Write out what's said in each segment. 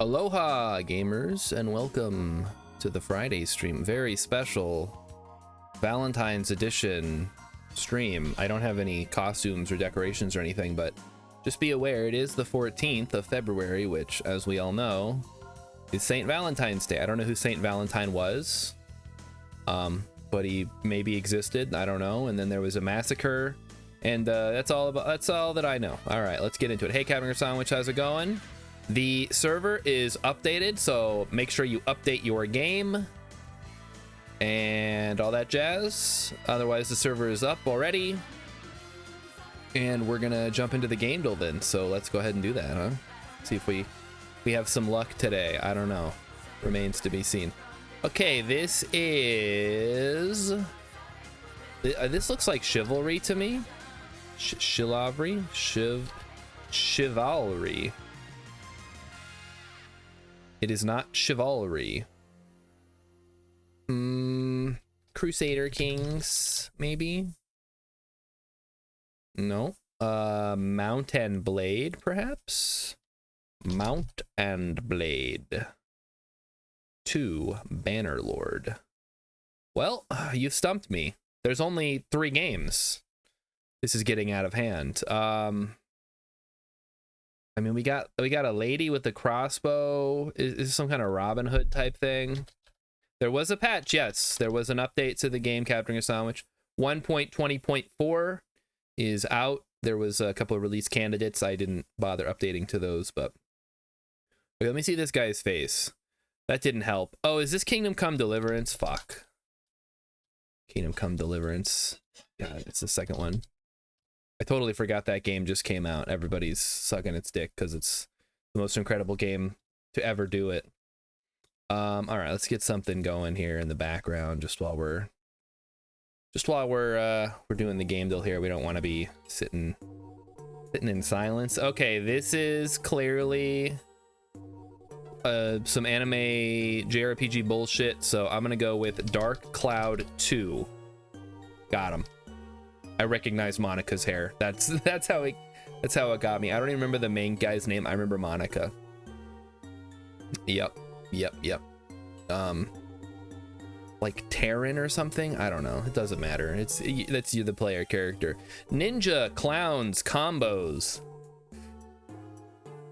Aloha gamers and welcome to the Friday stream. Very special Valentine's edition stream. I don't have any costumes or decorations or anything, but just be aware it is the 14th of February, which, as we all know, is St. Valentine's Day. I don't know who St. Valentine was, but he maybe existed. I don't know. And then there was a massacre, and that's all that I know. All right, let's get into it. Hey, Captain Sandwich, how's it going? The server is updated, so make sure you update your game and all that jazz. Otherwise, the server is up already, and we're gonna jump into the game till then. So let's go ahead and do that, huh? See if we have some luck today. I don't know. Remains to be seen. Okay, this is this looks like chivalry to me. Chivalry. It is not chivalry. Crusader Kings, maybe? No. Mount and Blade, perhaps? Mount and Blade 2 Bannerlord. Well, you stumped me. There's only 3 games. This is getting out of hand. I mean, we got a lady with a crossbow. Is this some kind of Robin Hood type thing? There was a patch, yes. There was an update to the game, Capturing a Sandwich. 1.20.4 is out. There was a couple of release candidates. I didn't bother updating to those, but okay, let me see this guy's face. That didn't help. Oh, is this Kingdom Come Deliverance? Fuck. Kingdom Come Deliverance. God, it's the second one. I totally forgot that game just came out. Everybody's sucking its dick because it's the most incredible game to ever do it. All right, let's get something going here in the background just while we're doing the game deal here. We don't want to be sitting in silence. Okay, this is clearly some anime JRPG bullshit, so I'm gonna go with Dark Cloud 2. Got him. I recognize Monica's hair. That's how it got me. I don't even remember the main guy's name. I remember Monica. Yep. Like Terran or something. I don't know. It doesn't matter. That's you, the player character. Ninja clowns combos.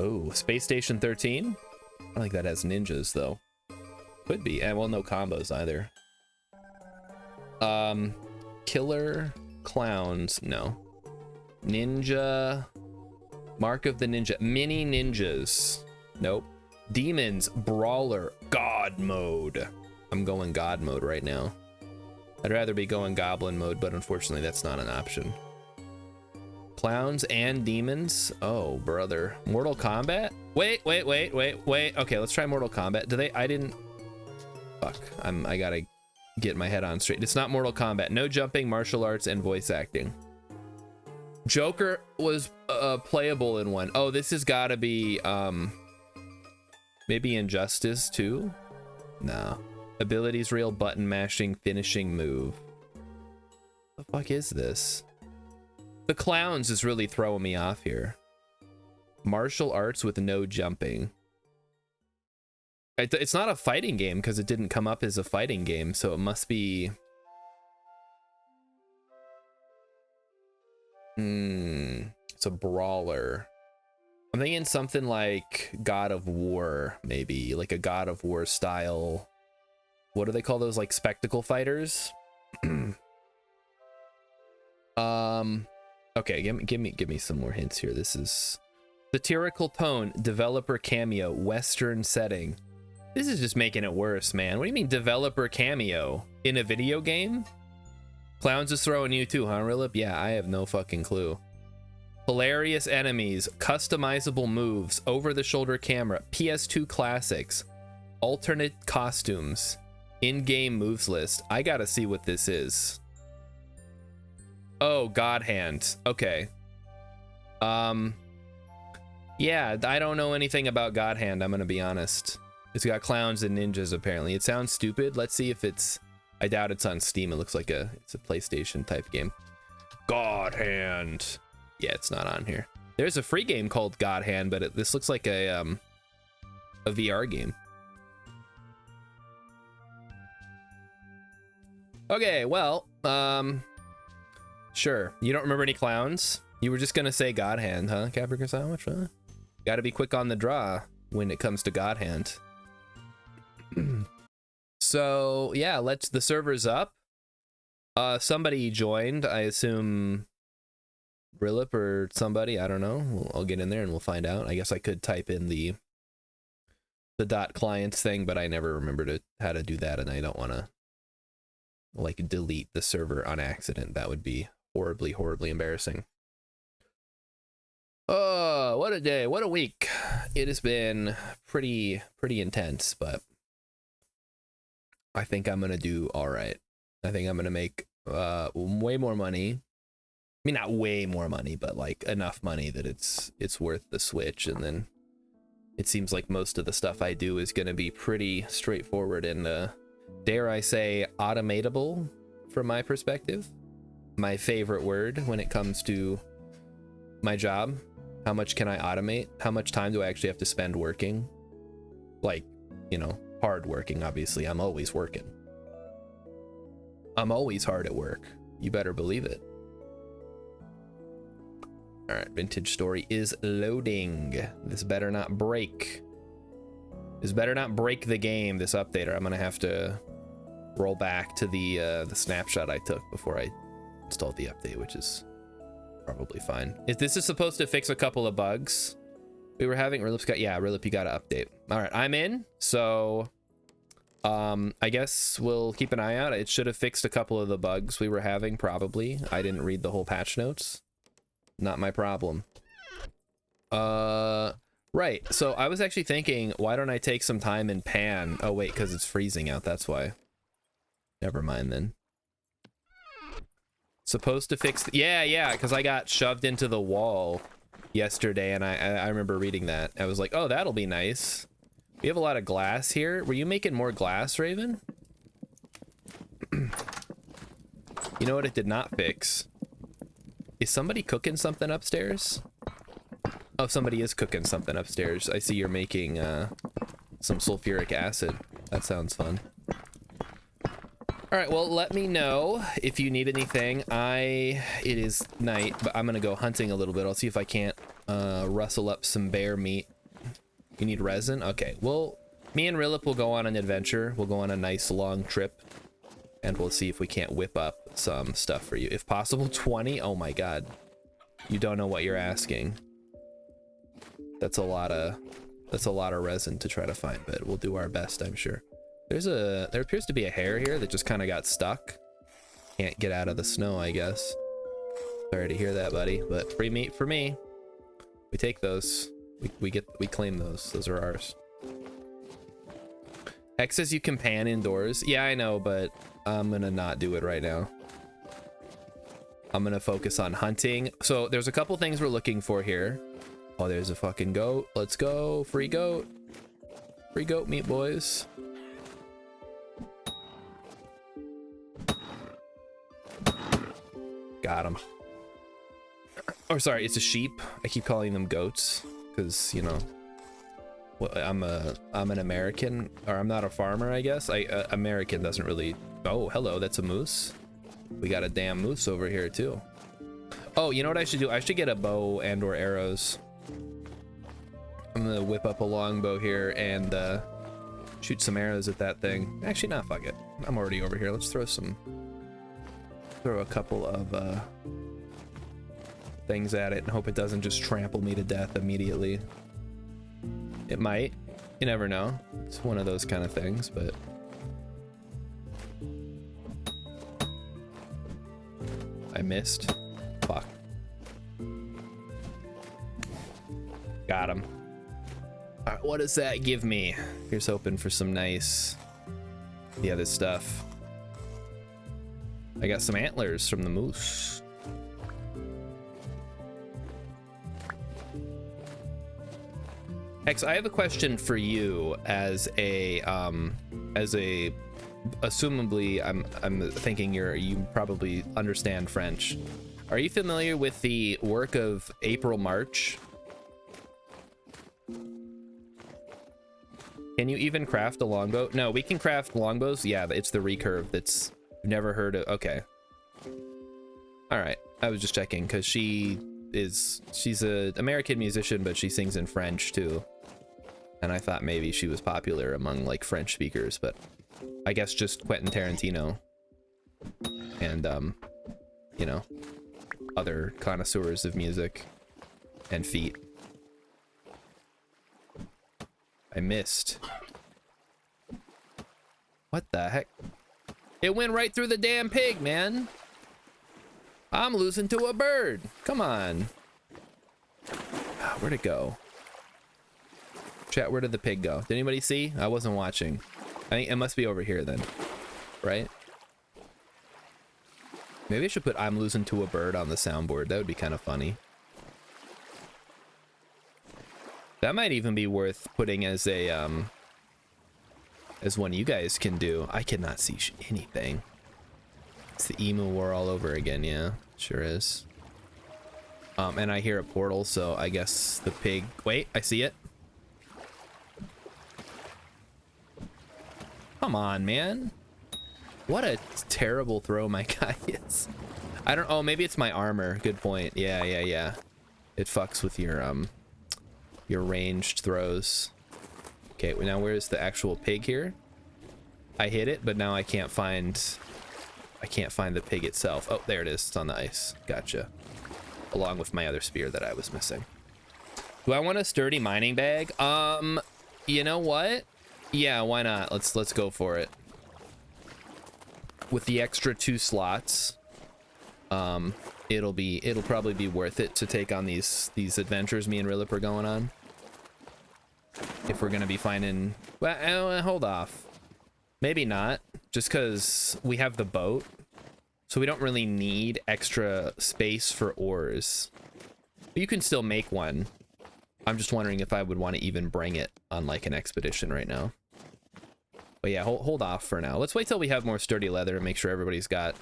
Oh, Space Station 13. I don't think that has ninjas though. Could be. And well, no combos either. Killer clowns, no. Ninja, Mark of the Ninja, mini ninjas, nope. Demons, brawler, god mode. I'm going god mode right now. I'd rather be going goblin mode, but unfortunately that's not an option. Clowns and demons, oh brother. Mortal Kombat. Wait. Okay, let's try Mortal Kombat. Fuck, I gotta get my head on straight. It's not Mortal Kombat. No jumping, martial arts, and voice acting. Joker was playable in one. Oh, this has got to be maybe Injustice 2? No. Abilities real, button mashing, finishing move. What the fuck is this? The clowns is really throwing me off here. Martial arts with no jumping. It's not a fighting game because it didn't come up as a fighting game, so it must be... It's a brawler. I'm thinking something like God of War, maybe. Like a God of War style... What do they call those? Like spectacle fighters? Okay, give me some more hints here. This is... Satirical tone, developer cameo, Western setting. This is just making it worse, man. What do you mean developer cameo? In a video game? Clowns is throwing you too, huh, Rilip? Yeah, I have no fucking clue. Hilarious enemies, customizable moves, over-the-shoulder camera, PS2 classics, alternate costumes, in-game moves list. I gotta see what this is. Oh, God Hand. Okay. Yeah, I don't know anything about God Hand, I'm gonna be honest. It's got clowns and ninjas, apparently. It sounds stupid. Let's see if it's... I doubt it's on Steam. It looks like it's a PlayStation type game. God Hand. Yeah, it's not on here. There's a free game called God Hand, but this looks like a a VR game. Okay, well, sure. You don't remember any clowns? You were just gonna say God Hand, huh, Capricorn Sandwich? Huh? Gotta be quick on the draw when it comes to God Hand. So yeah, the server's up. Somebody joined, I assume Rilip or somebody, I don't know. I'll get in there and we'll find out. I guess I could type in the .clients thing, but I never remembered how to do that, and I don't want to like delete the server on accident. That would be horribly, horribly embarrassing. Oh, what a day, what a week. It has been pretty intense, but I think I'm gonna do all right. I think I'm gonna make way more money. I mean, not way more money, but like enough money that it's worth the switch. And then it seems like most of the stuff I do is gonna be pretty straightforward and dare I say automatable from my perspective. My favorite word when it comes to my job. How much can I automate? How much time do I actually have to spend working? Like, you know, hard working, obviously. I'm always working. I'm always hard at work. You better believe it. All right, Vintage Story is loading. This better not break. This better not break the game, this update, or I'm gonna have to roll back to the snapshot I took before I installed the update, which is probably fine. If this is supposed to fix a couple of bugs we were having, Rilip's got, yeah, Rilip, you gotta update. All right, I'm in, so I guess we'll keep an eye out. It should have fixed a couple of the bugs we were having, probably. I didn't read the whole patch notes. Not my problem. Right, so I was actually thinking, why don't I take some time and pan? Oh wait, because it's freezing out, that's why. Never mind then. Supposed to fix, yeah, because I got shoved into the wall yesterday, and I remember reading that. I was like, oh, that'll be nice. We have a lot of glass here. Were you making more glass, Raven? You know what it did not fix? Is somebody cooking something upstairs? Oh, somebody is cooking something upstairs. I see you're making some sulfuric acid. That sounds fun. All right, well, let me know if you need anything. It is night, but I'm gonna go hunting a little bit. I'll see if I can't rustle up some bear meat. You need resin? Okay, well, me and Rilip will go on an adventure. We'll go on a nice long trip, and we'll see if we can't whip up some stuff for you. If possible, 20? Oh my god. You don't know what you're asking. That's a lot of resin to try to find, but we'll do our best, I'm sure. There appears to be a hare here that just kind of got stuck. Can't get out of the snow, I guess. Sorry to hear that, buddy, but free meat for me. We take those. We claim those. Those are ours. Hex says you can pan indoors. Yeah, I know, but I'm gonna not do it right now. I'm gonna focus on hunting. So there's a couple things we're looking for here. Oh, there's a fucking goat. Let's go. Free goat. Free goat meat, boys. Got him. Or sorry, it's a sheep. I keep calling them goats because, you know, well, I'm an American, or I'm not a farmer, I guess. American doesn't really. Oh, hello, that's a moose. We got a damn moose over here too. Oh, you know what I should do? I should get a bow and or arrows. I'm gonna whip up a longbow here and shoot some arrows at that thing. Actually, nah, fuck it. I'm already over here. Let's throw a couple of things at it and hope it doesn't just trample me to death immediately. It might. You never know. It's one of those kind of things, but I missed. Fuck. Got him. All right, what does that give me? Here's hoping for some nice, the other stuff. I got some antlers from the moose. Hex, I have a question for you as assumably I'm thinking you probably understand French. Are you familiar with the work of April March? Can you even craft a longbow? No, we can craft longbows. Yeah, it's the recurve that's never heard of. Okay. All right. I was just checking because she's a American musician, but she sings in French too. And I thought maybe she was popular among like French speakers, but I guess just Quentin Tarantino and you know, other connoisseurs of music and feet. I missed. What the heck? It went right through the damn pig, man. I'm losing to a bird. Come on. Where'd it go? Chat, where did the pig go? Did anybody see? I wasn't watching. I think it must be over here then, right? Maybe I should put "I'm losing to a bird" on the soundboard. That would be kind of funny. That might even be worth putting as a as one you guys can do. I cannot see anything. It's the emu war all over again. Yeah, sure is. And I hear a portal, so I guess the pig. Wait, I see it. Come on, man. What a terrible throw my guy is. I don't. Oh, maybe it's my armor. Good point. Yeah. It fucks with your ranged throws. Okay, now where's the actual pig here? I hit it, but now I can't find the pig itself. Oh, there it is. It's on the ice. Gotcha. Along with my other spear that I was missing. Do I want a sturdy mining bag? You know what? Yeah, why not? Let's go for it. With the extra 2 slots, it'll probably be worth it to take on these adventures me and Rilip are going on. If we're gonna be finding, well, hold off. Maybe not, just because we have the boat, so we don't really need extra space for ores. But you can still make one. I'm just wondering if I would want to even bring it on like an expedition right now. But yeah, hold off for now. Let's wait till we have more sturdy leather and make sure everybody's got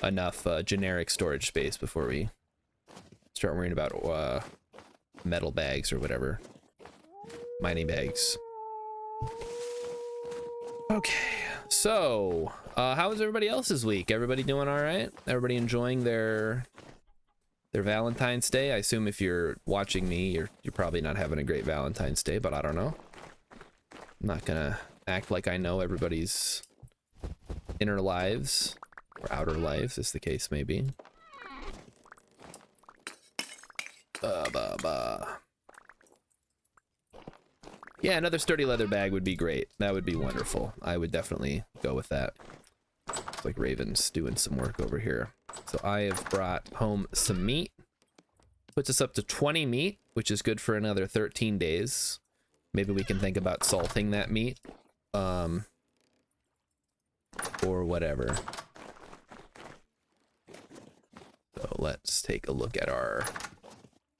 enough generic storage space before we start worrying about metal bags or whatever. Mining bags. Okay, so how was everybody else's week? Everybody doing all right? Everybody enjoying their Valentine's Day? I assume if you're watching me, you're probably not having a great Valentine's Day, but I don't know. I'm not gonna act like I know everybody's inner lives or outer lives, as the case may be. Yeah, another sturdy leather bag would be great. That would be wonderful. I would definitely go with that. It's like Raven's doing some work over here. So I have brought home some meat. Puts us up to 20 meat, which is good for another 13 days. Maybe we can think about salting that meat. Or whatever. So let's take a look at our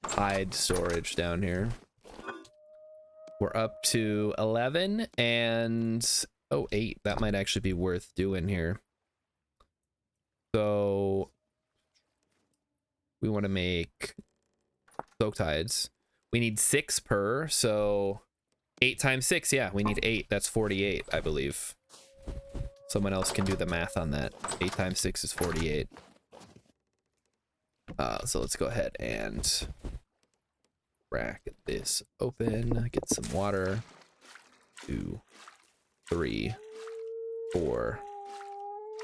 hide storage down here. We're up to 11 and oh, 8. That might actually be worth doing here. So we want to make soaked hides. We need 6 per, so 8 times 6. Yeah, we need 8. That's 48, I believe. Someone else can do the math on that. 8 times 6 is 48. So let's go ahead and crack this open, get some water. 2, 3, 4,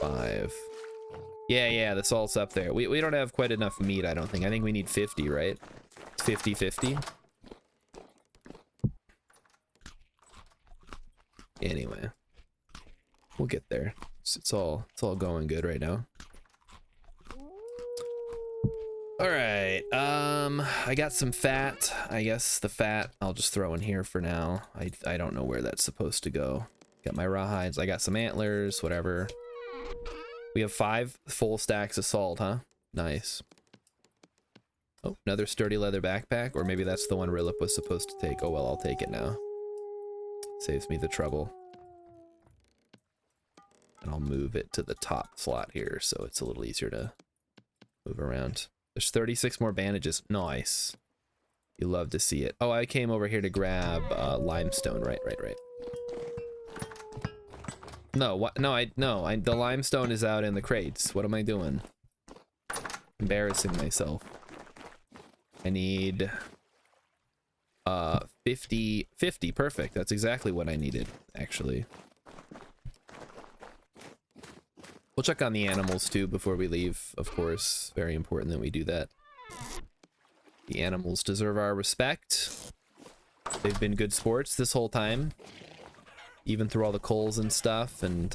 5. Yeah, the salt's up there. We don't have quite enough meat, I don't think. I think we need 50, right? 50-50. Anyway, we'll get there. It's all going good right now. All right, I got some fat. I guess the fat I'll just throw in here for now. I don't know where that's supposed to go. Got my rawhides. I got some antlers, whatever. We have 5 full stacks of salt, huh? Nice. Oh, another sturdy leather backpack, or maybe that's the one Rilip was supposed to take. Oh well, I'll take it now. Saves me the trouble. And I'll move it to the top slot here so it's a little easier to move around. There's 36 more bandages. Nice. You love to see it. Oh, I came over here to grab limestone. Right. No, what? No, the limestone is out in the crates. What am I doing? Embarrassing myself. I need 50, perfect. That's exactly what I needed, actually. We'll check on the animals too before we leave, of course. Very important that we do that. The animals deserve our respect. They've been good sports this whole time, even through all the coals and stuff, and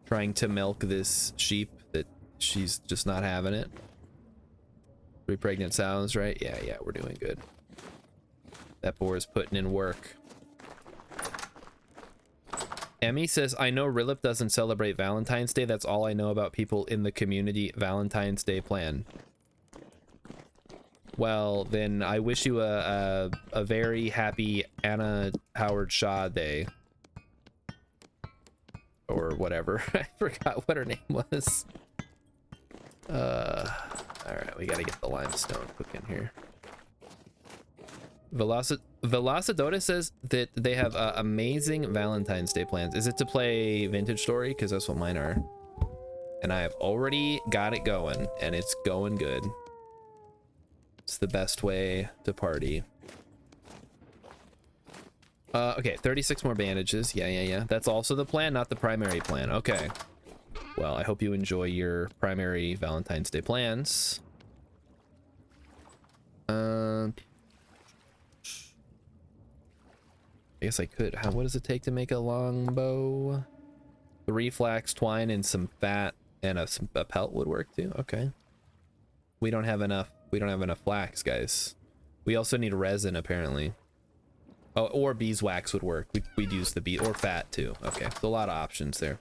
trying to milk this sheep that she's just not having it. 3 pregnant sows, right? Yeah, we're doing good. That boar is putting in work. Emmy says, I know Rilip doesn't celebrate Valentine's Day. That's all I know about people in the community Valentine's Day plan. Well, then I wish you a very happy Anna Howard Shaw Day. Or whatever. I forgot what her name was. Alright, we gotta get the limestone cooking here. Velocidotus says that they have amazing Valentine's Day plans. Is it to play Vintage Story? Because that's what mine are. And I have already got it going, and it's going good. It's the best way to party. Okay, 36 more bandages. Yeah. That's also the plan, not the primary plan. Okay. Well, I hope you enjoy your primary Valentine's Day plans. I guess I could. What does it take to make a longbow? 3 flax twine and some fat and a pelt would work too. Okay. We don't have enough. We don't have enough flax, guys. We also need resin apparently. Oh, or beeswax would work. We'd use the bee or fat too. Okay, so a lot of options there.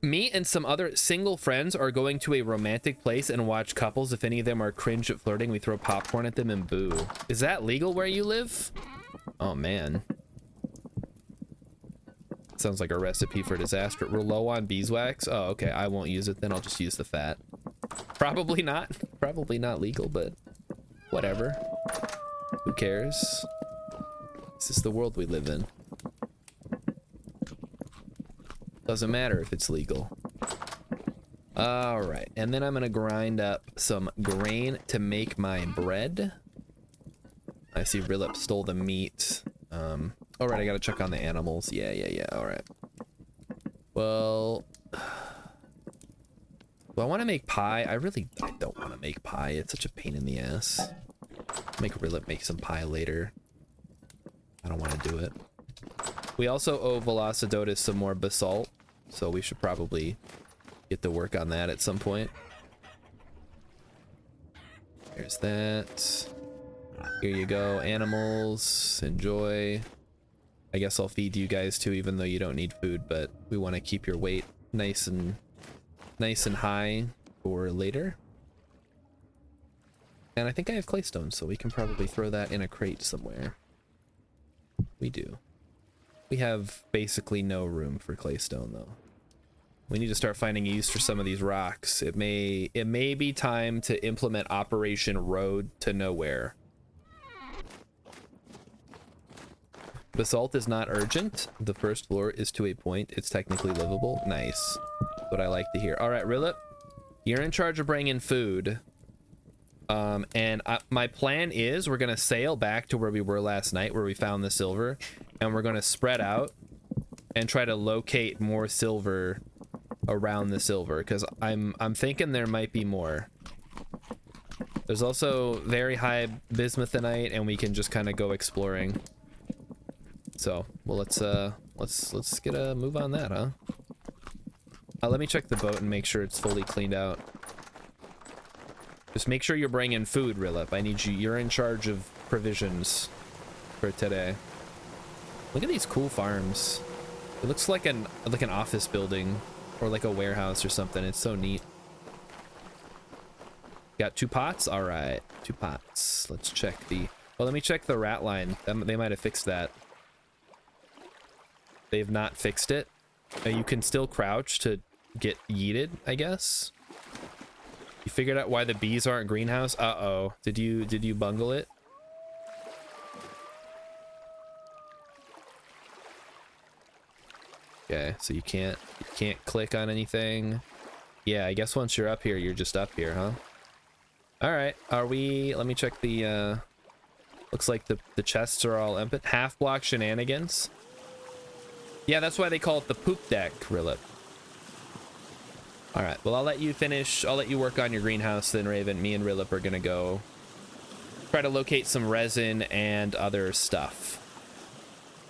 Me and some other single friends are going to a romantic place and watch couples. If any of them are cringe at flirting, we throw popcorn at them and boo. Is that legal where you live? Oh man. Sounds like a recipe for disaster. We're low on beeswax. Oh, okay. I won't use it then. I'll just use the fat. Probably not. Probably not legal, but whatever. Who cares? This is the world we live in. Doesn't matter if it's legal. All right, and then I'm gonna grind up some grain to make my bread. I see Rilip stole the meat. All right, I gotta check on the animals. Yeah. All right. Well, do I want to make pie? I don't want to make pie. It's such a pain in the ass. Make Rilip make some pie later. I don't want to do it. We also owe Velocidotus some more basalt, so we should probably get to work on that at some point. There's that. Here you go, animals. Enjoy. I guess I'll feed you guys too, even though you don't need food, but we want to keep your weight nice and high for later. And I think I have claystone, so we can probably throw that in a crate somewhere. We do. We have basically no room for claystone though. We need to start finding use for some of these rocks. It may be time to implement Operation Road to Nowhere. Basalt is not urgent. The first floor is to a point. It's technically livable. Nice. That's what I like to hear. All right, Rilip, you're in charge of bringing food. My plan is we're gonna sail back to where we were last night, where we found the silver, and we're gonna spread out and try to locate more silver around the silver, because I'm thinking there might be more. There's also very high bismuthinite, and we can just kind of go exploring. So, well, let's get a move on that, huh? Let me check the boat and make sure it's fully cleaned out. Just make sure you're bringing food, Rilip. I need you. You're in charge of provisions for today. Look at these cool farms. It looks like an office building or like a warehouse or something. It's so neat. Got 2 pots? All right, 2 pots. Let's check the... Well, let me check the rat line. They might have fixed that. They've not fixed it. You can still crouch to get yeeted, I guess. You figured out why the bees aren't greenhouse? Uh-oh. Did you bungle it? Okay, so you can't click on anything. Yeah, I guess once you're up here, you're just up here, huh? All right, are we? Let me check the. Looks like the chests are all empty. Half block shenanigans. Yeah, that's why they call it the poop deck, Rilip. All right, well, I'll let you finish. I'll let you work on your greenhouse then, Raven. Me and Rilip are gonna go try to locate some resin and other stuff.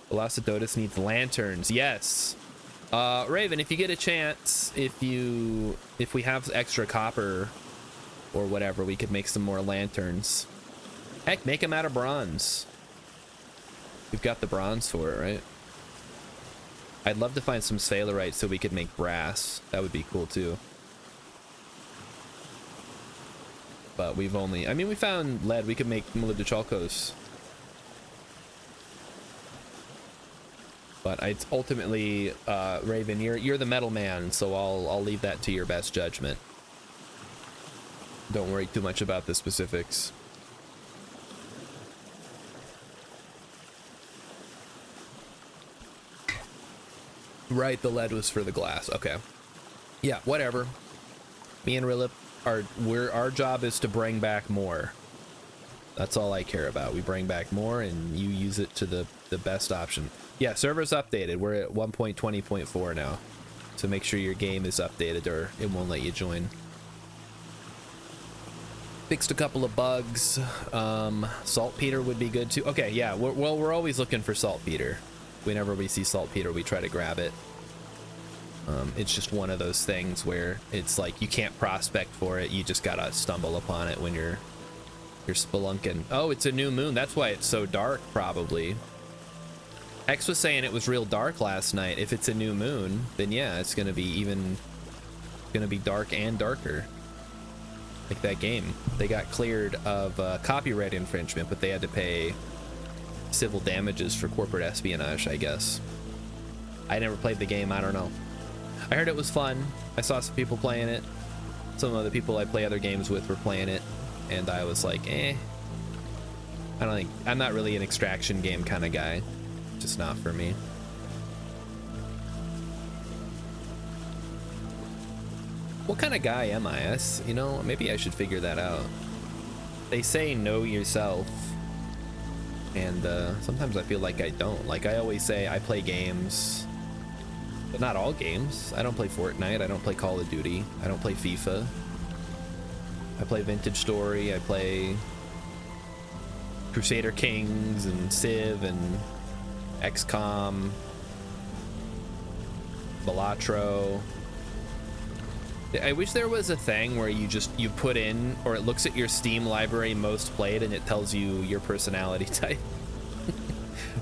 Velocidotus needs lanterns. Yes. Raven, if you get a chance, if we have extra copper or whatever, we could make some more lanterns. Heck, make them out of bronze. We've got the bronze for it, right? I'd love to find some sphalerite so we could make brass. That would be cool too. But we've only, I mean, we found lead. We could make molybdenochalcos. But it's ultimately, Raven, you're the metal man, so I'll leave that to your best judgment. Don't worry too much about the specifics. Right, the lead was for the glass. Okay. Yeah, whatever. Me and Rilip our job is to bring back more. That's all I care about. We bring back more and you use it to the best option. Yeah, server's updated. We're at 1.20.4 now. So make sure your game is updated or it won't let you join. Fixed a couple of bugs. Saltpeter would be good too. Okay, yeah, we're always looking for saltpeter. Whenever we see saltpeter, we try to grab it. It's just one of those things where it's like you can't prospect for it. You just gotta stumble upon it when you're spelunking. Oh, it's a new moon. That's why it's so dark, probably. X was saying it was real dark last night. If it's a new moon, then yeah, it's gonna be dark and darker. Like that game. They got cleared of copyright infringement, but they had to pay civil damages for corporate espionage, I guess. I never played the game. I don't know. I heard it was fun. I saw some people playing it. Some of the people I play other games with were playing it, and I was like, I don't think, I'm not really an extraction game kind of guy. Just not for me. What kind of guy am I? You know, maybe I should figure that out. They say know yourself, and sometimes I feel like I don't. Like I always say I play games, but not all games. I don't play Fortnite. I don't play Call of Duty. I don't play FIFA. I play Vintage Story. I play Crusader Kings and Civ and XCOM, Balatro. I wish there was a thing where you put in, or it looks at your Steam library most played and it tells you your personality type.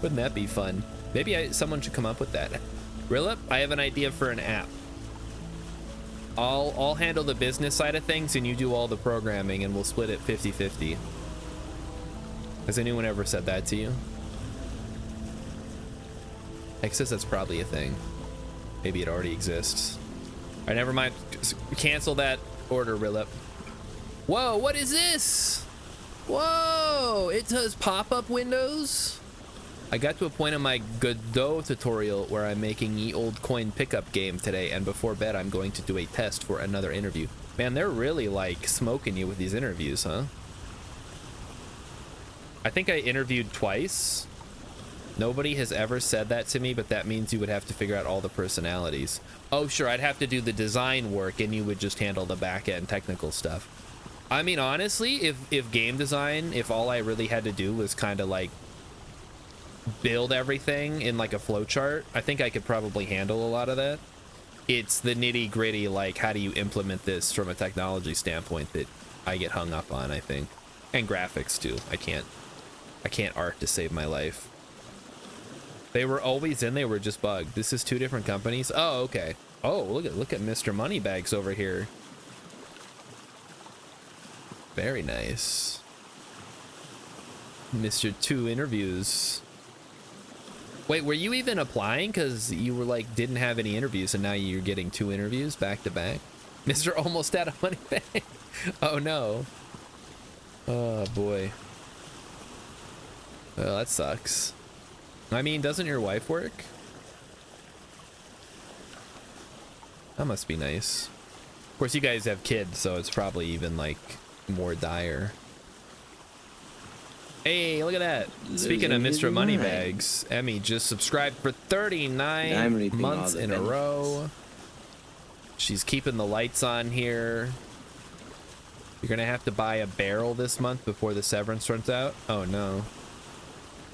Wouldn't that be fun? Maybe someone should come up with that. Rilip, I have an idea for an app. I'll handle the business side of things and you do all the programming and we'll split it 50-50. Has anyone ever said that to you? I guess that's probably a thing. Maybe it already exists. All right, never mind. Cancel that order, Rilip. Whoa, what is this? Whoa, it does pop-up windows? I got to a point in my Godot tutorial where I'm making ye old coin pickup game today, and before bed I'm going to do a test for another interview. Man, they're really like smoking you with these interviews, huh? I think I interviewed twice. Nobody has ever said that to me, but that means you would have to figure out all the personalities. Oh, sure, I'd have to do the design work and you would just handle the back-end technical stuff. I mean, honestly, if game design, if all I really had to do was kind of like build everything in like a flowchart, I think I could probably handle a lot of that. It's the nitty-gritty, like how do you implement this from a technology standpoint that I get hung up on, I think. And graphics too. I can't art to save my life. They were always in, they were just bugged. This is two different companies. Oh, okay. Oh, look at Mr. Moneybags over here. Very nice. Mr. 2 interviews. Wait, were you even applying? Because you were like, didn't have any interviews and now you're getting 2 interviews back to back. Mr. Almost Out of Money Bag. Oh no. Oh boy. Well, that sucks. I mean, doesn't your wife work? That must be nice. Of course, you guys have kids, so it's probably even like more dire. Hey, look at that. Speaking of Mr. Moneybags, Emmy just subscribed for 39 months in a row. She's keeping the lights on here. You're gonna have to buy a barrel this month before the severance runs out. Oh no.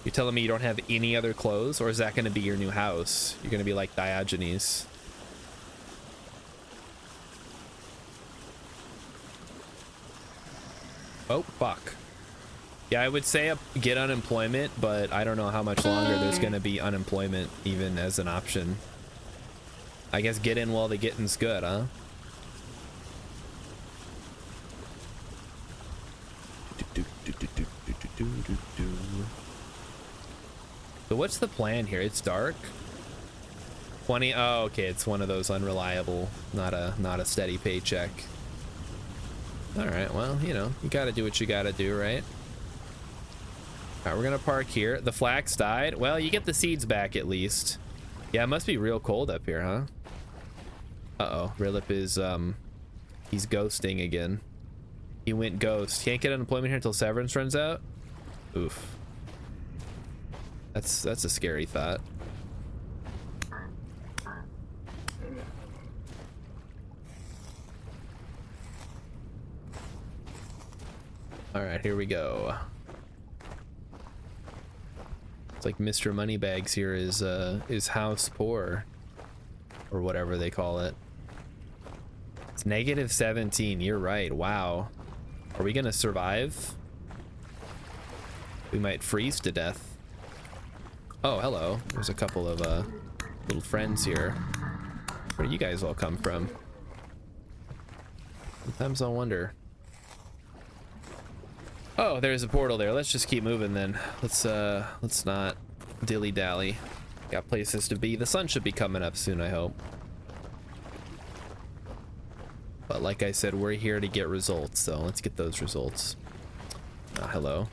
You're telling me you don't have any other clothes, or is that gonna be your new house? You're gonna be like Diogenes. Oh, fuck. Yeah, I would say get unemployment, but I don't know how much longer there's gonna be unemployment even as an option. I guess get in while the getting's good, huh? So what's the plan here? It's dark. 20. Oh, okay. It's one of those unreliable, not a steady paycheck. All right. Well, you know, you got to do what you got to do, right? All right, we're gonna park here. The flax died. Well, you get the seeds back at least. Yeah, it must be real cold up here, huh? Uh-oh. Rilip is he's ghosting again. He went ghost. Can't get unemployment here until severance runs out. Oof. That's a scary thought. All right, here we go. It's like Mr. Moneybags here is house poor, or whatever they call it. It's -17. You're right. Wow. Are we gonna survive? We might freeze to death. Oh, hello. There's a couple of little friends here. Where do you guys all come from? Sometimes I'll wonder. Oh, there's a portal there. Let's just keep moving then. Let's not dilly-dally. Got places to be. The sun should be coming up soon, I hope. But like I said, we're here to get results, so let's get those results. Hello.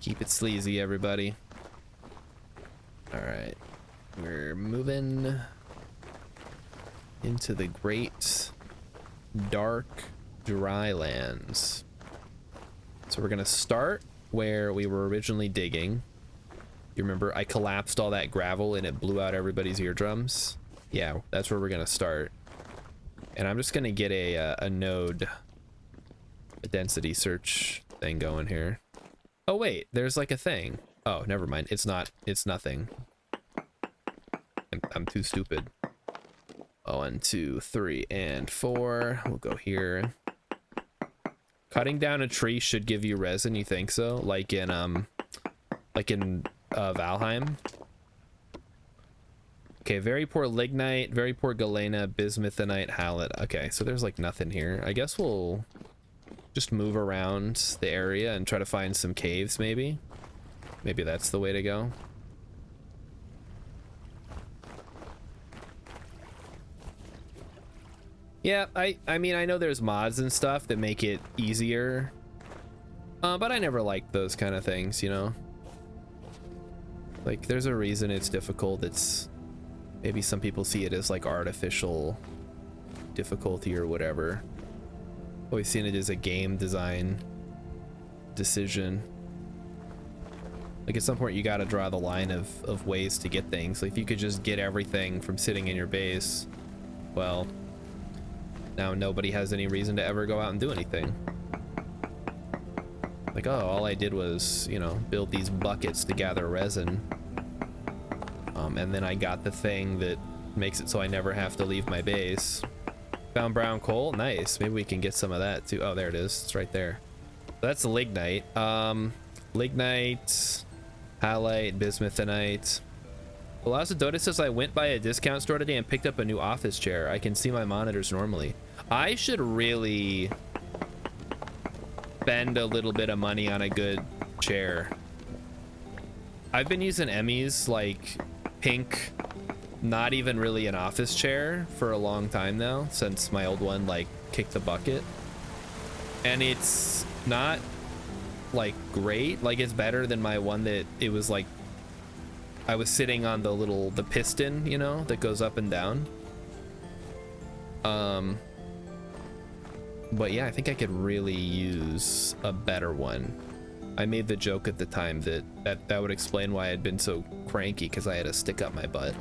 Keep it sleazy, everybody. All right. We're moving into the great dark dry lands. So we're gonna start where we were originally digging. You remember I collapsed all that gravel and it blew out everybody's eardrums? Yeah, that's where we're gonna start. And I'm just gonna get a node, a density search thing going here. Oh wait, there's like a thing. Oh, never mind. It's not. It's nothing. I'm too stupid. 1, 2, 3, and 4. We'll go here. Cutting down a tree should give you resin. You think so? Like in Valheim. Okay, very poor lignite, very poor galena, bismuthinite, halite. Okay, so there's like nothing here. I guess we'll just move around the area and try to find some caves, maybe. Maybe that's the way to go. Yeah, I mean, I know there's mods and stuff that make it easier, but I never liked those kind of things, you know? Like, there's a reason it's difficult. It's maybe some people see it as like artificial difficulty or whatever. Always seen it as a game design decision. Like at some point you got to draw the line of ways to get things. Like if you could just get everything from sitting in your base, well, now nobody has any reason to ever go out and do anything. Like, oh, all I did was, you know, build these buckets to gather resin. And then I got the thing that makes it so I never have to leave my base. Found brown coal. Nice. Maybe we can get some of that too. Oh, there it is. It's right there. That's the lignite. Lignite, halite, bismuthinite. Velocidotus says I went by a discount store today and picked up a new office chair. I can see my monitors normally. I should really spend a little bit of money on a good chair. I've been using Emmy's like pink, not even really an office chair for a long time now, since my old one like kicked the bucket. And it's not like great. Like it's better than my one that it was like I was sitting on the piston, you know, that goes up and down. But yeah, I think I could really use a better one. I made the joke at the time that would explain why I'd been so cranky, because I had to stick up my butt.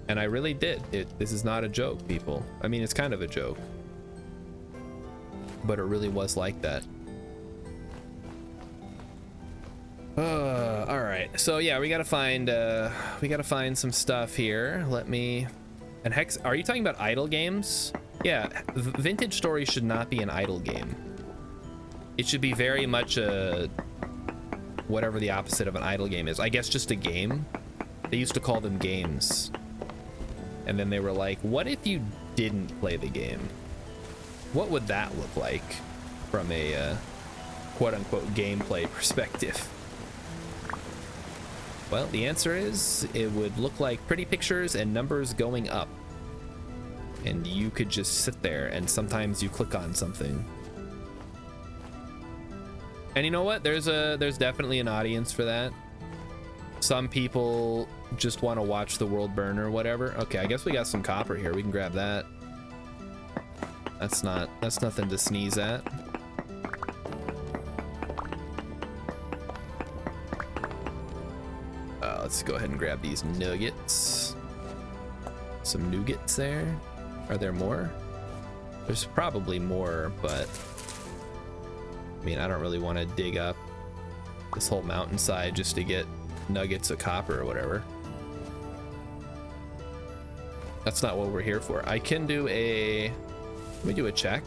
And I really did. This is not a joke, people. I mean, it's kind of a joke, but it really was like that. All right. So yeah, we gotta find some stuff here. Let me. And Hex, are you talking about idle games? Yeah, Vintage Story should not be an idle game. It should be very much a whatever the opposite of an idle game is. I guess just a game. They used to call them games. And then they were like, what if you didn't play the game? What would that look like from a quote-unquote gameplay perspective? Well, the answer is it would look like pretty pictures and numbers going up. And you could just sit there and sometimes you click on something. And you know what? There's definitely an audience for that. Some people just want to watch the world burn or whatever. Okay, I guess we got some copper here. We can grab that. That's nothing to sneeze at. Let's go ahead and grab these nuggets. Some nougats there. Are there more? There's probably more, but I mean, I don't really want to dig up this whole mountainside just to get nuggets of copper or whatever. That's not what we're here for. I can do let me do a check.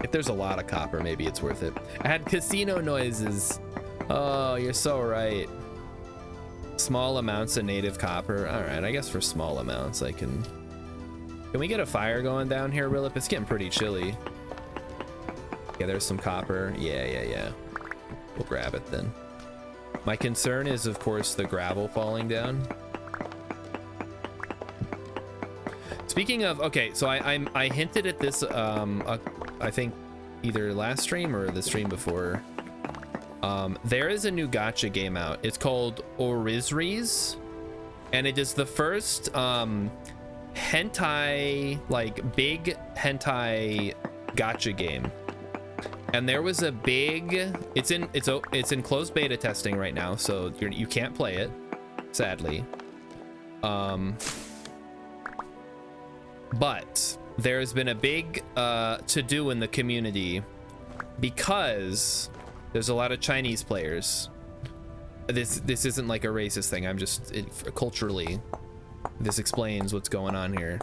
If there's a lot of copper, maybe it's worth it. I had casino noises. Oh, you're so right. Small amounts of native copper. All right, I guess for small amounts I can we get a fire going down here, Rillip? It's getting pretty chilly. Yeah, there's some copper. Yeah. We'll grab it then. My concern is, of course, the gravel falling down. Speaking of, okay, so I hinted at this, I think either last stream or the stream before. There is a new gacha game out. It's called Orizries, and it is the first hentai, like big hentai gacha game. And there was a big, it's in closed beta testing right now, so you can't play it, sadly. But there's been a big to-do in the community because there's a lot of Chinese players. This isn't like a racist thing. I'm just culturally, this explains what's going on here.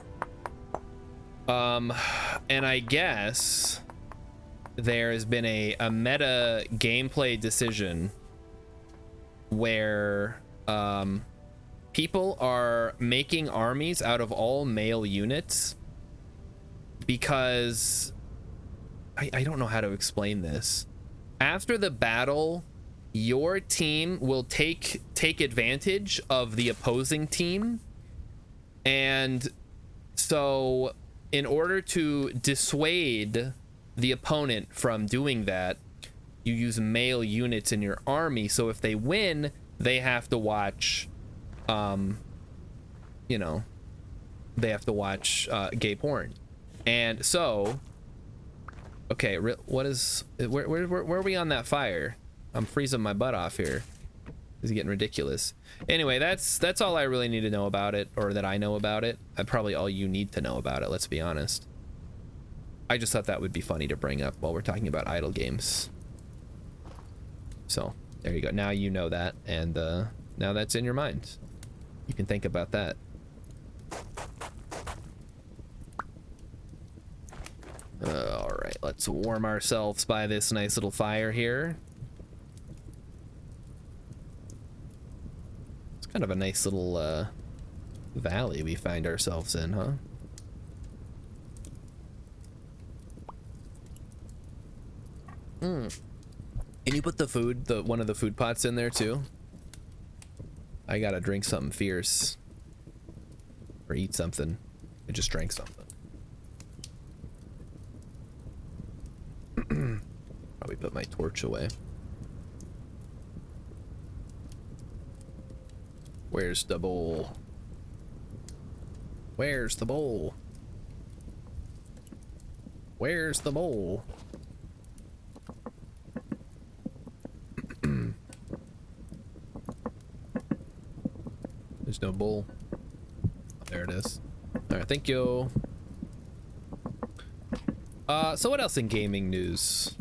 And I guess there has been a meta gameplay decision where people are making armies out of all male units because I don't know how to explain this. After the battle, your team will take advantage of the opposing team, and so in order to dissuade the opponent from doing that, you use male units in your army, so if they win, they have to watch you know, they have to watch gay porn. And so, okay, what is, where are we on that fire? I'm freezing my butt off here. This is getting ridiculous. Anyway, that's all I really need to know about it, or that I know about it. Probably all you need to know about it, let's be honest. I just thought that would be funny to bring up while we're talking about idle games. So, there you go. Now you know that, and now that's in your mind. You can think about that. All right, let's warm ourselves by this nice little fire here. It's kind of a nice little valley we find ourselves in, huh? Can you put the food, one of the food pots in there too? I gotta drink something fierce. Or eat something. I just drank something. Probably put my torch away. Where's the bowl? Where's the bowl? Where's the bowl? There's no bowl. Oh, there it is. All right, thank you. So what else in gaming news?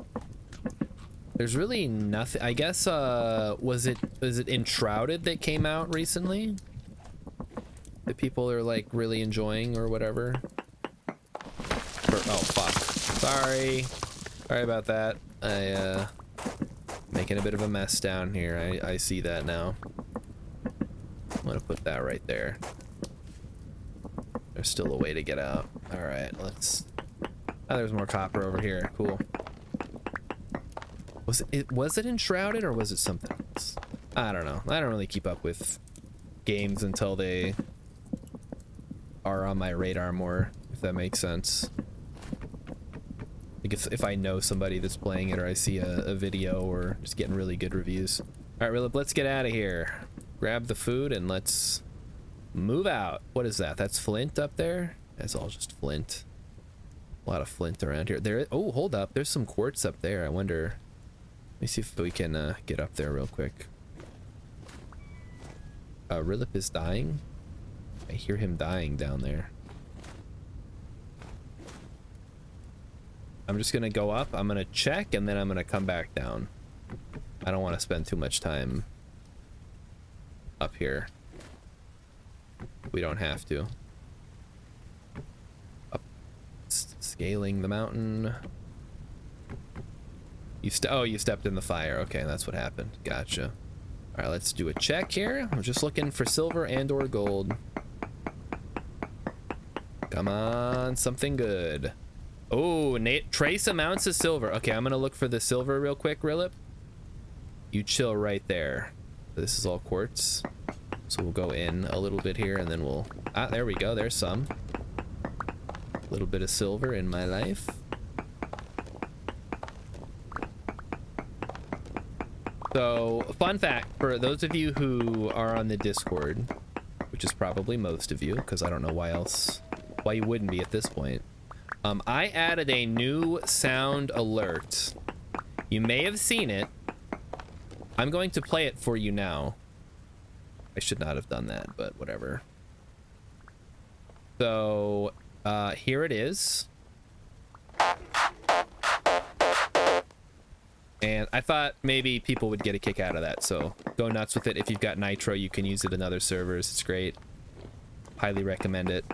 There's really nothing. I guess was it Enshrouded that came out recently that people are like really enjoying or whatever? Oh fuck. Sorry about that. I making a bit of a mess down here. I see that now. I'm gonna put that right there. There's still a way to get out. All right, let's. Oh, there's more copper over here. Cool. Was it Enshrouded or was it something else? I don't know. I don't really keep up with games until they are on my radar more, if that makes sense. Like if I know somebody that's playing it or I see a video or just getting really good reviews. All right, Rilip, let's get out of here. Grab the food and let's move out. What is that? That's flint up there? That's all just flint. A lot of flint around here. There. Oh, hold up. There's some quartz up there. I wonder. Let me see if we can get up there real quick. Rilip is dying. I hear him dying down there. I'm just gonna go up. I'm gonna check and then I'm gonna come back down. I don't want to spend too much time up here. We don't have to. Up, scaling the mountain. You stepped in the fire. Okay, that's what happened. Gotcha. All right, let's do a check here. I'm just looking for silver and or gold. Come on, something good. Oh, trace amounts of silver. Okay, I'm gonna look for the silver real quick, Rilip. You chill right there. This is all quartz. So we'll go in a little bit here and then we'll... Ah, there we go. There's some. A little bit of silver in my life. So, fun fact, for those of you who are on the Discord, which is probably most of you, because I don't know why you wouldn't be at this point. I added a new sound alert. You may have seen it. I'm going to play it for you now. I should not have done that, but whatever. So, here it is. And I thought maybe people would get a kick out of that, so go nuts with it. If you've got Nitro, you can use it in other servers. It's great. Highly recommend it.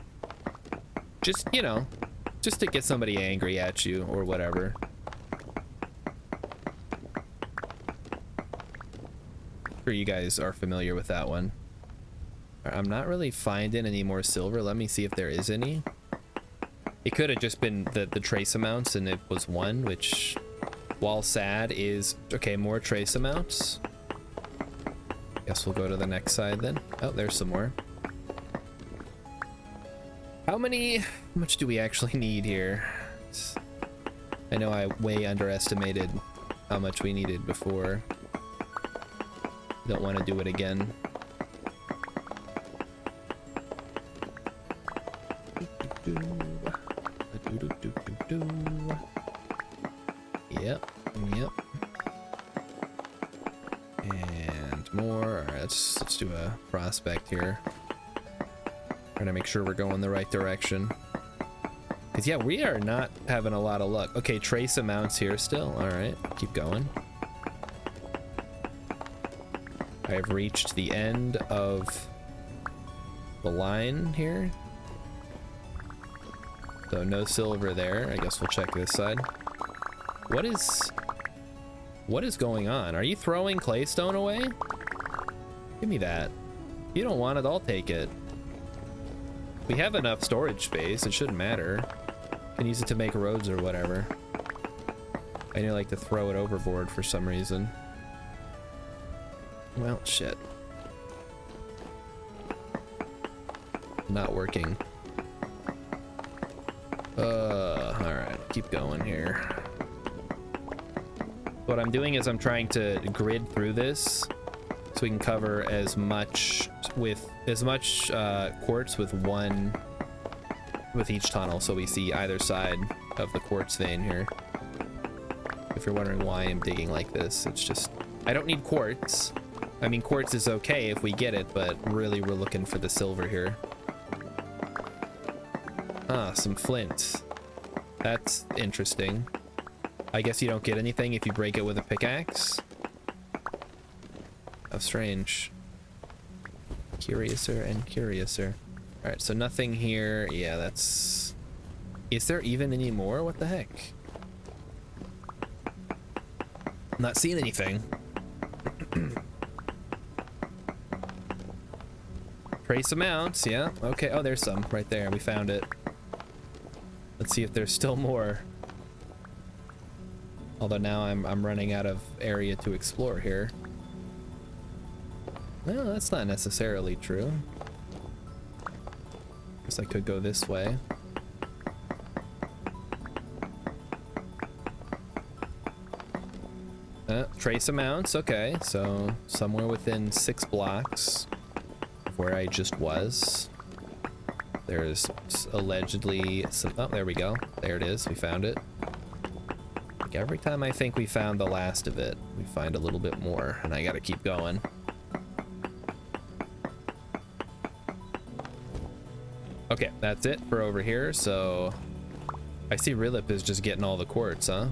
Just, you know, just to get somebody angry at you or whatever. I'm sure you guys are familiar with that one. I'm not really finding any more silver. Let me see if there is any. It could have just been the trace amounts and it was one, which... While sad is... Okay, more trace amounts. Guess we'll go to the next side then. Oh, there's some more. How much do we actually need here? I know I way underestimated how much we needed before. Don't want to do it again. Yep. And more. All right, let's do a prospect here. Trying to make sure we're going the right direction. Cause yeah, we are not having a lot of luck. Okay, trace amounts here still. All right, keep going. I've reached the end of the line here. So no silver there. I guess we'll check this side. What is going on? Are you throwing claystone away? Give me that. If you don't want it, I'll take it. We have enough storage space. It shouldn't matter. Can use it to make roads or whatever. I do like to throw it overboard for some reason. Well, shit. Not working. Alright, keep going here. What I'm doing is I'm trying to grid through this so we can cover as much quartz with each tunnel, so we see either side of the quartz vein here. If you're wondering why I'm digging like this, it's just I don't need quartz. I mean, quartz is okay if we get it, but really we're looking for the silver here. Ah, some flint. That's interesting. I guess you don't get anything if you break it with a pickaxe. How strange. Curiouser and curiouser. All right, so nothing here. Yeah, that's... Is there even any more? What the heck? I'm not seeing anything. Trace amounts, yeah. Okay, oh, there's some right there. We found it. Let's see if there's still more. Although now I'm running out of area to explore here. Well, that's not necessarily true. Guess I could go this way. Trace amounts, okay. So somewhere within 6 blocks of where I just was. There's allegedly some, oh, there we go. There it is, we found it. Like every time I think we found the last of it, we find a little bit more, and I gotta keep going. Okay, that's it for over here. So I see Rilip is just getting all the quartz, huh?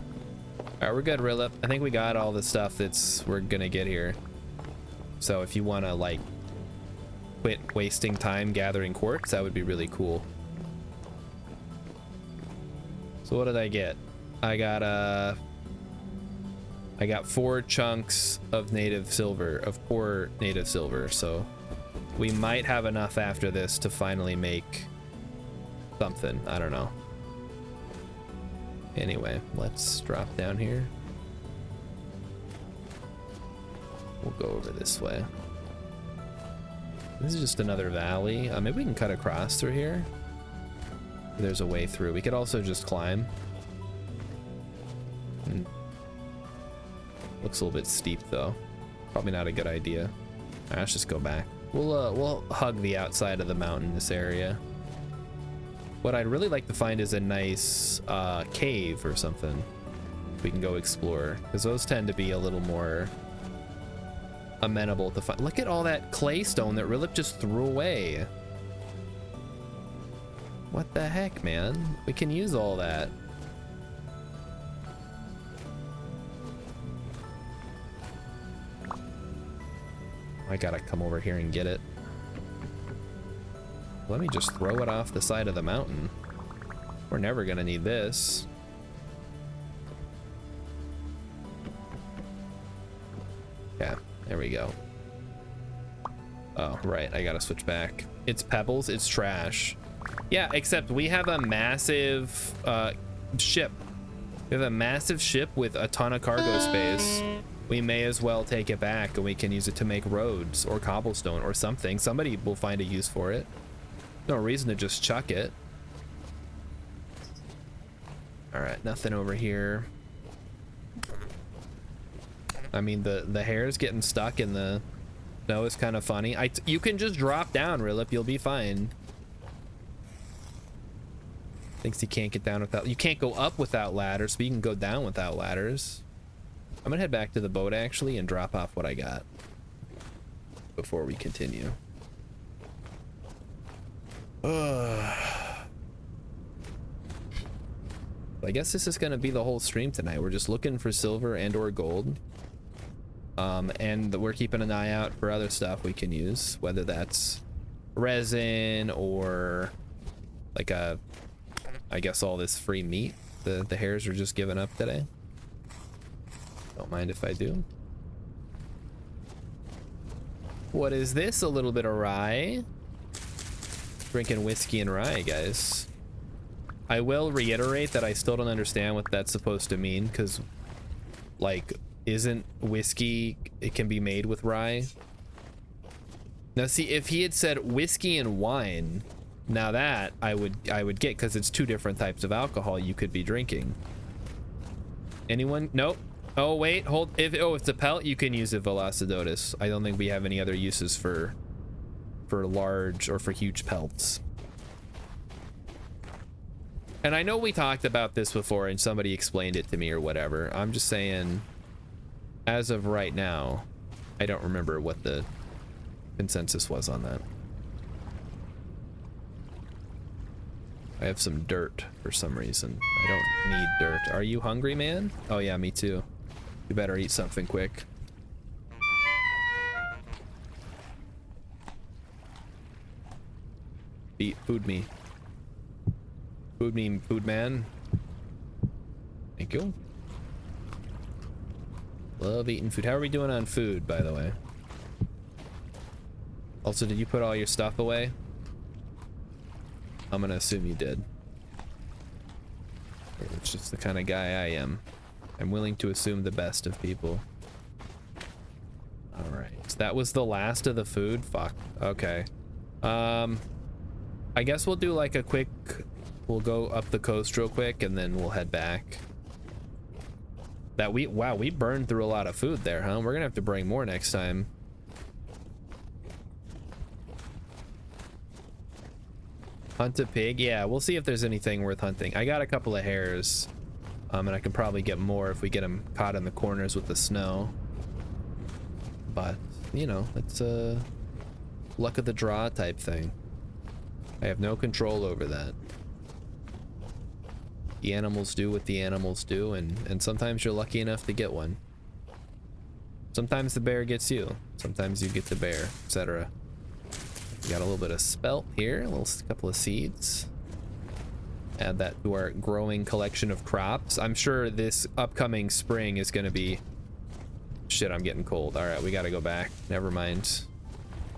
All right, we're good, Rilip. I think we got all the stuff we're gonna get here. So if you want to like quit wasting time gathering quartz, that would be really cool. So what did I get? I got 4 chunks of native silver, of poor native silver. So we might have enough after this to finally make something. I don't know. Anyway, let's drop down here. We'll go over this way. This is just another valley. Maybe we can cut across through here. There's a way through. We could also just climb. Looks a little bit steep though. Probably not a good idea. All right, let's just go back. We'll hug the outside of the mountain, this area. What I'd really like to find is a nice cave or something we can go explore, because those tend to be a little more amenable to find. Look at all that clay stone that Rilip just threw away. What the heck, man? We can use all that. I gotta come over here and get it. Let me just throw it off the side of the mountain. We're never gonna need this. Yeah, there we go. Oh, right, I gotta switch back. It's pebbles, it's trash. Yeah, except we have a massive ship. We have a massive ship with a ton of cargo space. We may as well take it back and we can use it to make roads or cobblestone or something. Somebody will find a use for it. No reason to just chuck it. All right, nothing over here. I mean, the hair's getting stuck in the snow is kind of funny. You can just drop down, Rilip. You'll be fine. Thinks you can't get down without. You can't go up without ladders, but you can go down without ladders. I'm gonna head back to the boat actually and drop off what I got before we continue. I guess this is gonna be the whole stream tonight. We're just looking for silver and or gold. And we're keeping an eye out for other stuff we can use, whether that's resin or like I guess all this free meat the hares are just giving up today. Don't mind if I do. What is this? A little bit of rye. Drinking whiskey and rye, guys. I will reiterate that I still don't understand what that's supposed to mean, because like, isn't whiskey, it can be made with rye? Now see, if he had said whiskey and wine, now that I would get, because it's 2 different types of alcohol you could be drinking. Anyone? Nope. Oh wait, hold. If it's a pelt, you can use a Velocidotus. I don't think we have any other uses for large or for huge pelts. And I know we talked about this before and somebody explained it to me or whatever. I'm just saying, as of right now, I don't remember what the consensus was on that. I have some dirt for some reason. I don't need dirt. Are you hungry, man? Oh yeah, me too. You better eat something quick. Food me. Food me, food man. Thank you. Love eating food. How are we doing on food, by the way? Also, did you put all your stuff away? I'm gonna assume you did. It's just the kind of guy I am. I'm willing to assume the best of people. Alright, so that was the last of the food? Fuck. Okay. I guess we'll do like a quick... We'll go up the coast real quick and then we'll head back. Wow, we burned through a lot of food there, huh? We're gonna have to bring more next time. Hunt a pig? Yeah, we'll see if there's anything worth hunting. I got a couple of hares. And I can probably get more if we get them caught in the corners with the snow. But, you know, it's a luck of the draw type thing. I have no control over that. The animals do what the animals do, and sometimes you're lucky enough to get one. Sometimes the bear gets you. Sometimes you get the bear, etc. We got a little bit of spelt here, a couple of seeds. Add that to our growing collection of crops. I'm sure this upcoming spring is going to be... Shit, I'm getting cold. All right, we got to go back. Never mind.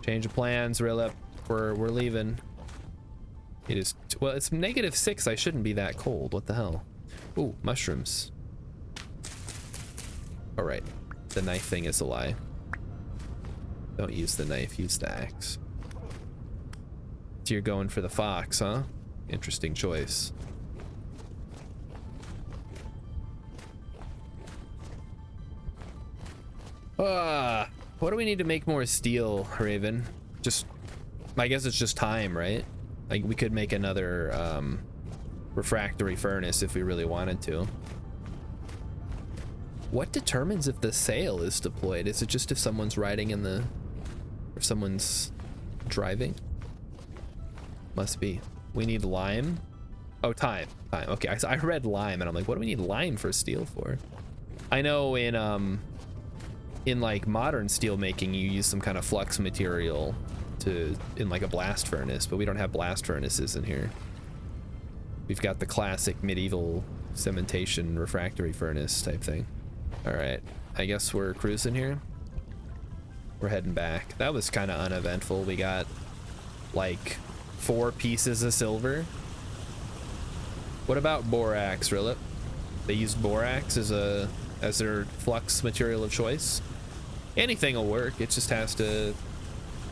Change of plans, Rilip. We're leaving. It is... Well, it's -6. I shouldn't be that cold. What the hell? Ooh, mushrooms. All right. The knife thing is a lie. Don't use the knife. Use the axe. So you're going for the fox, huh? Interesting choice. What do we need to make more steel, Raven? Just, I guess it's just time, right? Like we could make another refractory furnace if we really wanted to. What determines if the sail is deployed? Is it just if someone's riding in the, or someone's driving? Must be. We need lime. Oh, time. Okay, I read lime and I'm like, what do we need lime for steel for? I know in like modern steel making, you use some kind of flux material in like a blast furnace, but we don't have blast furnaces in here. We've got the classic medieval cementation refractory furnace type thing. All right, I guess we're cruising here. We're heading back. That was kind of uneventful. We got like 4 pieces of silver. What about borax, Rilip? They used borax as their flux material of choice. Anything will work. It just has to.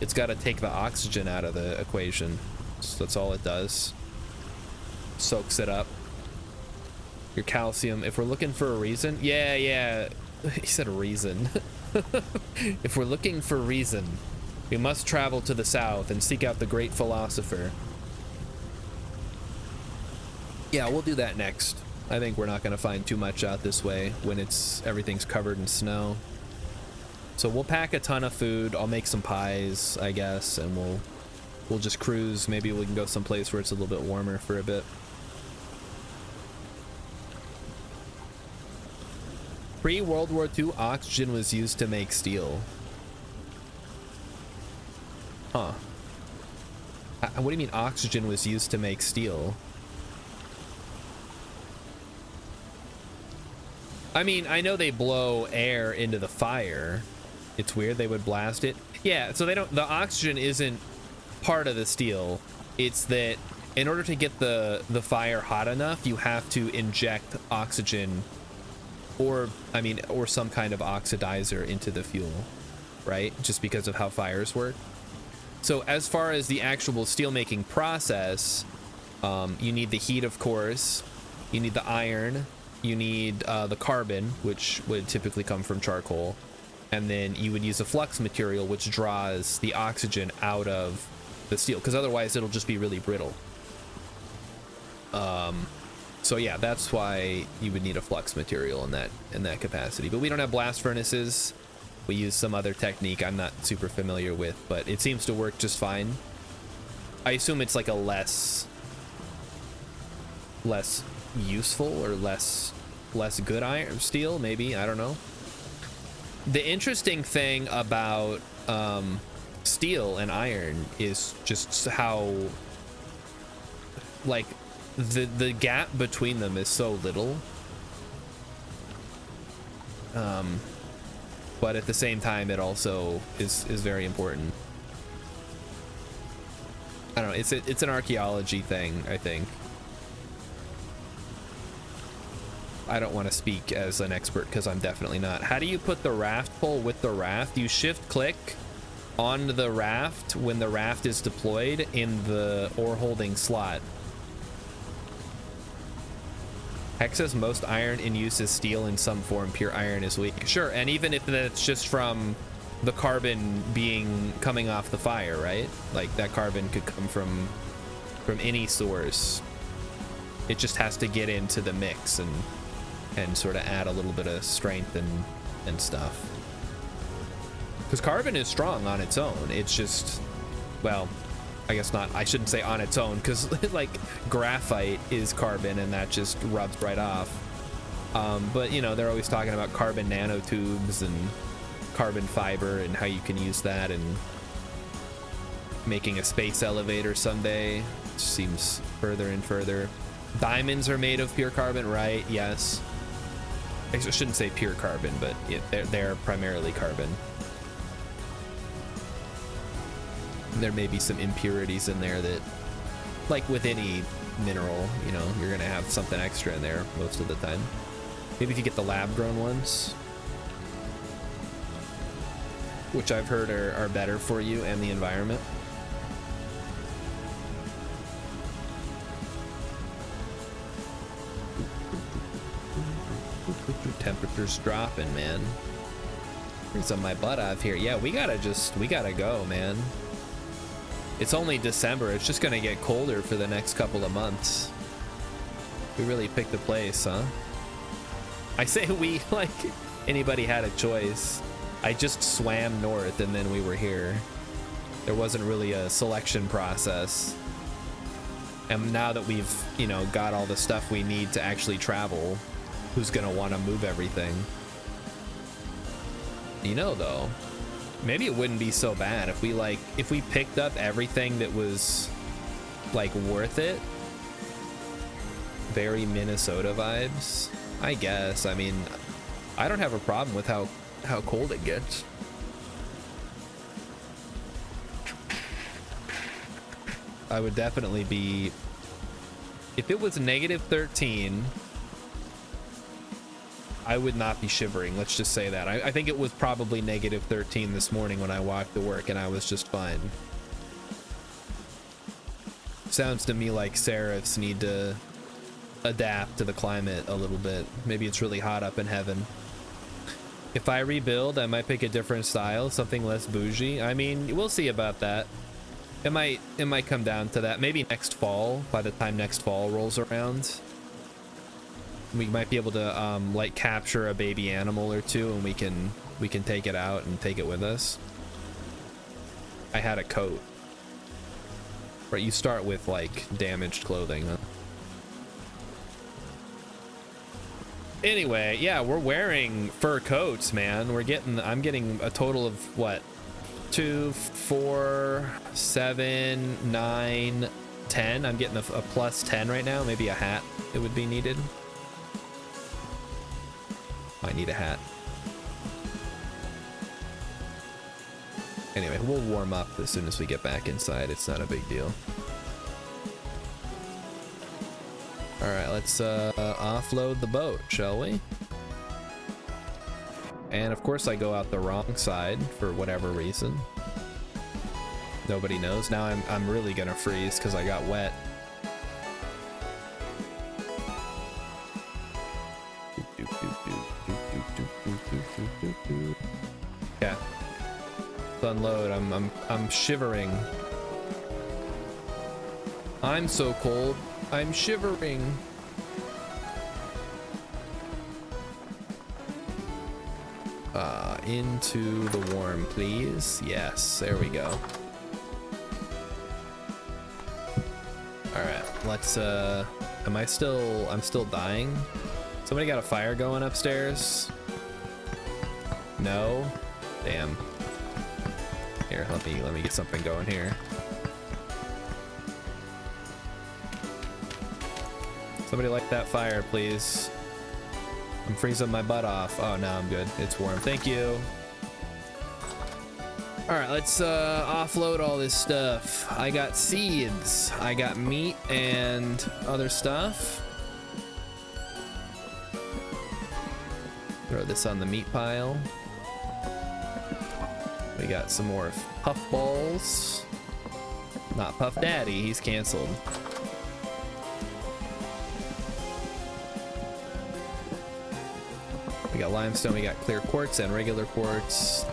It's got to take the oxygen out of the equation. So that's all it does. Soaks it up. Your calcium. If we're looking for a reason, yeah. He said a reason. If we're looking for reason, we must travel to the south and seek out the great philosopher. Yeah, we'll do that next. I think we're not going to find too much out this way when everything's covered in snow. So we'll pack a ton of food. I'll make some pies, I guess, and we'll just cruise. Maybe we can go someplace where it's a little bit warmer for a bit. Pre-World War II, oxygen was used to make steel. Huh. What do you mean oxygen was used to make steel? I mean, I know they blow air into the fire. It's weird they would blast it. Yeah, so the oxygen isn't part of the steel. It's that in order to get the fire hot enough, you have to inject oxygen or some kind of oxidizer into the fuel, right? Just because of how fires work. So as far as the actual steelmaking process, you need the heat, of course. You need the iron. you need the carbon, which would typically come from charcoal, and then you would use a flux material which draws the oxygen out of the steel, because otherwise it'll just be really brittle. So yeah, that's why you would need a flux material in that capacity. But we don't have blast furnaces. We use some other technique I'm not super familiar with, but it seems to work just fine. I assume it's like a less useful or less good iron steel, maybe, I don't know. The interesting thing about steel and iron is just how like the gap between them is so little, but at the same time it also is very important. I don't know, it's an archaeology thing, I think. I don't want to speak as an expert because I'm definitely not. How do you put the raft pole with the raft? You shift click on the raft when the raft is deployed in the ore holding slot. Hex says most iron in use is steel in some form. Pure iron is weak. Sure, and even if that's just from the carbon coming off the fire, right? Like that carbon could come from any source. It just has to get into the mix and sort of add a little bit of strength and stuff. Because carbon is strong on its own. It's just, well, I guess not. I shouldn't say on its own, because like graphite is carbon and that just rubs right off. But you know, they're always talking about carbon nanotubes and carbon fiber and how you can use that and making a space elevator someday. Which seems further and further. Diamonds are made of pure carbon, right? Yes. I shouldn't say pure carbon, but yeah, they're primarily carbon. There may be some impurities in there that, like with any mineral, you know, you're gonna have something extra in there most of the time. Maybe if you get the lab grown ones, which I've heard are better for you and the environment. Temperature's dropping, man. Here's on my butt off here. Yeah, we gotta go, man. It's only December. It's just gonna get colder for the next couple of months. We really picked the place, huh? I say we like anybody had a choice. I just swam north and then we were here. There wasn't really a selection process. And now that we've, you know, got all the stuff we need to actually travel, who's gonna want to move everything? You know, though, maybe it wouldn't be so bad if we picked up everything that was like worth it. Very Minnesota vibes, I guess. I mean, I don't have a problem with how cold it gets. I would definitely be, if it was -13, I would not be shivering. Let's just say that. I think it was probably -13 this morning when I walked to work and I was just fine. Sounds to me like Seraphs need to adapt to the climate a little bit. Maybe it's really hot up in heaven. If I rebuild, I might pick a different style, something less bougie. I mean, we'll see about that. It might come down to that. Maybe next fall, by the time next fall rolls around. We might be able to like capture a baby animal or two and we can take it out and take it with us. I had a coat. Right, you start with like damaged clothing, huh? Anyway, yeah, we're wearing fur coats, man. I'm getting a total of what? 2, 4, 7, 9, 10. I'm getting a plus 10 right now. Maybe a hat, it would be needed. Might need a hat. Anyway, we'll warm up as soon as we get back inside. It's not a big deal. All right, let's offload the boat, shall we? And of course I go out the wrong side for whatever reason. Nobody knows. Now I'm really gonna freeze because I got wet. to unload. I'm shivering. I'm so cold. I'm shivering. Into the warm, please. Yes, there we go. All right, let's I'm still dying. Somebody got a fire going upstairs? No? Damn. Here, let me get something going here. Somebody light that fire, please. I'm freezing my butt off. Oh, no, I'm good. It's warm. Thank you. All right, let's offload all this stuff. I got seeds. I got meat and other stuff. Throw this on the meat pile. We got some more puff balls. Not Puff Daddy, he's canceled. We got limestone, we got clear quartz and regular quartz.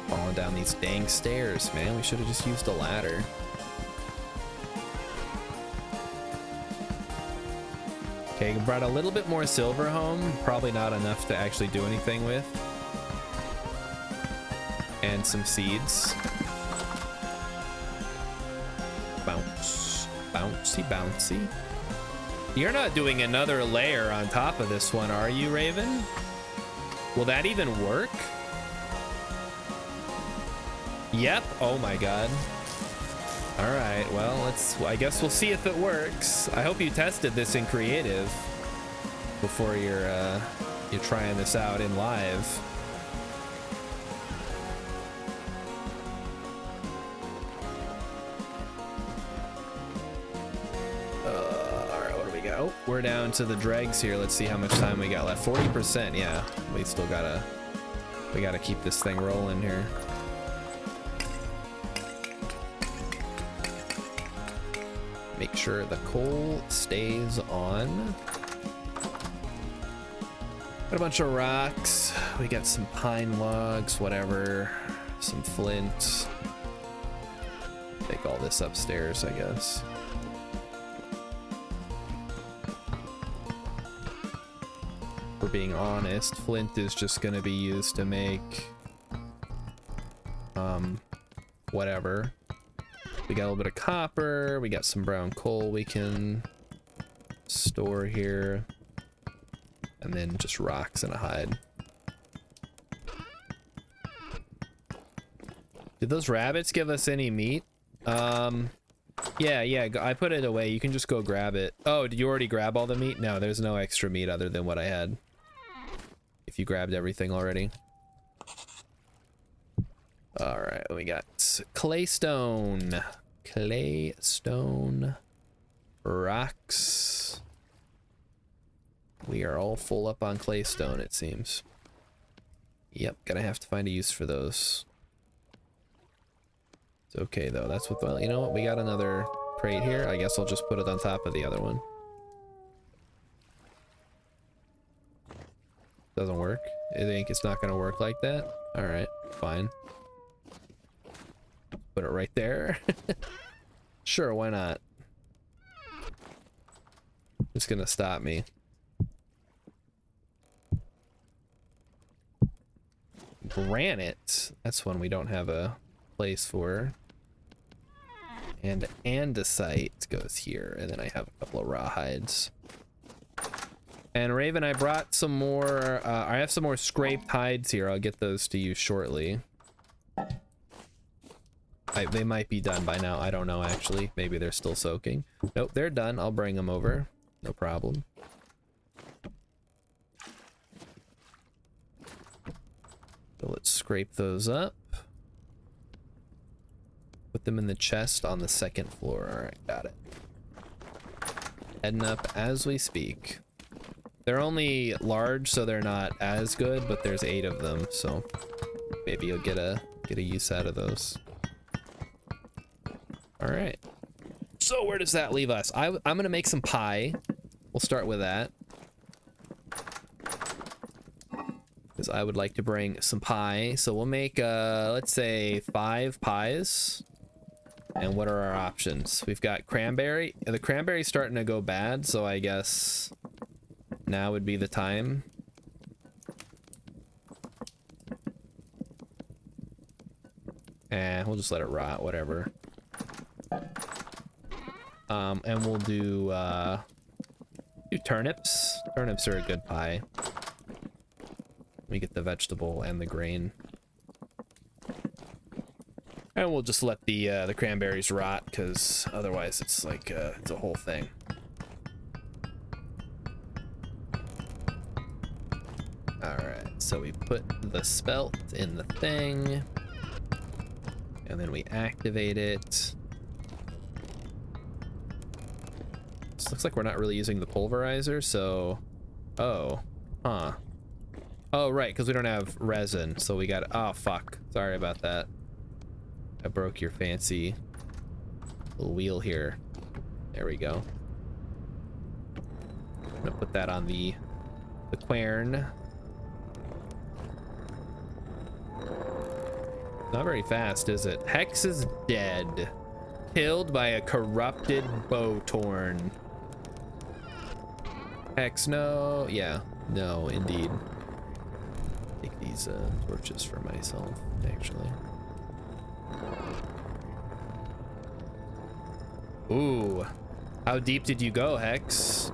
Falling down these dang stairs, man. We should have just used a ladder. Okay, brought a little bit more silver home. Probably not enough to actually do anything with. And some seeds. Bounce. Bouncy, bouncy. You're not doing another layer on top of this one, are you, Raven? Will that even work? Yep. Oh my god. All right. Well, I guess we'll see if it works. I hope you tested this in creative before you're trying this out in live. We're down to the dregs here. Let's see how much time we got left. 40%. Yeah, we still we gotta keep this thing rolling here. Make sure the coal stays on. Got a bunch of rocks. We got some pine logs, whatever. Some flint. Take all this upstairs, I guess. For being honest, flint is just gonna be used to make whatever. We got a little bit of copper, we got some brown coal we can store here, and then just rocks and a hide. Did those rabbits give us any meat? Yeah, I put it away. You can just go grab it. Oh, did you already grab all the meat? No, there's no extra meat other than what I had. If you grabbed everything already. All right, we got claystone. Claystone. Rocks. We are all full up on claystone, it seems. Yep, gonna have to find a use for those. It's okay though, that's what, well, you know what, we got another crate here. I guess I'll just put it on top of the other one. Doesn't work? I think it's not gonna work like that? Alright, fine. Put it right there. Sure, why not? It's gonna stop me. Granite. That's one we don't have a place for. And andesite goes here, and then I have a couple of rawhides. And Raven, I brought some more, I have some more scraped hides here. I'll get those to you shortly. They might be done by now. I don't know, actually. Maybe they're still soaking. Nope, they're done. I'll bring them over. No problem. So let's scrape those up. Put them in the chest on the second floor. All right, got it. Heading up as we speak. They're only large, so they're not as good, but there's 8 of them, so maybe you'll get a use out of those. All right. So where does that leave us? I'm gonna make some pie. We'll start with that. because I would like to bring some pie. So we'll make, let's say 5 pies. And what are our options? We've got cranberry. The cranberry's starting to go bad, so I guess now would be the time. And we'll just let it rot, whatever. And we'll do turnips. Turnips are a good pie. We get the vegetable and the grain. And we'll just let the cranberries rot, because otherwise it's like it's a whole thing. All right, so we put the spelt in the thing, and then we activate it. This looks like we're not really using the pulverizer, so oh right, because we don't have resin, so we got, oh fuck, sorry about that. I broke your fancy little wheel here. There we go. I'm gonna put that on the quern. Not very fast, is it? Hex is dead. Killed by a corrupted Bowtorn. Hex, no. Yeah, no, indeed. Take these torches for myself, actually. Ooh, how deep did you go, Hex?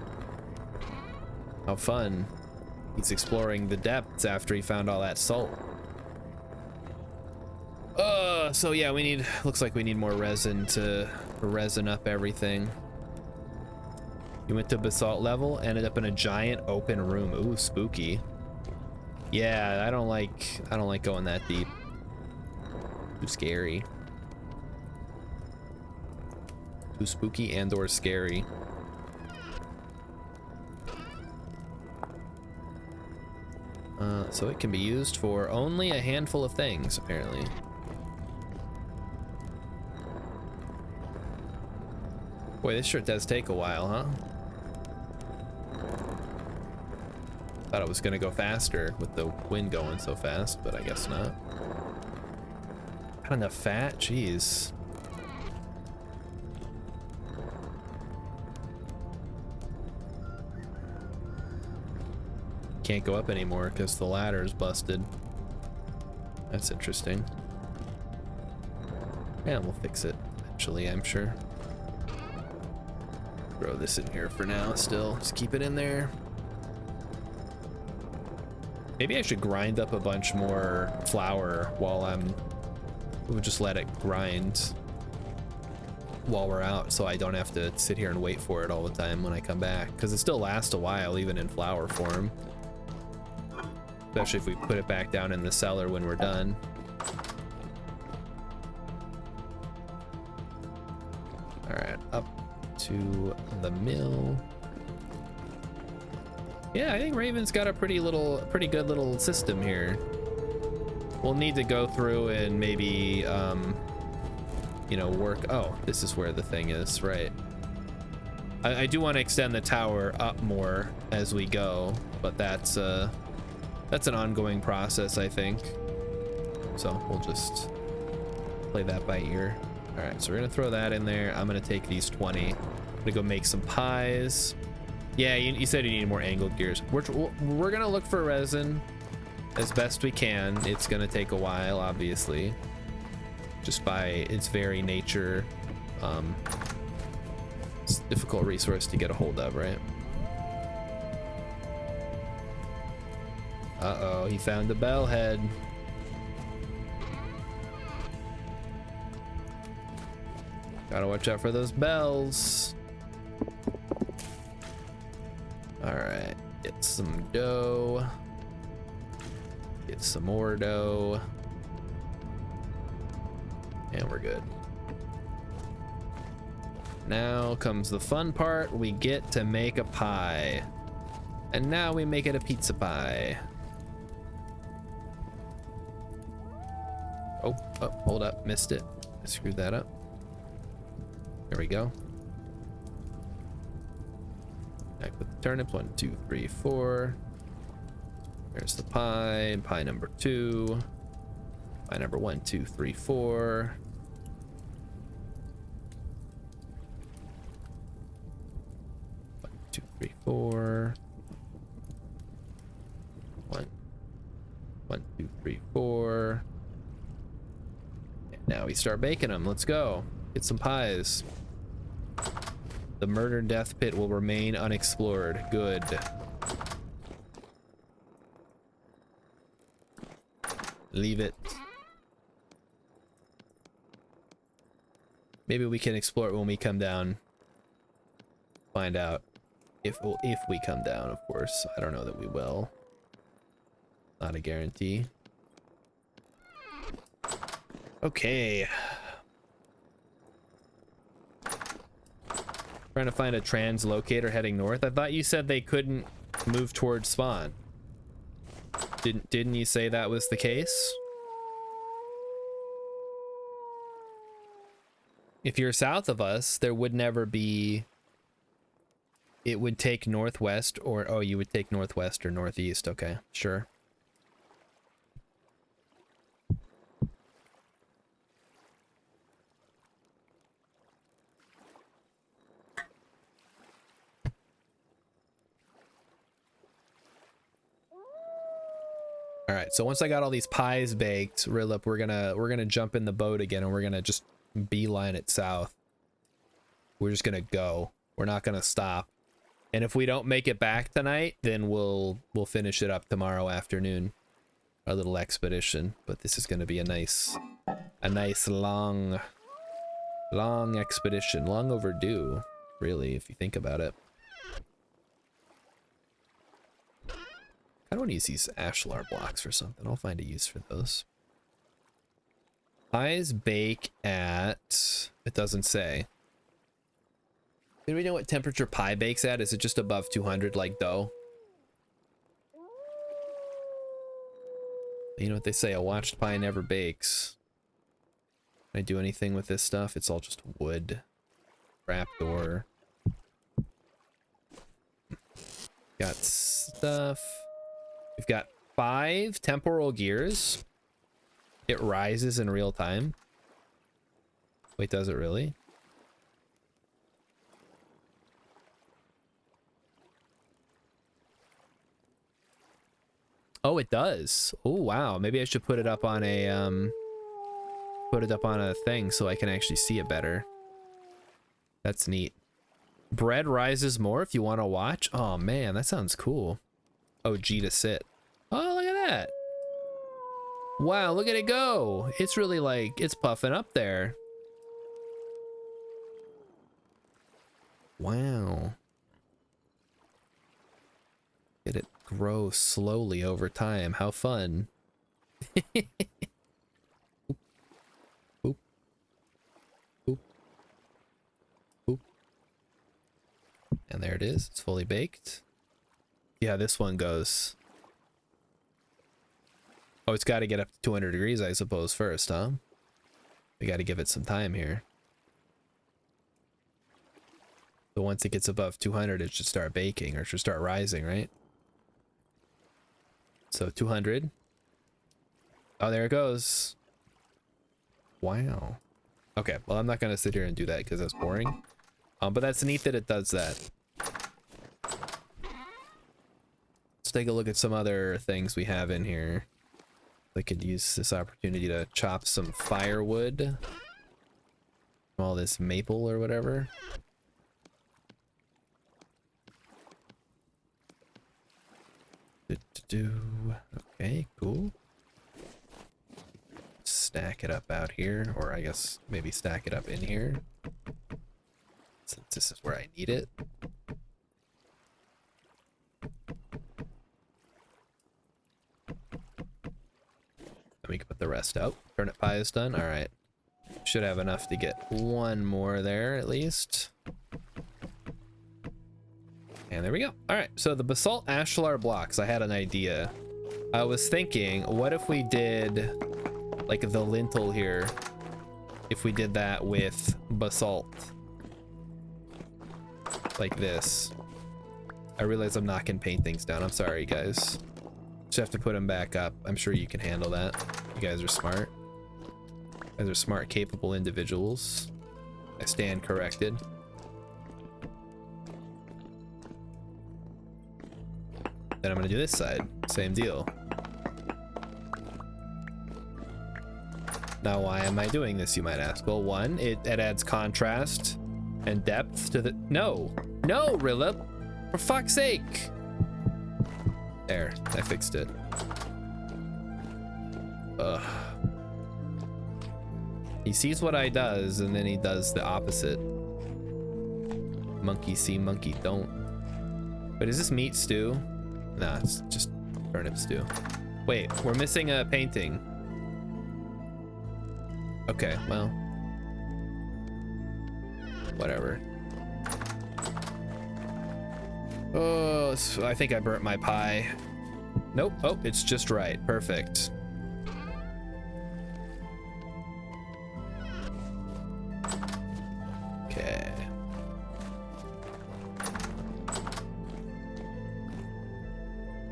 How fun. He's exploring the depths after he found all that salt. So yeah, we need, looks like we need more resin to resin up everything. You went to basalt level, ended up in a giant open room. Ooh, spooky. Yeah, I don't like going that deep. Too scary. Too spooky and or scary. So it can be used for only a handful of things, apparently. Boy, this sure does take a while, huh? Thought it was gonna go faster with the wind going so fast, but I guess not. Not enough fat? Jeez. Can't go up anymore because the ladder's busted. That's interesting. Yeah, we'll fix it eventually, I'm sure. Throw this in here for now still. Just keep it in there. Maybe I should grind up a bunch more flour while we'll just let it grind while we're out, so I don't have to sit here and wait for it all the time when I come back, because it still lasts a while even in flour form. Especially if we put it back down in the cellar when we're done. All right, up to the mill. Yeah, I think Raven's got a pretty good little system here. We'll need to go through and maybe, you know, work. Oh, this is where the thing is, right? I do want to extend the tower up more as we go, but that's an ongoing process, I think. So we'll just play that by ear. All right, so we're gonna throw that in there. I'm gonna take these 20. I'm gonna go make some pies. Yeah, you said you need more angled gears. We're gonna look for resin as best we can. It's gonna take a while, obviously, just by its very nature. It's a difficult resource to get a hold of, right? Uh-oh, he found the bell head. Gotta watch out for those bells. All right, get some dough. Get some more dough. And we're good. Now comes the fun part. We get to make a pie. And now we make it a pizza pie. Oh, hold up, missed it. I screwed that up. There we go. Back with the turnips, 1, 2, 3, 4. There's the pie. Pie number 2. Pie number 1, 2, 3, 4. One, two, three, 4. 1, 1, 2, 3, 4. And now we start baking them. Let's go. Get some pies. The murder death pit will remain unexplored. Good. Leave it. Maybe we can explore it when we come down. Find out if we come down, of course. I don't know that we will. Not a guarantee. Okay. Trying to find a translocator heading north. I thought you said they couldn't move towards spawn. Didn't you say that was the case? If you're south of us, there would never be... It would take northwest or... Oh, you would take northwest or northeast. Okay, sure. All right, so once I got all these pies baked, Rilip, we're gonna jump in the boat again, and we're gonna just beeline it south. We're just gonna go. We're not gonna stop. And if we don't make it back tonight, then we'll finish it up tomorrow afternoon. Our little expedition. But this is gonna be a nice long expedition. Long overdue, really, if you think about it. I don't use these ashlar blocks for something. I'll find a use for those. Pies bake at... It doesn't say. Do we know what temperature pie bakes at? Is it just above 200 like dough? You know what they say, a watched pie never bakes. Can I do anything with this stuff? It's all just wood. Trapdoor. Got stuff. We've got 5 temporal gears. It rises in real time. Wait, does it really? Oh, it does. Oh, wow. Maybe I should put it up on a thing so I can actually see it better. That's neat. Bread rises more if you want to watch. Oh man, that sounds cool. Oh, G to sit. Oh, look at that. Wow, look at it go. It's really like, it's puffing up there. Wow. Get it grow slowly over time. How fun. Oop. Oop. Oop. And there it is. It's fully baked. Yeah, this one goes. Oh, it's got to get up to 200 degrees, I suppose, first, huh? We got to give it some time here. So once it gets above 200, it should start baking, or it should start rising, right? So 200. Oh, there it goes. Wow. Okay, well, I'm not going to sit here and do that because that's boring. But that's neat that it does that. Let's take a look at some other things we have in here. I could use this opportunity to chop some firewood from all this maple or whatever. Okay, cool. Stack it up out here, or I guess maybe stack it up in here, since this is where I need it. We can put the rest out. Turnip pie is done. All right. Should have enough to get one more there at least. And there we go. All right. So the basalt ashlar blocks, I had an idea. I was thinking, what if we did like the lintel here? If we did that with basalt. Like this. I realize I'm knocking paintings down. I'm sorry, guys. It's have to put him back up. I'm sure you can handle that. You guys are smart. You guys are smart, capable individuals. I stand corrected. Then I'm gonna do this side. Same deal. Now, why am I doing this, you might ask? Well, one, it adds contrast and depth to the... No! No, Rilip! For fuck's sake! There, I fixed it. Ugh. He sees what I does, and then he does the opposite. Monkey see, monkey don't. But is this meat stew? Nah, it's just turnip stew. Wait, we're missing a painting. Okay, well. Whatever. Oh, so I think I burnt my pie. Nope. Oh, it's just right. Perfect. Okay.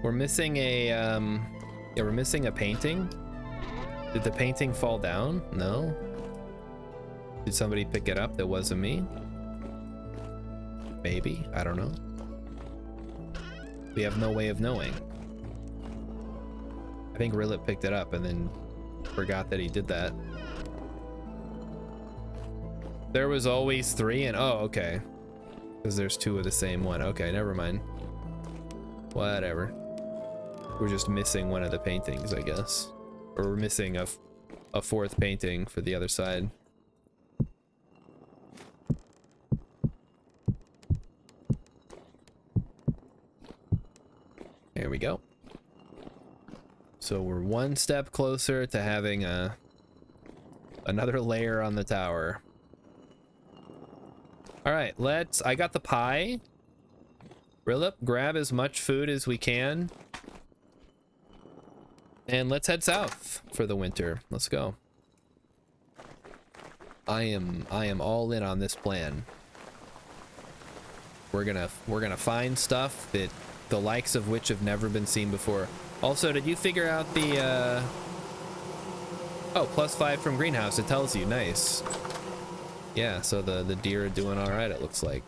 We're missing a yeah, we're missing a painting. Did the painting fall down? No. Did somebody pick it up that wasn't me? Maybe, I don't know. We have no way of knowing. I think Rilip picked it up and then forgot that he did that. There was always 3 and oh, okay. Because there's 2 of the same one. Okay, never mind. Whatever. We're just missing one of the paintings, I guess. Or we're missing a 4th painting for the other side. There we go. So we're one step closer to having another layer on the tower. All right, I got the pie. Rilip, grab as much food as we can. And let's head south for the winter. Let's go. I am all in on this plan. We're gonna find stuff that the likes of which have never been seen before. Also, did you figure out the oh, +5 from greenhouse? It tells you. Nice. Yeah, so the deer are doing all right, it looks like.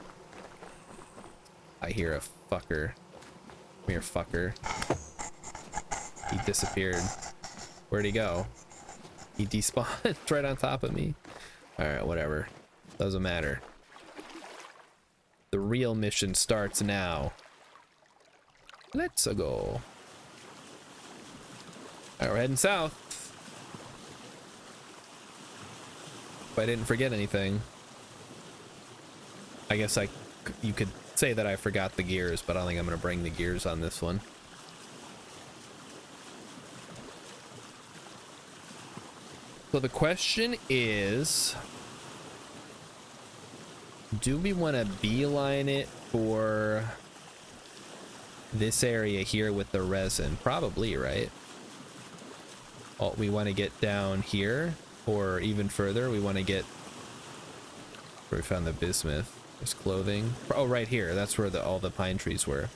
I hear a fucker. Come here, fucker. He disappeared. Where'd he go? He despawned right on top of me. All right, whatever. Doesn't matter. The real mission starts now. Let's go. All right, we're heading south. If I didn't forget anything. I guess you could say that I forgot the gears, but I don't think I'm gonna bring the gears on this one. So the question is, do we want to beeline it for this area here with the resin? Probably, right? Oh, we want to get down here, or even further. We want to get where we found the bismuth. There's clothing. Oh, right here. That's where all the pine trees were.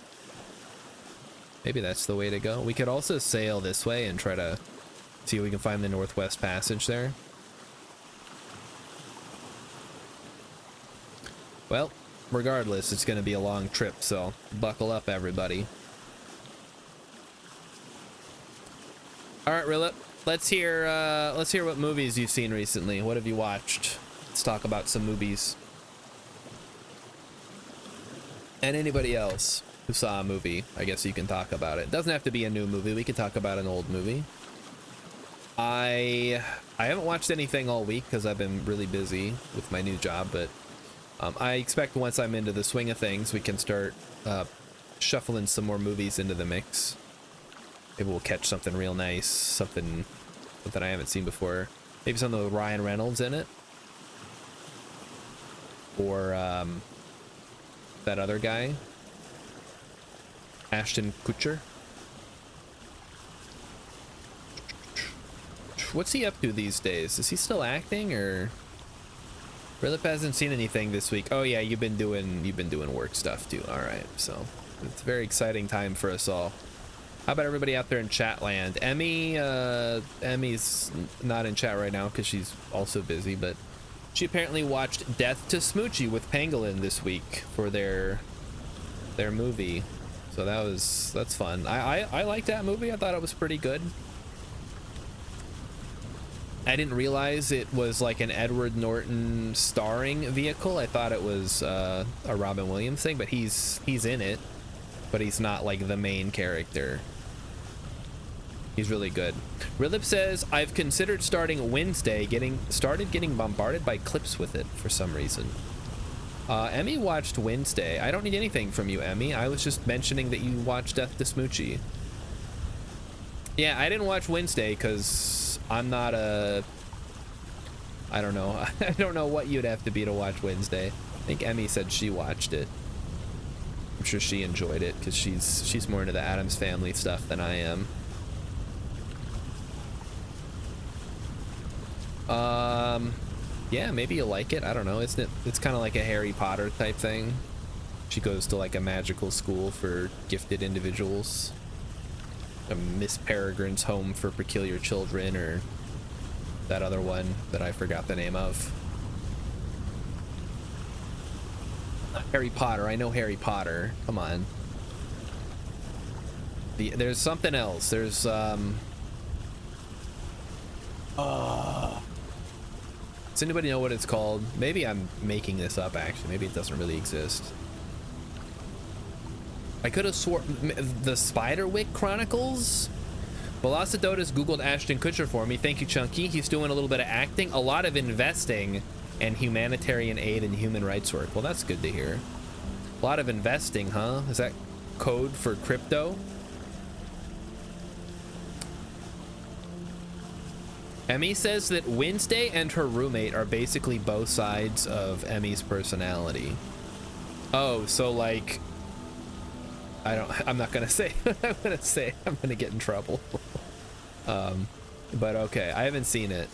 Maybe that's the way to go. We could also sail this way and try to see if we can find the Northwest Passage there. Well, regardless, it's going to be a long trip, so buckle up, everybody. All right, Rilip, let's hear what movies you've seen recently. What have you watched? Let's talk about some movies. And anybody else who saw a movie, I guess you can talk about it. Doesn't have to be a new movie. We can talk about an old movie. I haven't watched anything all week because I've been really busy with my new job, but I expect once I'm into the swing of things, we can start shuffling some more movies into the mix. Maybe we'll catch something real nice, something I haven't seen before. Maybe something with Ryan Reynolds in it, or that other guy, Ashton Kutcher. What's he up to these days? Is he still acting, or Rilip hasn't seen anything this week? Oh yeah, you've been doing work stuff too. All right, so it's a very exciting time for us all. How about everybody out there in chat land? Emmy's not in chat right now because she's also busy, but she apparently watched Death to Smoochie with Pangolin this week for their movie. So that's fun. I liked that movie. I thought it was pretty good. I didn't realize it was like an Edward Norton starring vehicle. I thought it was a Robin Williams thing, but he's in it, but he's not like the main character. He's really good. Rilip says, I've considered starting Wednesday, getting bombarded by clips with it for some reason. Emmy watched Wednesday. I don't need anything from you, Emmy. I was just mentioning that you watched Death to Smoochie. Yeah, I didn't watch Wednesday because I'm not a... I don't know. I don't know what you'd have to be to watch Wednesday. I think Emmy said she watched it. I'm sure she enjoyed it because she's more into the Addams Family stuff than I am. Yeah, maybe you'll like it. I don't know. It's kind of like a Harry Potter type thing. She goes to like a magical school for gifted individuals. A Miss Peregrine's Home for Peculiar Children, or that other one that I forgot the name of. Harry Potter. I know Harry Potter. Come on. There's something else. There's does anybody know what it's called? Maybe I'm making this up, actually. Maybe it doesn't really exist. I could have sworn the Spiderwick Chronicles? Velocidotus Googled Ashton Kutcher for me. Thank you, Chunky. He's doing a little bit of acting, a lot of investing, and humanitarian aid and human rights work. Well, that's good to hear. A lot of investing, huh? Is that code for crypto? Emmy says that Wednesday and her roommate are basically both sides of Emmy's personality. Oh, so like, I'm not gonna say what I'm gonna say. I'm gonna get in trouble. But okay, I haven't seen it.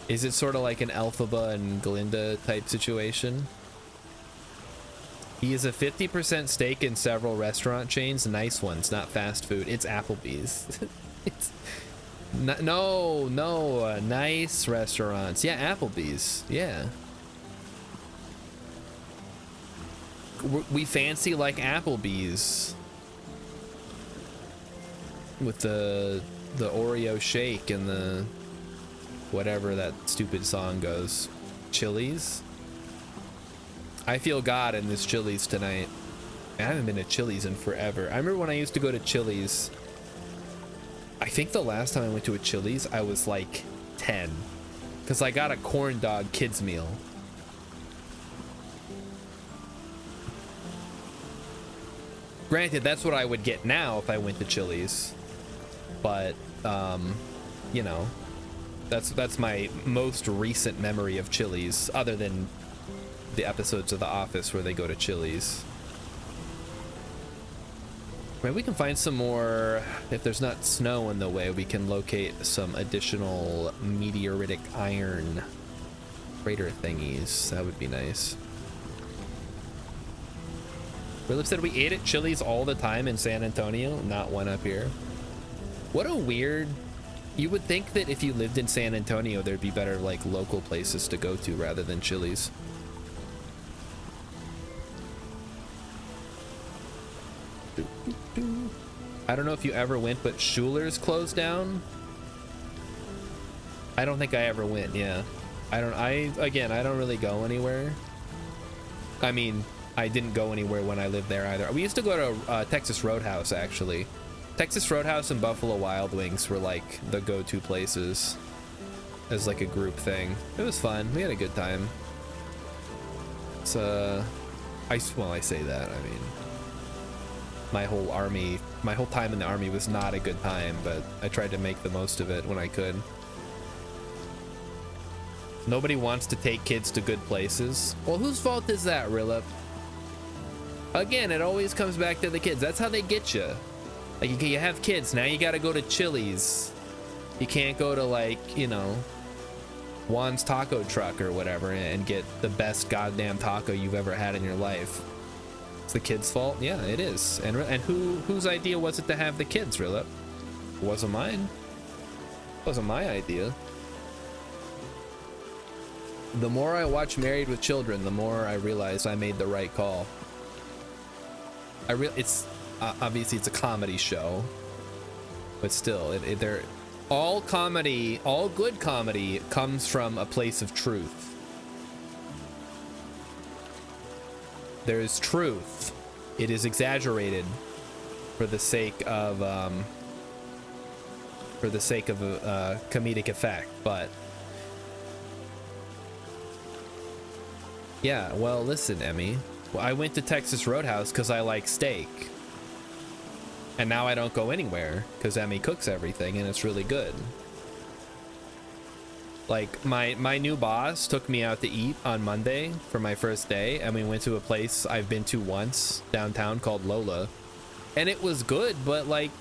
Is it sort of like an Elphaba and Glinda type situation? He is a 50% stake in several restaurant chains, nice ones, not fast food. It's Applebee's. It's no, nice restaurants. Yeah, Applebee's. Yeah. We fancy like Applebee's with the Oreo shake and the whatever that stupid song goes. Chili's. I feel God in this Chili's tonight. I haven't been to Chili's in forever. I remember when I used to go to Chili's. I think the last time I went to a Chili's, I was like 10, because I got a corn dog kids meal. Granted, that's what I would get now if I went to Chili's, but you know, that's my most recent memory of Chili's, other than the episodes of The Office where they go to Chili's. Maybe we can find some more. If there's not snow in the way, we can locate some additional meteoritic iron crater thingies. That would be nice. Philip said we ate at Chili's all the time in San Antonio, not one up here. What a weird... You would think that if you lived in San Antonio, there'd be better like local places to go to rather than Chili's. I don't know if you ever went, but Schuler's closed down. I don't think I ever went. Yeah, I don't really go anywhere. I mean, I didn't go anywhere when I lived there either. We used to go to Texas Roadhouse, actually. Texas Roadhouse and Buffalo Wild Wings were like the go-to places as like a group thing. It was fun. We had a good time. It's I say that, I mean, my whole time in the army was not a good time, but I tried to make the most of it when I could. Nobody wants to take kids to good places. Well, whose fault is that, Rilla? Again, it always comes back to the kids. That's how they get you. Like, you have kids, now you gotta go to Chili's. You can't go to, like, you know, Juan's Taco Truck or whatever and get the best goddamn taco you've ever had in your life. It's the kids' fault. Yeah, it is. And whose idea was it to have the kids, Rilip? It wasn't mine. It wasn't my idea. The more I watch Married with Children, the more I realize I made the right call. It's obviously it's a comedy show, but still, they're all comedy, all good comedy comes from a place of truth. There is truth. It is exaggerated for the sake of comedic effect, but yeah. Well, listen, Emmy. Well, I went to Texas Roadhouse because I like steak, and now I don't go anywhere because Emmy cooks everything and it's really good. Like my new boss took me out to eat on Monday for my first day, and we went to a place I've been to once downtown called Lola, and it was good, but like,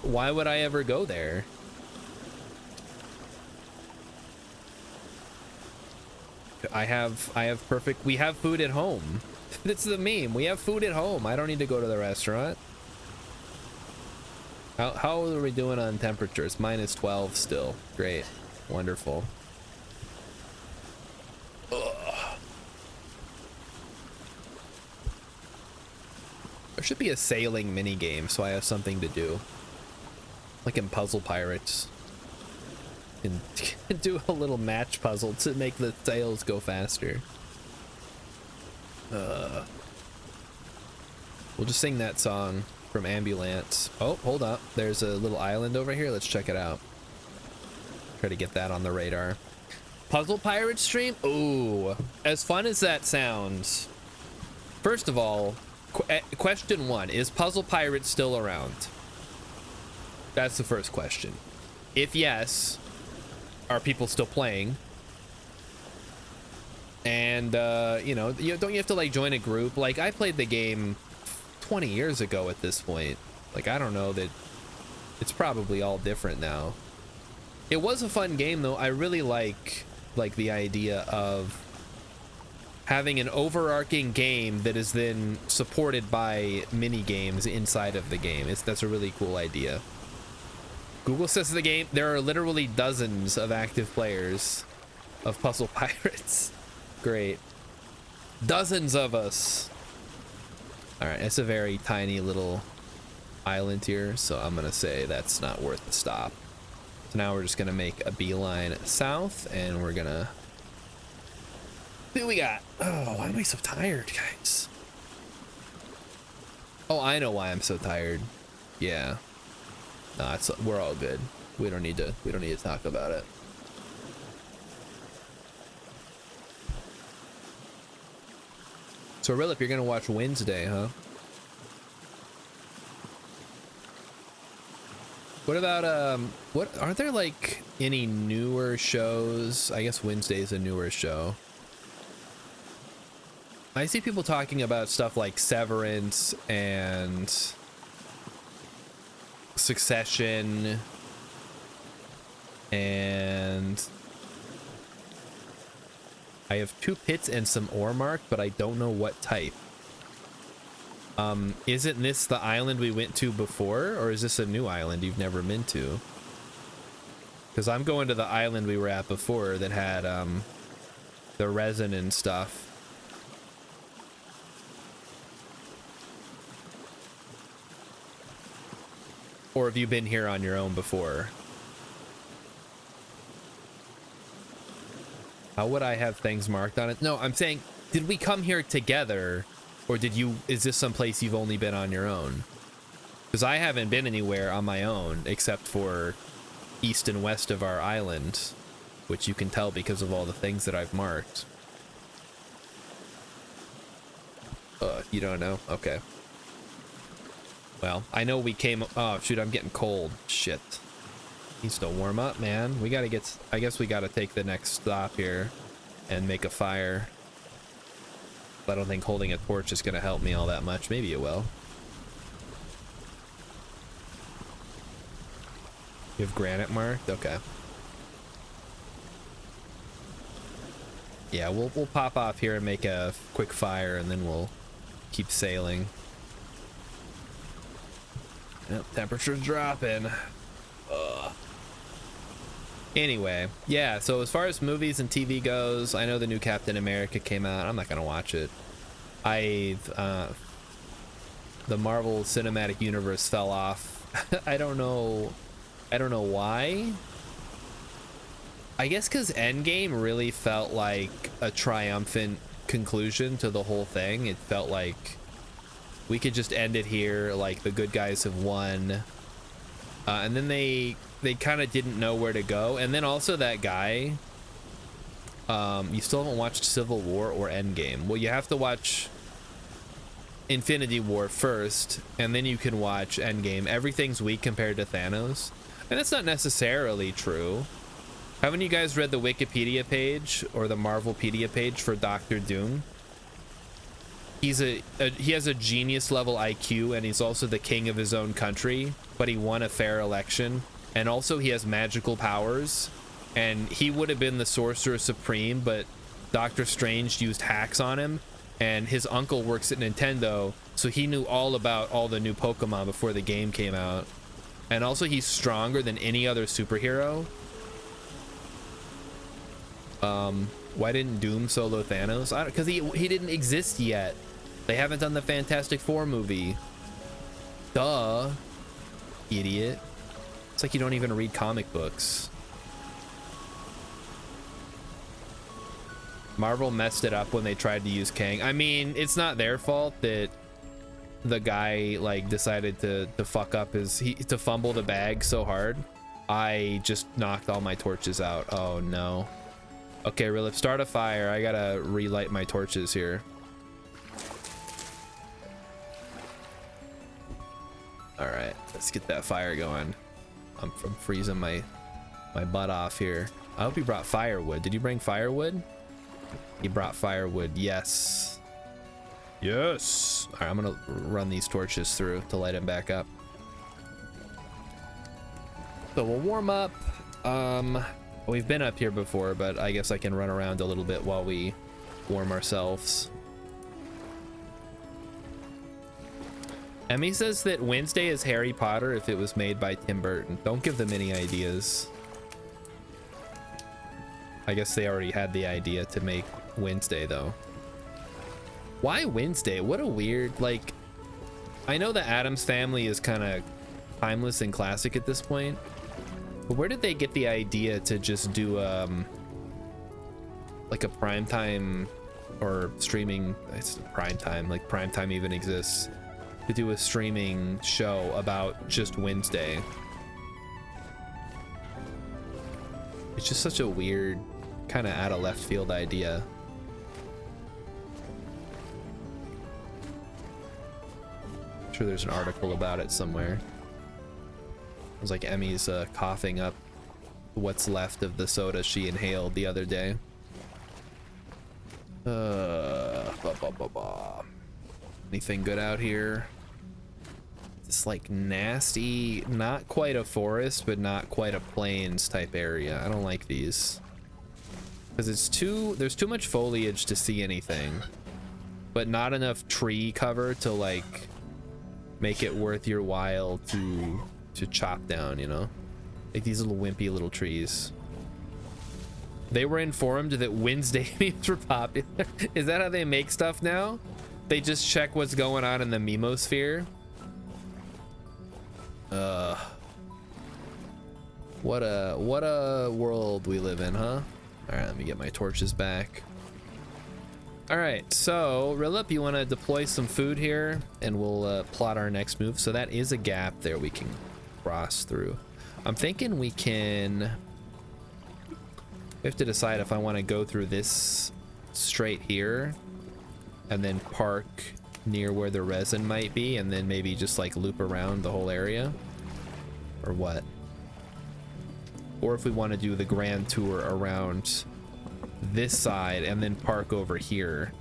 why would I ever go there? We have food at home. It's the meme. We have food at home. I don't need to go to the restaurant. How are we doing on temperatures? Minus 12 still. Great. Wonderful. Ugh. There should be a sailing mini game so I have something to do. Like in Puzzle Pirates. And do a little match puzzle to make the sails go faster. We'll just sing that song from Ambulance. Oh, hold up. There's a little island over here. Let's check it out. Try to get that on the radar. Puzzle Pirate stream? Ooh, as fun as that sounds. First of all, question one, is Puzzle Pirate still around? That's the first question. If yes, are people still playing? And you know, don't you have to like join a group? Like, I played the game 20 years ago at this point. Like, I don't know, that it's probably all different now. It was a fun game though. I really like the idea of having an overarching game that is then supported by mini games inside of the game. That's a really cool idea. Google says the game, there are literally dozens of active players of Puzzle Pirates. Great. Dozens of us. All right, it's a very tiny little island here, so I'm gonna say that's not worth the stop. So now we're just gonna make a beeline south, and we're gonna... What do we got? Oh, why am I so tired, guys? Oh, I know why I'm so tired. Yeah. Nah, we're all good. We don't need to talk about it. So Rilip, you're gonna watch Wednesday, huh? What about what aren't there like any newer shows? I guess Wednesday is a newer show. I see people talking about stuff like Severance and Succession and I have 2 pits and some ore marked, but I don't know what type. Isn't this the island we went to before, or is this a new island you've never been to? Because I'm going to the island we were at before that had the resin and stuff. Or have you been here on your own before? How would I have things marked on it? No, I'm saying, did we come here together, or is this someplace you've only been on your own? Because I haven't been anywhere on my own except for east and west of our island, which you can tell because of all the things that I've marked. You don't know? Okay. Well, I know we came... Oh, shoot, I'm getting cold. Shit. Needs to warm up, man. We gotta get... I guess we gotta take the next stop here and make a fire. I don't think holding a torch is gonna help me all that much. Maybe it will. You have granite marked? Okay. Yeah, we'll pop off here and make a quick fire, and then we'll keep sailing. Yep, temperature's dropping. Ugh. Anyway, yeah, so as far as movies and TV goes, I know the new Captain America came out. I'm not gonna watch it. The Marvel Cinematic Universe fell off. I don't know why. I guess because Endgame really felt like a triumphant conclusion to the whole thing. It felt like we could just end it here, like the good guys have won. And then they kind of didn't know where to go. And then also that guy, you still haven't watched Civil War or Endgame. Well, you have to watch Infinity War first, and then you can watch Endgame. Everything's weak compared to Thanos. And that's not necessarily true. Haven't you guys read the Wikipedia page or the Marvelpedia page for Doctor Doom? He has a genius level IQ, and he's also the king of his own country, but he won a fair election. And also he has magical powers, and he would have been the Sorcerer Supreme, but Doctor Strange used hacks on him, and his uncle works at Nintendo, so he knew all about all the new Pokemon before the game came out. And also he's stronger than any other superhero. Why didn't Doom solo Thanos? Because he didn't exist yet. They haven't done the Fantastic Four movie. Duh, idiot. It's like you don't even read comic books. Marvel messed it up when they tried to use Kang. I mean, it's not their fault that the guy like decided to fuck up to fumble the bag so hard. I just knocked all my torches out. Oh no. Okay, Rilip, start a fire. I gotta relight my torches here. All right, let's get that fire going. I'm freezing my butt off here. I hope you brought firewood. Did you bring firewood? You brought firewood. Yes. Yes. All right, I'm gonna run these torches through to light them back up. So we'll warm up. We've been up here before, but I guess I can run around a little bit while we warm ourselves. Emmy says that Wednesday is Harry Potter if it was made by Tim Burton. Don't give them any ideas. I guess they already had the idea to make Wednesday though. Why Wednesday? What a weird, like, I know the Addams Family is kind of timeless and classic at this point, but where did they get the idea to just do like a primetime or streaming? It's primetime, like primetime even exists, to do a streaming show about just Wednesday. It's just such a weird, kind of out of left field idea. I'm sure there's an article about it somewhere. It was like Emmy's coughing up what's left of the soda she inhaled the other day. Anything good out here? It's like nasty, not quite a forest, but not quite a plains type area. I don't like these because there's too much foliage to see anything, but not enough tree cover to like make it worth your while to chop down, you know, like these little wimpy little trees. They were informed that Wednesday memes were popular. Is that how they make stuff now? They just check what's going on in the memosphere. What a world we live in, huh? All right, let me get my torches back. All right, so Rilip, you want to deploy some food here, and we'll plot our next move. So that is a gap there we can cross through. I'm thinking we have to decide if I want to go through this straight here and then park near where the resin might be, and then maybe just like loop around the whole area, or what, or if we want to do the grand tour around this side and then park over here.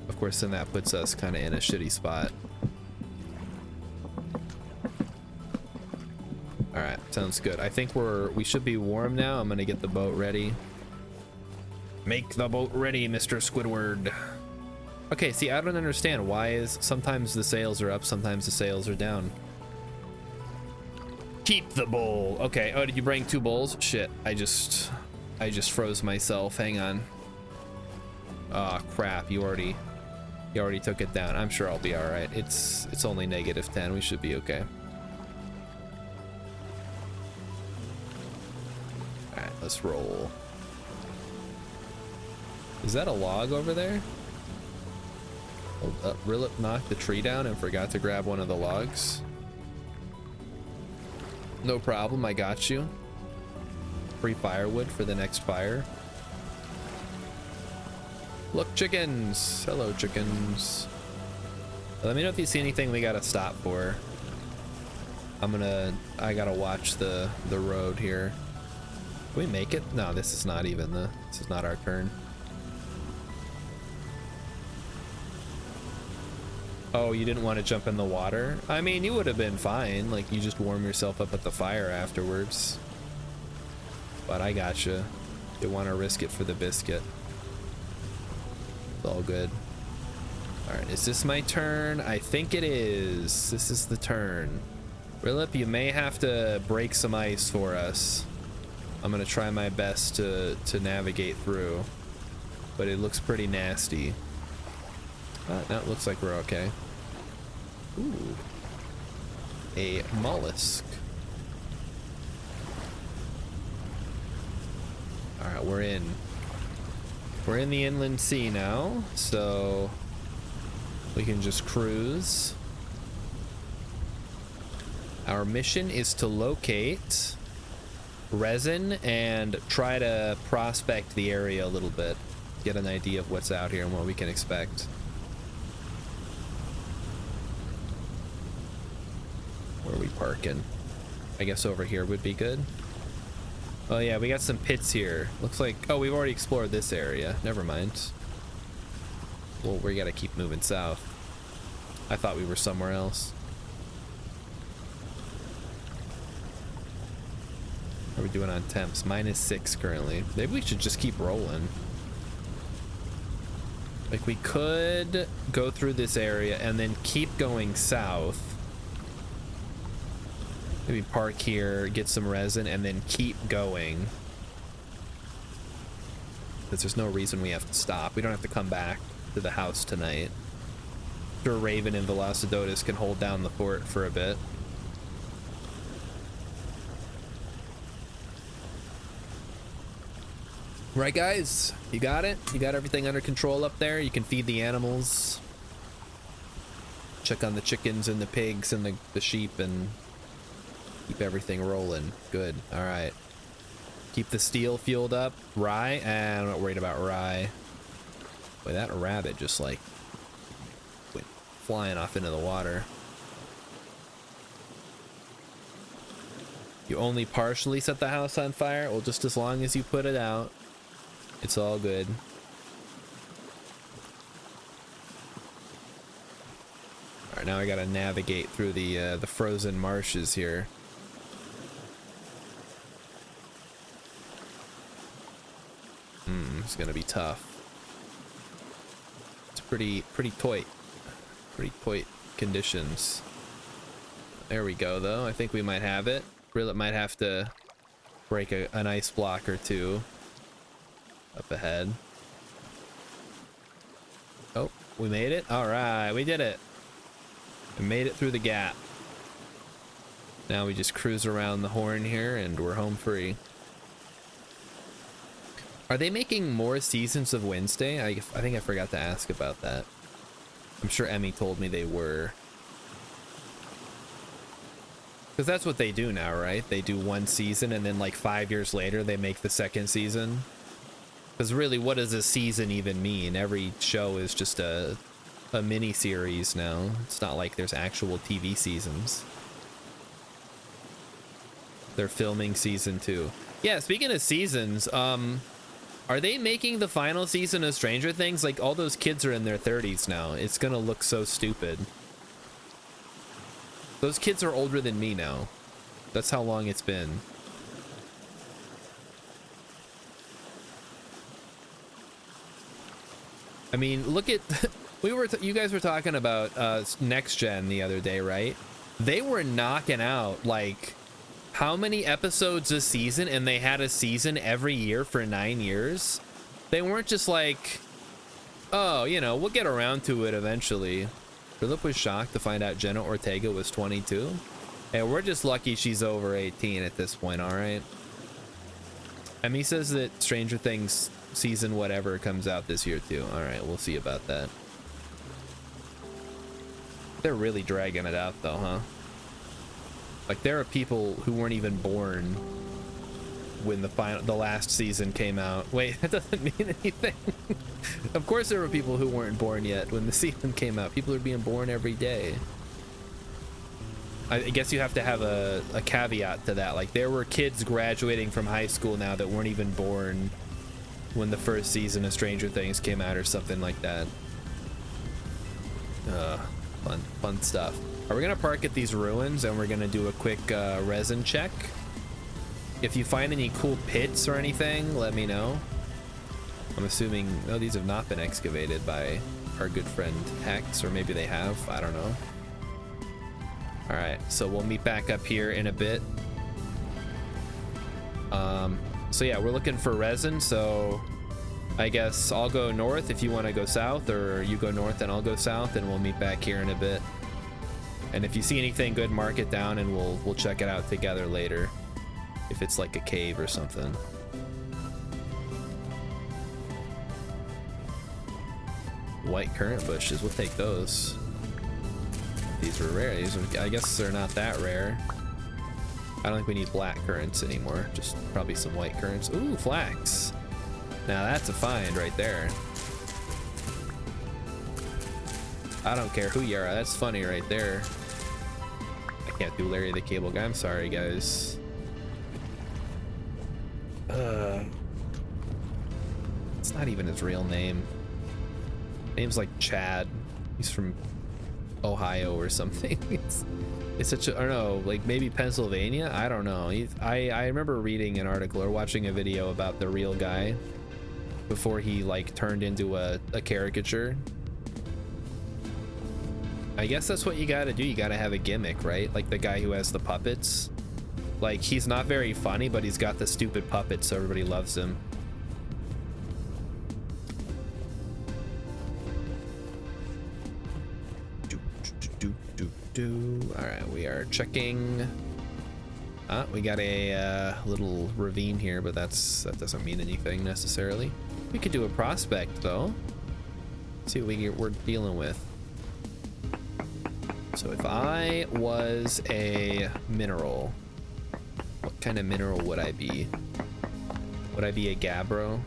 Of course, then that puts us kind of in a shitty spot. All right, sounds good. I think we should be warm now. I'm gonna get the boat ready. Make the boat ready, Mr. Squidward. Okay, see, I don't understand. Why is sometimes the sales are up, sometimes the sales are down? Keep the bowl. Okay. Oh, did you bring 2 bowls? Shit. I just froze myself. Hang on. Oh, crap. You already took it down. I'm sure I'll be all right. It's only -10. We should be okay. All right, let's roll. Is that a log over there? Hold up. Rilip knocked the tree down and forgot to grab one of the logs. No problem, I got you. Free firewood for the next fire. Look, chickens! Hello, chickens. Let me know if you see anything we gotta stop for. I gotta watch the road here. Can we make it? No, this is not even this is not our turn. Oh, you didn't want to jump in the water? I mean, you would have been fine. Like, you just warm yourself up at the fire afterwards. But I gotcha. You want to risk it for the biscuit. It's all good. Alright, is this my turn? I think it is. This is the turn. Rilip, you may have to break some ice for us. I'm going to try my best to navigate through. But it looks pretty nasty. Now it looks like we're okay. Ooh. A mollusk. Alright, we're in the inland sea now, so we can just cruise. Our mission is to locate resin and try to prospect the area a little bit. Get an idea of what's out here and what we can expect. Where are we parking? I guess over here would be good. Oh yeah, we got some pits here. Looks like, oh, we've already explored this area. Never mind. Well, we gotta keep moving south. I thought we were somewhere else. How are we doing on temps? -6 currently. Maybe we should just keep rolling. Like, we could go through this area and then keep going south. Maybe park here, get some resin, and then keep going. Because there's no reason we have to stop. We don't have to come back to the house tonight. Sure, Raven and Velocidotus can hold down the fort for a bit. Right, guys? You got it? You got everything under control up there? You can feed the animals. Check on the chickens and the pigs and the sheep and keep everything rolling. Good. All right. Keep the steel fueled up. Rye? I'm not worried about rye. Boy, that rabbit just like went flying off into the water. You only partially set the house on fire? Well, just as long as you put it out, it's all good. All right, now I gotta navigate through the frozen marshes here. It's gonna be tough. It's pretty tight conditions. There we go, though. I think we might have it. Rilip might have to break an ice block or two up ahead. Oh, we made it. All right, we did it. We made it through the gap. Now we just cruise around the horn here and we're home free. Are they making more seasons of Wednesday? I think I forgot to ask about that. I'm sure Emmy told me they were. Because that's what they do now, right? They do one season and then like 5 years later they make the second season. Because really, what does a season even mean? Every show is just a mini series now. It's not like there's actual TV seasons. They're filming season 2. Yeah, speaking of seasons, are they making the final season of Stranger Things? Like, all those kids are in their 30s now. It's gonna look so stupid. Those kids are older than me now. That's how long it's been. I mean, look at You guys were talking about next gen the other day, right? They were knocking out like how many episodes a season, and they had a season every year for 9 years. They weren't just like, oh, you know, we'll get around to it eventually. Philip was shocked to find out Jenna Ortega was 22. And we're just lucky she's over 18 at this point, all right? And he says that Stranger Things season whatever comes out this year too. All right, we'll see about that. They're really dragging it out though, huh? Like there are people who weren't even born when the last season came out. Wait, that doesn't mean anything. Of course there were people who weren't born yet when the season came out. People are being born every day. I guess you have to have a caveat to that. Like there were kids graduating from high school now that weren't even born when the first season of Stranger Things came out or something like that. Fun stuff. Are we gonna park at these ruins and we're gonna do a quick resin check? If you find any cool pits or anything, let me know. I'm assuming, no, these have not been excavated by our good friend Hex, or maybe they have, I don't know. All right, so we'll meet back up here in a bit. So yeah, we're looking for resin, so I guess I'll go north if you want to go south, or you go north and I'll go south, and we'll meet back here in a bit. And if you see anything good, mark it down and we'll check it out together later. If it's like a cave or something. White currant bushes, we'll take those. These were rare. These are, I guess they're not that rare. I don't think we need black currants anymore. Just probably some white currants. Ooh, flax. Now that's a find right there. I don't care who you are. That's funny right there. I can't do Larry the Cable Guy. I'm sorry, guys. It's not even his real name. Name's like Chad. He's from Ohio or something. It's such a, I don't know, like maybe Pennsylvania. I don't know. I remember reading an article or watching a video about the real guy before he like turned into a caricature. I guess that's what you gotta do. You gotta have a gimmick, right? Like the guy who has the puppets. Like he's not very funny, but he's got the stupid puppets, so everybody loves him. All right, we are checking. We got a little ravine here, but that doesn't mean anything necessarily. We could do a prospect though. See what we're dealing with. So if I was a mineral, what kind of mineral would I be? Would I be a gabbro?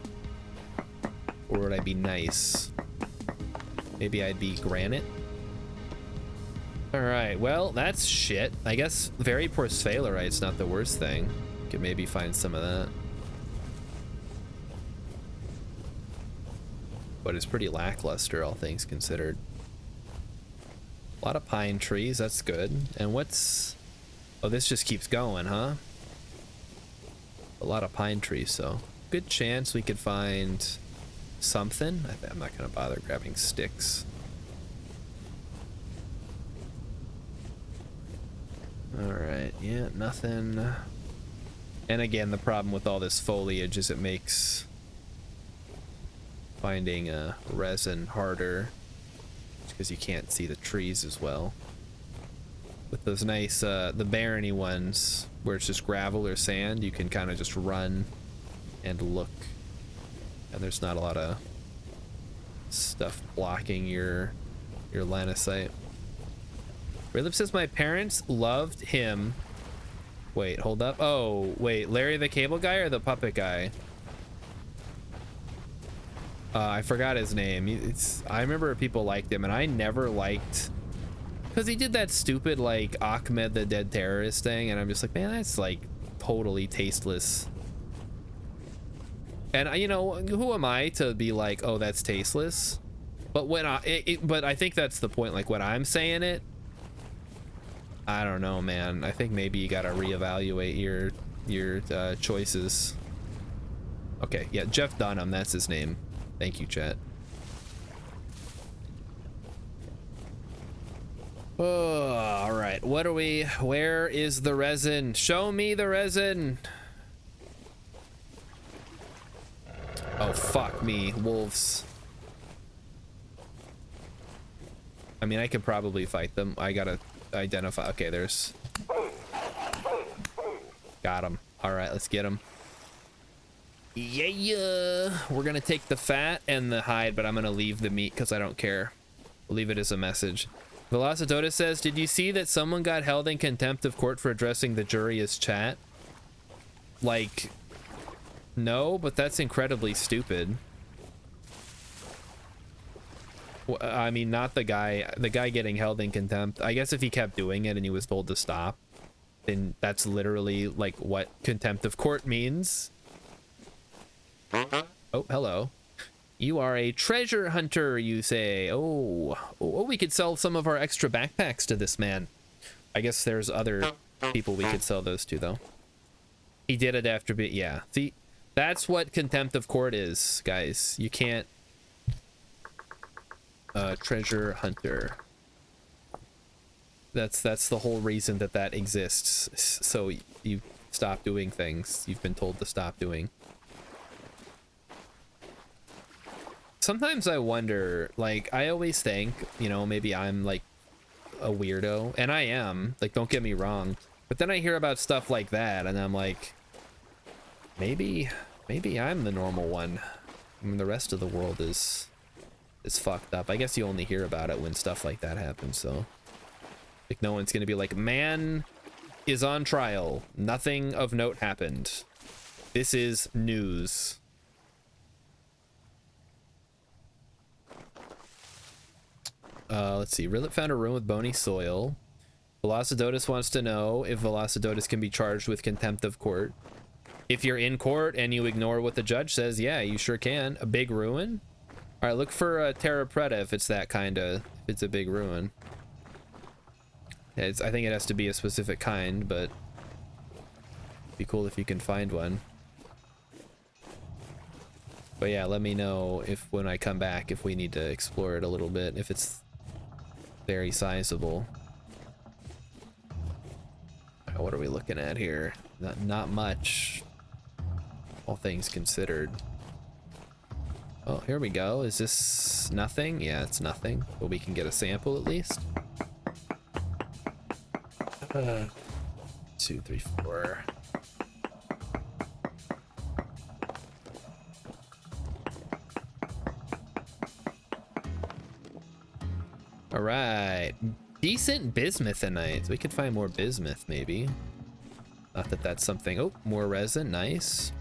Or would I be nice? Maybe I'd be granite. All right, well, that's shit. I guess very poor sphalerite's not the worst thing. Could maybe find some of that. But it's pretty lackluster, all things considered. A lot of pine trees, that's good. And what's... Oh, this just keeps going, huh? A lot of pine trees, so good chance we could find something. I'm not gonna bother grabbing sticks. All right, yeah, nothing. And again, the problem with all this foliage is it makes finding resin harder because you can't see the trees as well. With those nice, the barreny ones where it's just gravel or sand, you can kind of just run and look. And there's not a lot of stuff blocking your line of sight. Rayliv says my parents loved him. Wait, hold up. Oh, wait, Larry the Cable Guy or the puppet guy? I forgot his name. I remember people liked him, and I never liked, because he did that stupid like Ahmed the Dead Terrorist thing, and I'm just like, man, that's like totally tasteless. And you know, who am I to be like, oh, that's tasteless? But when but I think that's the point. Like when I'm saying it, I don't know, man. I think maybe you gotta reevaluate your choices. Okay, yeah, Jeff Dunham, that's his name. Thank you, chat. Oh, all right. What are we? Where is the resin? Show me the resin. Oh, fuck me. Wolves. I mean, I could probably fight them. I gotta identify. Okay, there's... Got him. All right, let's get him. Yeah. We're gonna take the fat and the hide, but I'm gonna leave the meat because I don't care. We'll leave it as a message. Velocidotus says, did you see that someone got held in contempt of court for addressing the jury as chat? Like, no, but that's incredibly stupid. I mean, not the guy getting held in contempt. I guess if he kept doing it and he was told to stop, then that's literally like what contempt of court means. Oh, hello. You are a treasure hunter, you say. Oh, we could sell some of our extra backpacks to this man. I guess there's other people we could sell those to, though. He did it after, yeah. See, that's what contempt of court is, guys. You can't... treasure hunter. That's the whole reason that exists. So you stop doing things you've been told to stop doing. Sometimes I wonder, like, I always think, you know, maybe I'm like a weirdo, and I am, like, don't get me wrong, but then I hear about stuff like that and I'm like, maybe I'm the normal one. I mean, the rest of the world is fucked up. I guess you only hear about it when stuff like that happens, so like no one's gonna be like, man is on trial, nothing of note happened, this is news. Let's see. Rillet found a room with bony soil. Velocidotus wants to know if Velocidotus can be charged with contempt of court. If you're in court and you ignore what the judge says, yeah, you sure can. A big ruin? All right, look for a Terra Preta if it's that kind of, if it's a big ruin. Yeah, I think it has to be a specific kind, but it'd be cool if you can find one. But yeah, let me know if when I come back, if we need to explore it a little bit, if it's very sizable. What are we looking at here? Not much, all things considered. Oh, here we go. Is this nothing? Yeah, it's nothing, but we can get a sample at least. 2, 3, 4. All right, decent bismuthinites. We could find more bismuth, maybe. Not that that's something. Oh, more resin, nice.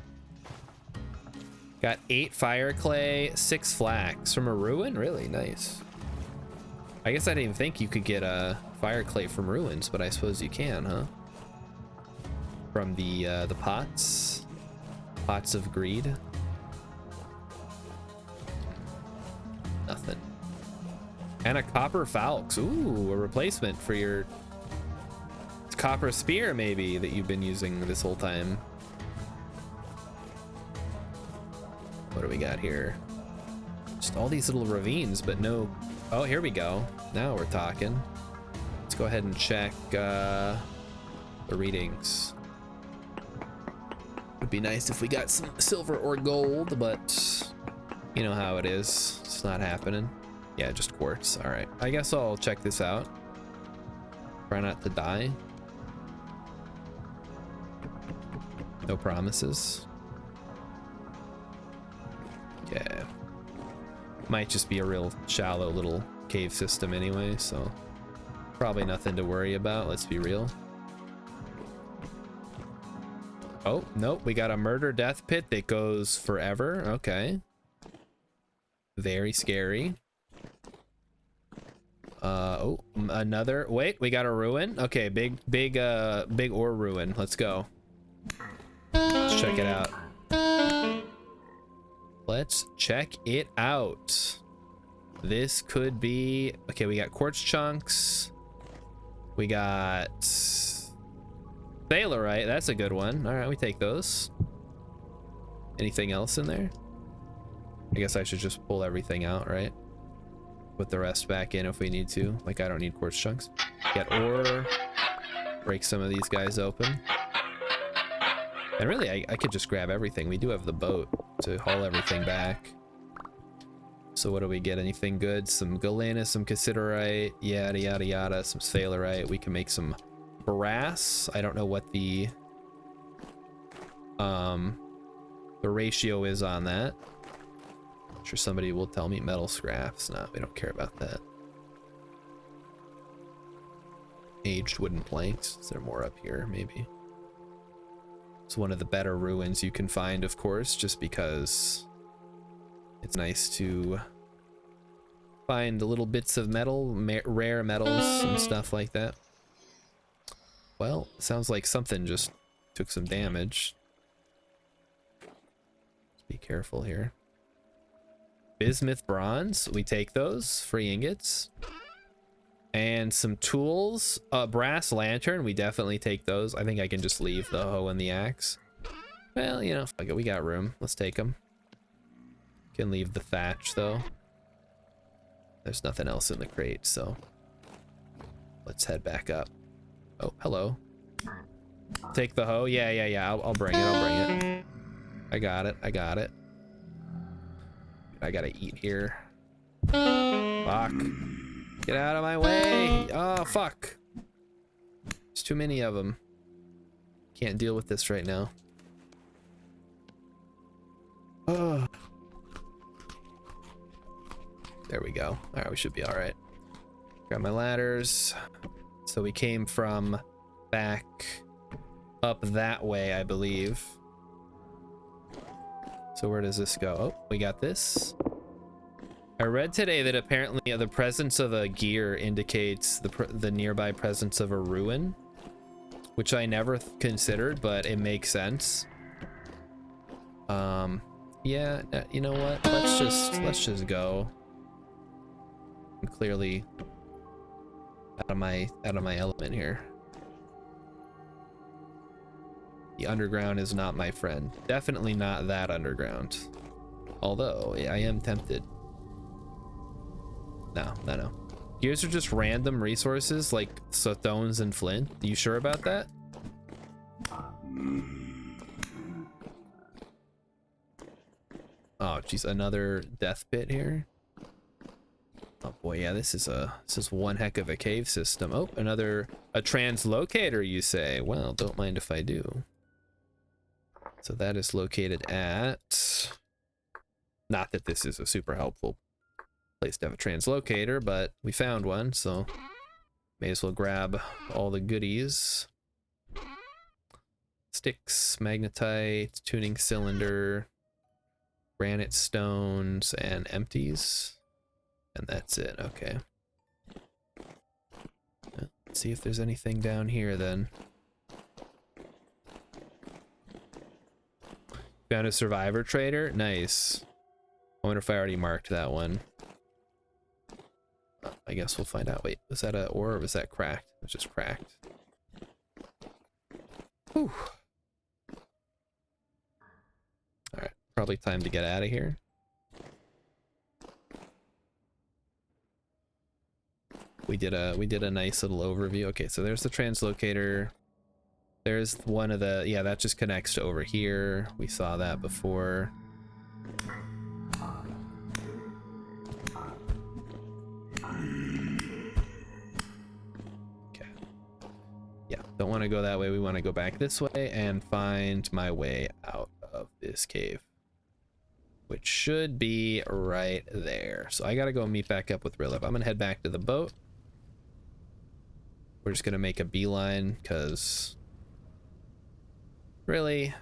Got 8 fire clay, 6 flax from a ruin. Really nice. I guess I didn't even think you could get a fire clay from ruins, but I suppose you can, huh? From the pots of greed. Nothing. And a copper falx. Ooh, a replacement for your copper spear, maybe, that you've been using this whole time. What do we got here? Just all these little ravines, but no... Oh, here we go. Now we're talking. Let's go ahead and check the readings. Would be nice if we got some silver or gold, but you know how it is. It's not happening. Yeah, just quartz. All right, I guess I'll check this out. Try not to die. No promises. Yeah. Might just be a real shallow little cave system anyway, so probably nothing to worry about, let's be real. Oh, nope, we got a murder death pit that goes forever. Okay. Very scary. Oh, another, wait, we got a ruin. Okay, big ore ruin. Let's go. Let's check it out. Let's check it out. This could be, okay, we got quartz chunks. We got Thalerite, that's a good one. All right, we take those. Anything else in there? I guess I should just pull everything out, right? put the rest back in if we need to. Like, I don't need quartz chunks. Get ore. Break some of these guys open. And really, I could just grab everything. We do have the boat to haul everything back. So what do we get? Anything good? Some galena, some cassiterite, yada yada yada, some sphalerite. We can make some brass. I don't know what the ratio is on that. I'm sure somebody will tell me. Metal scraps. No, we don't care about that. Aged wooden planks. Is there more up here? Maybe. It's one of the better ruins you can find, of course, just because it's nice to find the little bits of metal, rare metals and stuff like that. Well, sounds like something just took some damage. Be careful here. Bismuth bronze, we take those. Free ingots. And some tools. Brass lantern, we definitely take those. I think I can just leave the hoe and the axe. Well, you know, fuck it, we got room. Let's take them. Can leave the thatch, though. There's nothing else in the crate, so let's head back up. Oh, hello. Take the hoe. Yeah. I'll bring it. I got it. I gotta eat here. Fuck. Get out of my way. Oh, fuck. There's too many of them. Can't deal with this right now. Oh. There we go. All right, we should be all right. Grab my ladders. So we came from back up that way, I believe. So where does this go? Oh, we got this. I read today that apparently the presence of a gear indicates the nearby presence of a ruin, which I never considered, but it makes sense. Yeah, you know what? Let's just go. I'm clearly out of my element here. The underground is not my friend. Definitely not that underground. Although I am tempted. No. Gears are just random resources like stones and flint. Are you sure about that? Oh, geez, another death pit here. Oh boy, yeah, this is one heck of a cave system. Oh, a translocator, you say? Well, don't mind if I do. So that is located at, not that this is a super helpful place to have a translocator, but we found one, so may as well grab all the goodies. Sticks, magnetite, tuning cylinder, granite stones, and empties. And that's it, okay. Let's see if there's anything down here then. Found a survivor trader? Nice. I wonder if I already marked that one. I guess we'll find out. Wait, was that a ore or was that cracked? It was just cracked. Whew. Alright, probably time to get out of here. We did a nice little overview. Okay, so there's the translocator. There's one of the, yeah, that just connects to over here. We saw that before. Okay. Yeah, don't want to go that way. We want to go back this way and find my way out of this cave, which should be right there. So I gotta go meet back up with Rilip. I'm gonna head back to the boat. We're just gonna make a beeline because really,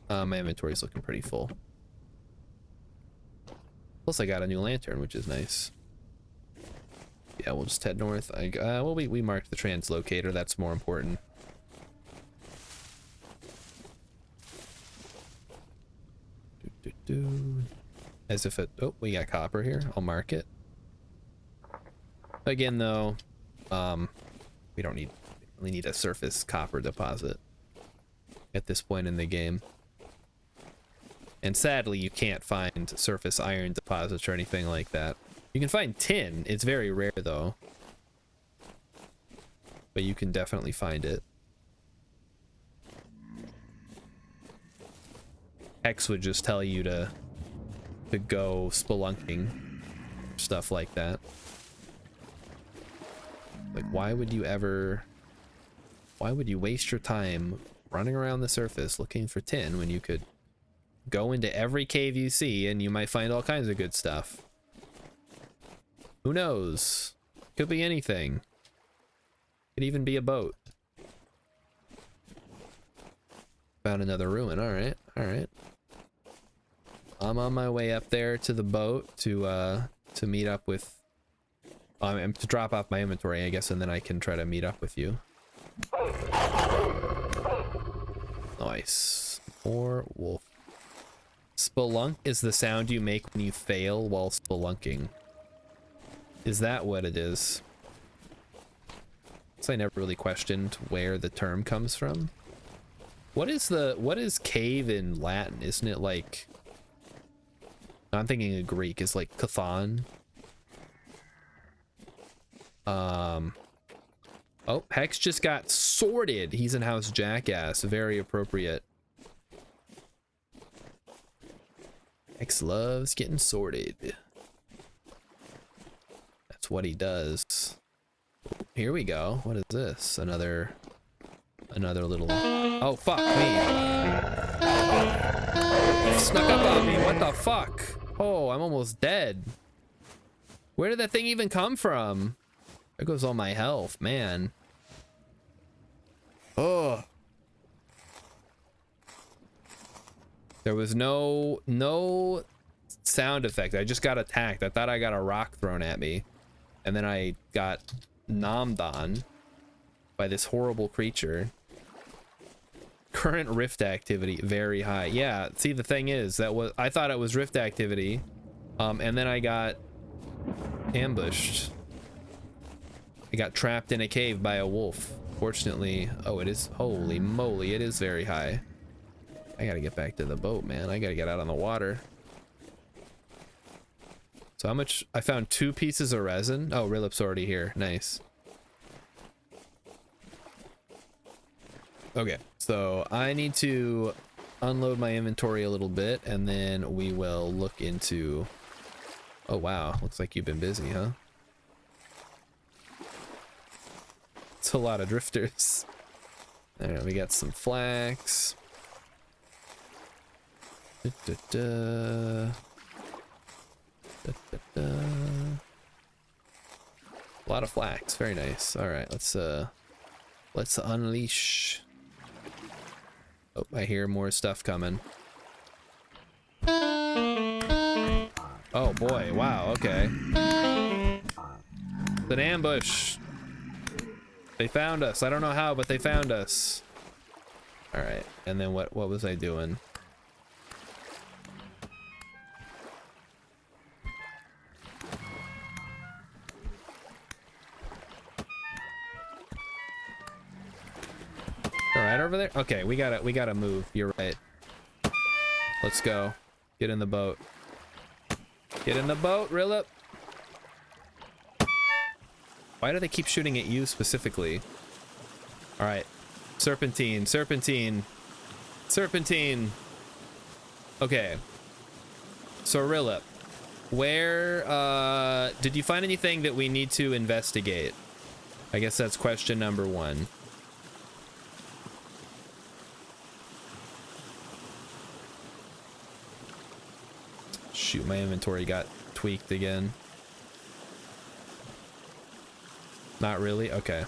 my inventory's looking pretty full. Plus I got a new lantern, which is nice. Yeah, we'll just head north. Well, we marked the translocator. That's more important. As if it, oh, we got copper here. I'll mark it. Again, though, we don't really need a surface copper deposit at this point in the game. And sadly, you can't find surface iron deposits or anything like that. You can find tin. It's very rare though. But you can definitely find it. Hex would just tell you to go spelunking. Stuff like that. Like, why would you waste your time running around the surface looking for tin when you could go into every cave you see and you might find all kinds of good stuff? Who knows? Could be anything. Could even be a boat. Found another ruin. All right, all right. I'm on my way up there to the boat to meet up with, to drop off my inventory, I guess, and then I can try to meet up with you. Nice. More wolf. Spelunk is the sound you make when you fail while spelunking. Is that what it is? So I never really questioned where the term comes from. What is cave in Latin? Isn't it like, I'm thinking of Greek, is like Chthon. Oh, Hex just got sorted. He's in House Jackass. Very appropriate. Hex loves getting sorted. That's what he does. Here we go. What is this? Another little... Oh, fuck me. Snuck up on me. What the fuck? Oh, I'm almost dead. Where did that thing even come from? There goes all my health, man. Oh. There was no sound effect. I just got attacked. I thought I got a rock thrown at me. And then I got nommed on by this horrible creature. Current rift activity very high. Yeah, see, the thing is, I thought it was rift activity. And then I got ambushed. I got trapped in a cave by a wolf. Fortunately, oh, it is, holy moly, it is very high. I gotta get back to the boat, man. I gotta get out on the water. So how much? I found 2 pieces of resin. Oh, Rilip's already here. Nice. Okay, so I need to unload my inventory a little bit, and then we will look into... Oh, wow. Looks like you've been busy, huh? It's a lot of drifters. All right, we got some flax. Da, da, da. Da, da, da. A lot of flax, very nice. All right, let's unleash. Oh, I hear more stuff coming. Oh boy, wow, okay. It's an ambush. They found us. I don't know how, but they found us. All right, and then what was I doing? All right, over there. Okay, we gotta move. You're right. Let's go. Get in the boat. Get in the boat, Rilip. Why do they keep shooting at you specifically? All right, serpentine, serpentine, serpentine. Okay. So Rilip, where did you find anything that we need to investigate? I guess that's question number 1. Shoot, my inventory got tweaked again. Not really? Okay.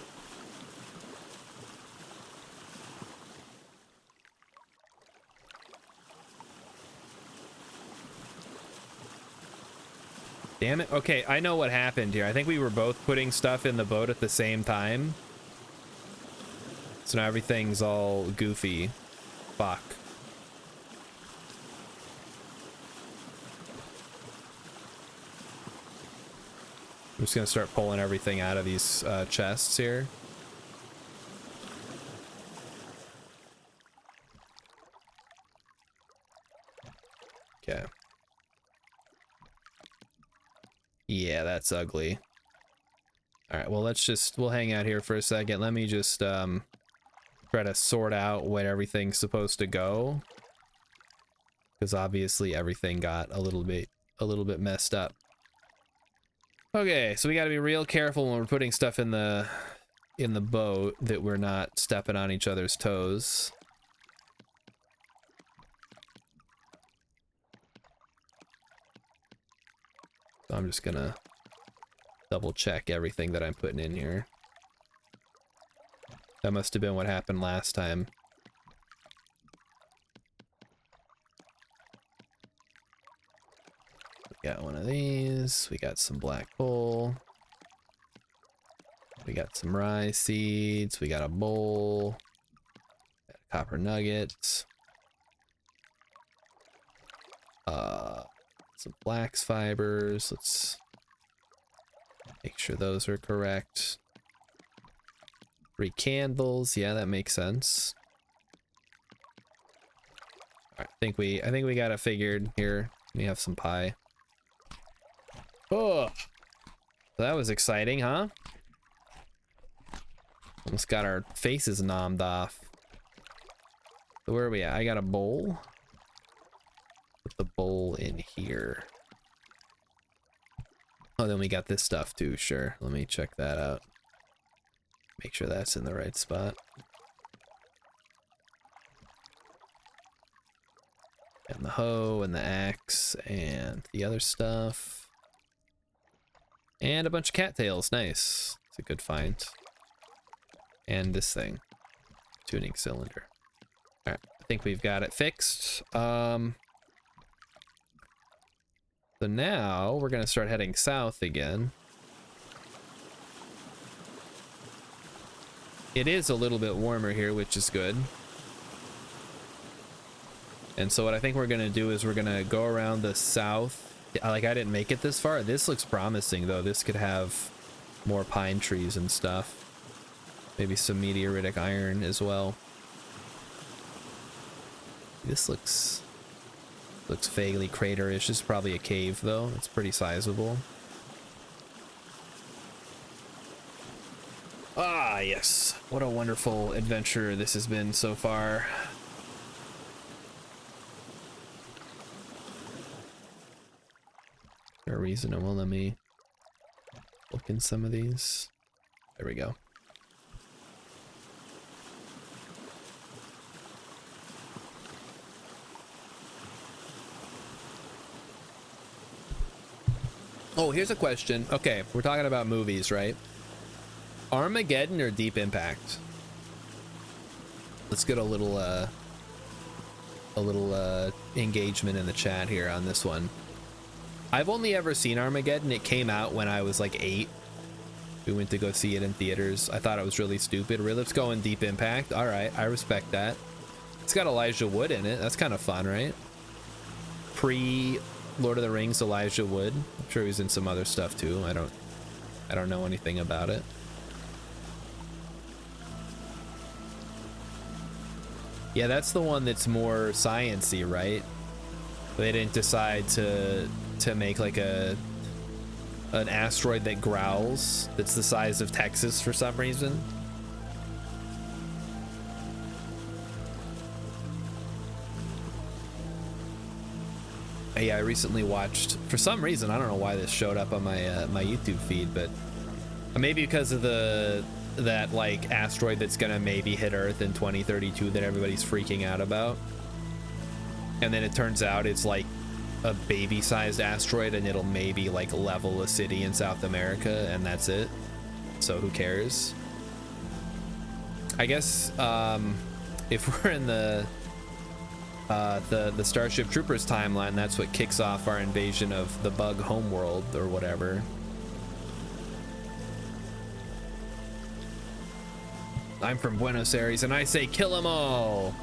Damn it. Okay, I know what happened here. I think we were both putting stuff in the boat at the same time. So now everything's all goofy. Fuck. I'm just gonna start pulling everything out of these chests here. Okay. Yeah, that's ugly. All right, well, we'll hang out here for a second. Let me just try to sort out where everything's supposed to go, because obviously everything got a little bit messed up. Okay, so we got to be real careful when we're putting stuff in the boat that we're not stepping on each other's toes. So I'm just gonna double check everything that I'm putting in here. That must have been what happened last time. We got one of these. We got some black coal. We got some rye seeds. We got a bowl. Got a copper nugget. Some flax fibers. Let's make sure those are correct. 3 candles. Yeah, that makes sense. All right, I think we got it figured here. We have some pie. Oh, that was exciting, huh? Almost got our faces nommed off. So where are we at? I got a bowl. Put the bowl in here. Oh, then we got this stuff too. Sure. Let me check that out. Make sure that's in the right spot. And the hoe and the axe and the other stuff. And a bunch of cattails. Nice. It's a good find. And this thing. Tuning cylinder. Alright. I think we've got it fixed. So now we're going to start heading south again. It is a little bit warmer here, which is good. And so what I think we're going to do is we're going to go around the south. Like, I didn't make it this far. This looks promising, though. This could have more pine trees and stuff. Maybe some meteoritic iron as well. This looks vaguely craterish. This is probably a cave, though. It's pretty sizable. Ah, yes. What a wonderful adventure this has been so far. For a reason, it won't let me look in some of these. There we go. Oh, here's a question. Okay, we're talking about movies, right? Armageddon or Deep Impact? Let's get a little engagement in the chat here on this one. I've only ever seen Armageddon. It came out when I was like 8. We went to go see it in theaters. I thought it was really stupid. Really, let's go in Deep Impact. All right, I respect that. It's got Elijah Wood in it. That's kind of fun, right? Pre Lord of the Rings Elijah Wood. I'm sure he was in some other stuff too. I don't know anything about it. Yeah, that's the one that's more science-y, right? They didn't decide to make like an asteroid that growls that's the size of Texas for some reason. Yeah, I recently watched, for some reason, I don't know why this showed up on my my YouTube feed, but maybe because of that like asteroid that's gonna maybe hit Earth in 2032 that everybody's freaking out about. And then it turns out it's like a baby-sized asteroid and it'll maybe like level a city in South America and that's it. So who cares? I guess if we're in the Starship Troopers timeline, that's what kicks off our invasion of the bug homeworld or whatever. I'm from Buenos Aires and I say kill 'em all.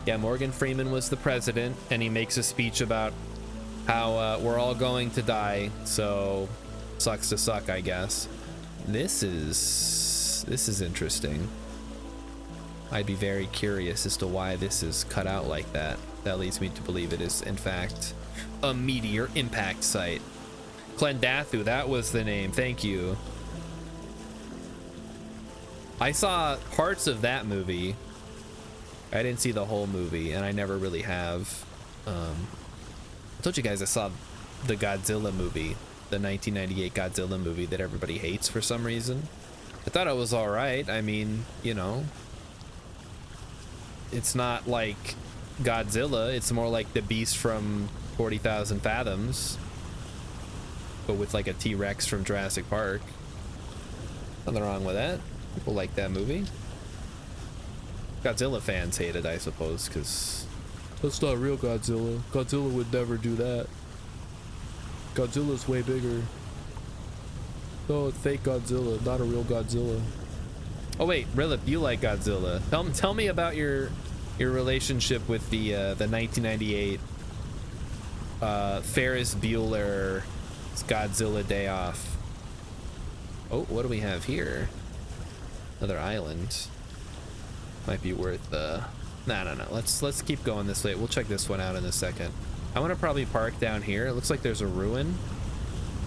Yeah, Morgan Freeman was the president and he makes a speech about how we're all going to die, so sucks to suck, I guess. This is interesting. I'd be very curious as to why this is cut out like that. That leads me to believe it is in fact a meteor impact site. Klendathu, that was the name. Thank you. I saw parts of that movie. I didn't see the whole movie, and I never really have. I told you guys I saw the Godzilla movie, the 1998 Godzilla movie that everybody hates for some reason. I thought it was all right. I mean, you know, it's not like Godzilla. It's more like the beast from 40,000 Fathoms, but with like a T-Rex from Jurassic Park. Nothing wrong with that. People like that movie. Godzilla fans hate it, I suppose, because that's not real Godzilla. Godzilla would never do that. Godzilla's way bigger. Oh, it's fake Godzilla, not a real Godzilla. Oh wait, Rilip, you like Godzilla. Tell me about your relationship with the 1998 Ferris Bueller's Godzilla Day Off. Oh, what do we have here? Another island. Might be worth no. Let's keep going this way. We'll check this one out in a second. I want to probably park down here. It looks like there's a ruin.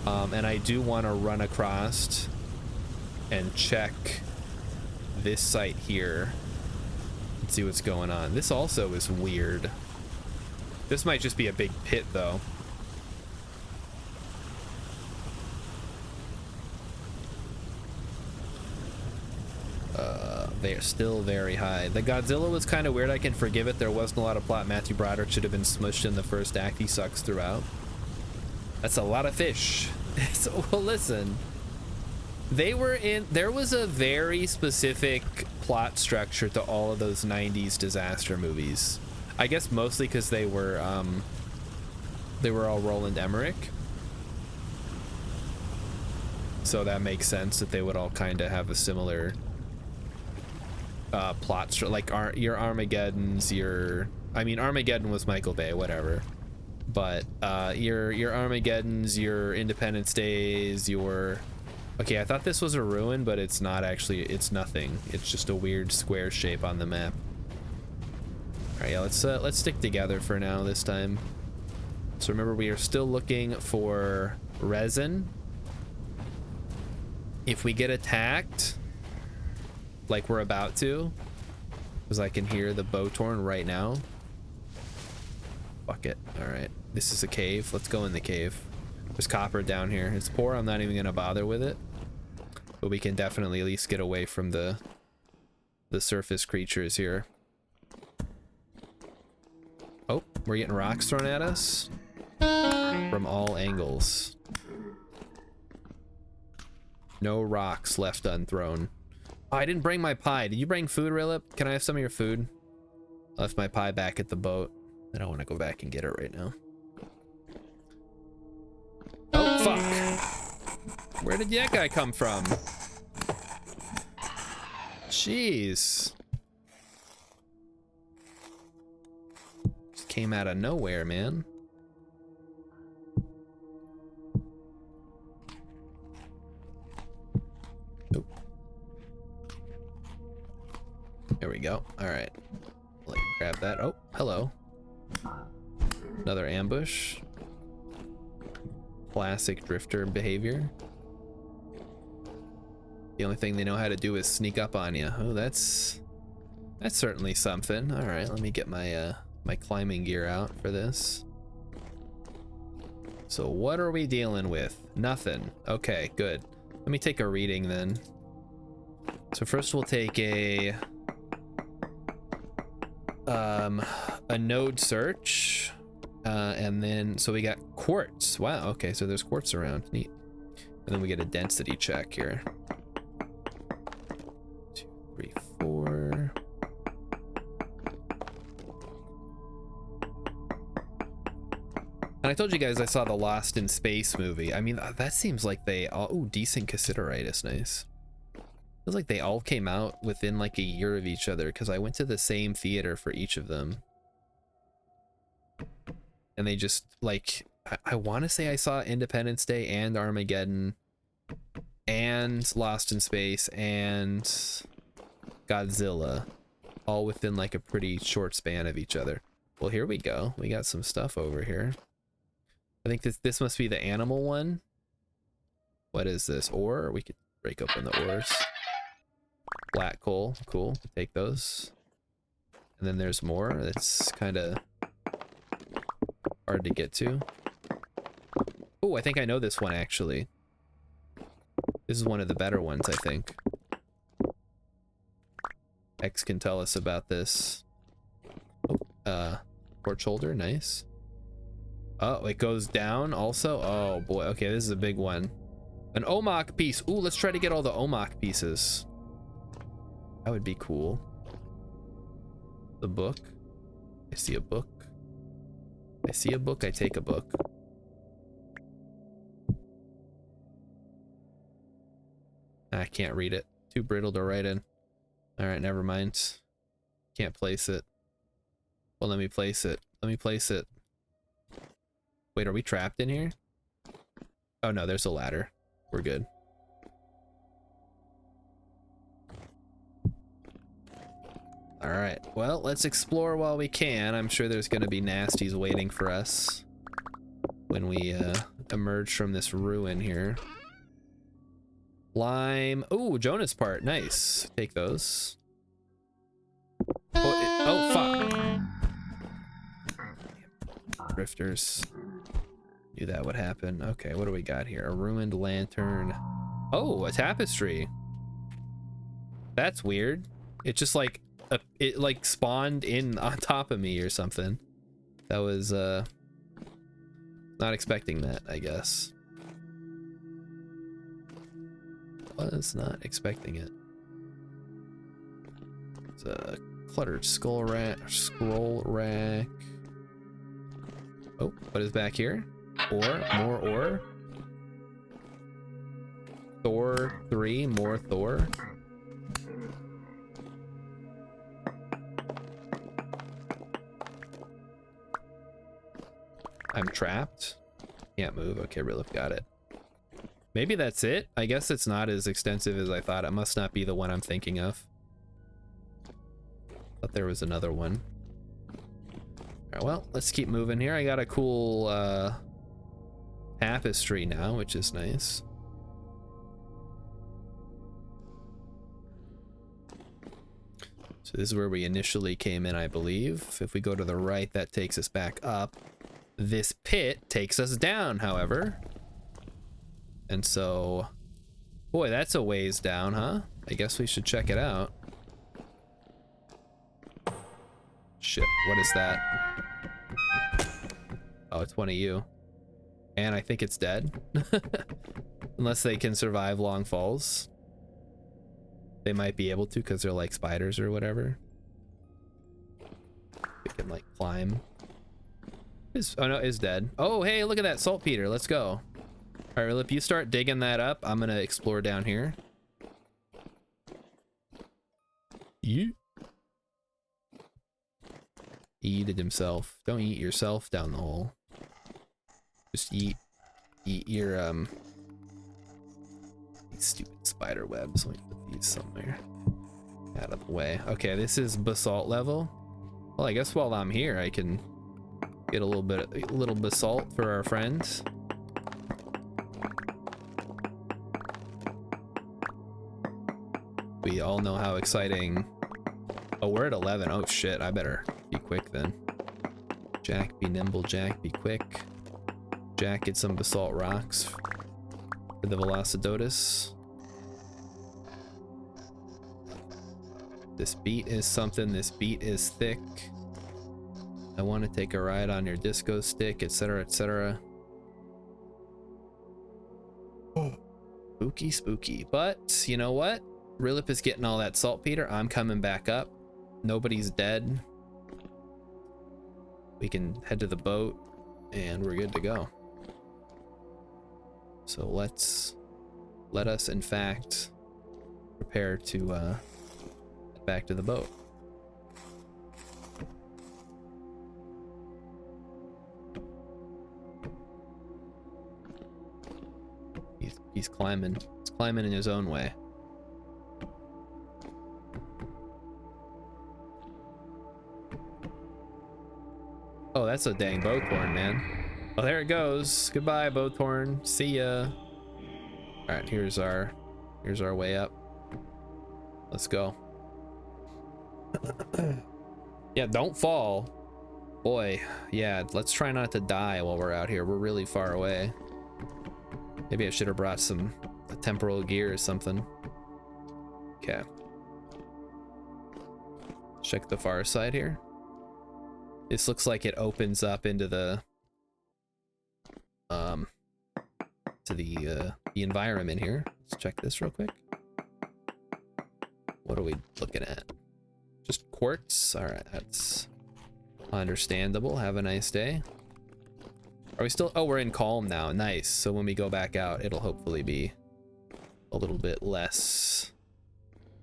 And I do want to run across and check this site here and see what's going on. This also is weird. This might just be a big pit though. They are still very high. The Godzilla was kind of weird. I can forgive it. There wasn't a lot of plot. Matthew Broderick should have been smushed in the first act. He sucks throughout. That's a lot of fish. So, well, listen. There was a very specific plot structure to all of those 90s disaster movies. I guess mostly because they were all Roland Emmerich. So that makes sense that they would all kind of have a similar plot structure, like your Armageddons, I mean Armageddon was Michael Bay, whatever, but your Armageddons, your Independence Days, okay, I thought this was a ruin, but it's not actually. It's nothing. It's just a weird square shape on the map. All right, yeah, let's stick together for now this time. So remember, we are still looking for resin. If we get attacked, like we're about to, because I can hear the Botorn right now. Fuck it. All right, this is a cave. Let's go in the cave. There's copper down here. It's poor. I'm not even gonna bother with it, but we can definitely at least get away from the surface creatures here. Oh, we're getting rocks thrown at us from all angles. No rocks left unthrown. Oh, I didn't bring my pie. Did you bring food, Rilip? Can I have some of your food? I left my pie back at the boat. I don't want to go back and get it right now. Oh, fuck. Where did that guy come from? Jeez. Just came out of nowhere, man. There we go. All right. Let me grab that. Oh, hello. Another ambush. Classic drifter behavior. The only thing they know how to do is sneak up on you. Oh, that's certainly something. All right, let me get my my climbing gear out for this. So what are we dealing with? Nothing. Okay, good. Let me take a reading then. So first we'll take a node search, and then so we got quartz. Wow, okay, so there's quartz around. Neat. And then we get a density check here. 2, 3, 4. And I told you guys I saw the Lost in Space movie. I mean, that seems like they all... Ooh, decent cassiterite, nice. Feels like they all came out within like a year of each other, because I went to the same theater for each of them. And they just, like, I want to say I saw Independence Day and Armageddon and Lost in Space and Godzilla all within like a pretty short span of each other. Well, here we go. We got some stuff over here. I think this must be the animal one. What is this? Ore? We could break open the ores. Black coal. Cool. Take those. And then there's more. That's kind of hard to get to. Oh, I think I know this one actually. This is one of the better ones, I think. X can tell us about this. Oh, torch holder, nice. Oh, it goes down also? Oh boy, okay, this is a big one. An Omok piece. Ooh, let's try to get all the Omok pieces. That would be cool. The book. I see a book. I see a book, I take a book. I can't read it. Too brittle to write in. Alright, never mind. Can't place it. Well, let me place it. Let me place it. Wait, are we trapped in here? Oh no, there's a ladder. We're good. Alright, well, let's explore while we can. I'm sure there's gonna be nasties waiting for us when we emerge from this ruin here. Lime. Oh, Jonas part. Nice. Take those. Oh, fuck. Drifters. Knew that would happen. Okay, what do we got here? A ruined lantern. Oh, a tapestry. That's weird. It just like it like spawned in on top of me or something. That was not expecting that, I guess. Was not expecting it. It's a cluttered scroll rack. Oh, what is back here? Ore, more ore. Thor 3, more Thor. I'm trapped. Can't move. Okay, Rilip got it. Maybe that's it. I guess it's not as extensive as I thought. It must not be the one I'm thinking of. Thought there was another one. Alright, well, let's keep moving here. I got a cool tapestry now, which is nice. So this is where we initially came in, I believe. If we go to the right, that takes us back up. This pit takes us down, however. And so, boy, that's a ways down, huh? I guess we should check it out. Shit, what is that? Oh, it's one of you. And I think it's dead. Unless they can survive long falls. They might be able to because they're like spiders or whatever. They can like climb. Oh no, it's dead. Oh, hey, look at that saltpeter. Let's go. All right, Rilip, you start digging that up. I'm gonna explore down here. You eated himself. Don't eat yourself down the hole. Just eat your these stupid spider webs. Let me put these somewhere out of the way. Okay, this is basalt level. Well, I guess while I'm here, I can get a little basalt for our friends. We all know how exciting. Oh, we're at 11. Oh shit, I better be quick then. Jack, be nimble. Jack, be quick. Jack, get some basalt rocks for the Velocidotus. This beat is something. This beat is thick. I want to take a ride on your disco stick, etc., etc. Spooky, spooky. But you know what? Rilip is getting all that saltpeter. I'm coming back up. Nobody's dead. We can head to the boat and we're good to go. So let us in fact prepare to head back to the boat. He's climbing. He's climbing in his own way. Oh, that's a dang Bowthorn, man. Oh, there it goes. Goodbye, Bowthorn. See ya. All right, here's our way up. Let's go. Yeah, don't fall. Boy, yeah, let's try not to die while we're out here. We're really far away. Maybe I should have brought some temporal gear or something. Okay. Check the far side here. This looks like it opens up into the environment here. Let's check this real quick. What are we looking at? Just quartz? All right, that's understandable. Have a nice day. Are we still? Oh, we're in calm now. Nice. So when we go back out, it'll hopefully be a little bit less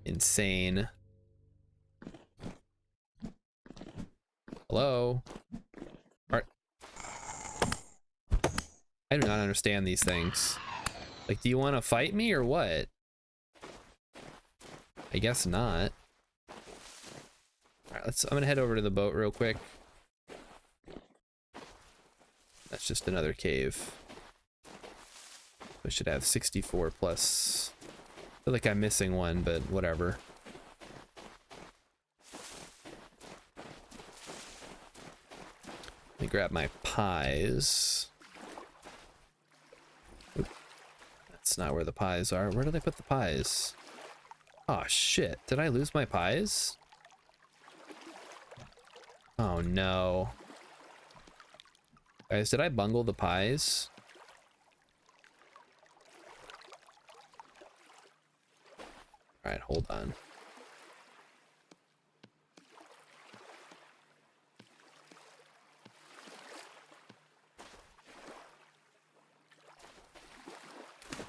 insane. Hello? All right. I do not understand these things. Like, do you want to fight me or what? I guess not. All right, I'm gonna head over to the boat real quick. That's just another cave. We should have 64 plus. I feel like I'm missing one, but whatever. Let me grab my pies. Oop. That's not where the pies are. Where did I put the pies? Oh shit, did I lose my pies? Oh no. Guys, did I bungle the pies? All right, hold on.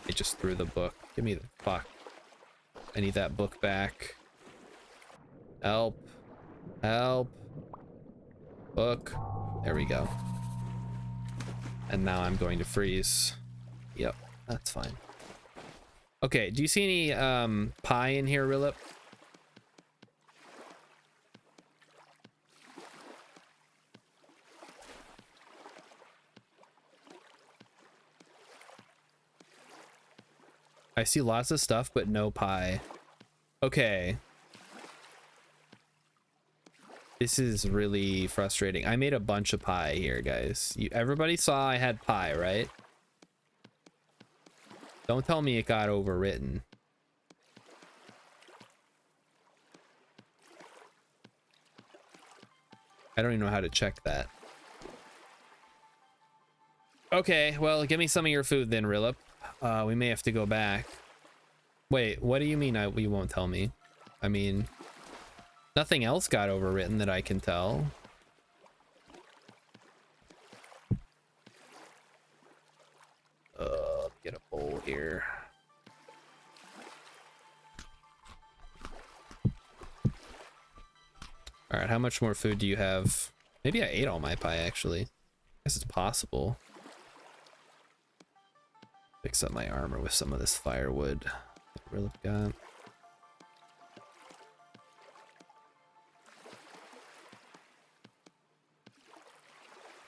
I just threw the book. Give me the fuck. I need that book back. Help. Help. Book. There we go. And now I'm going to freeze. Yep, that's fine. Okay, do you see any pie in here, Rilip? I see lots of stuff, but no pie. Okay. This is really frustrating. I made a bunch of pie here, guys. Everybody saw I had pie, right? Don't tell me it got overwritten. I don't even know how to check that. Okay, well, give me some of your food then, Rilip. We may have to go back. Wait, what do you mean you won't tell me? I mean, nothing else got overwritten that I can tell. Get a bowl here. All right, how much more food do you have? Maybe I ate all my pie, actually. I guess it's possible. Fix up my armor with some of this firewood that Rilip got.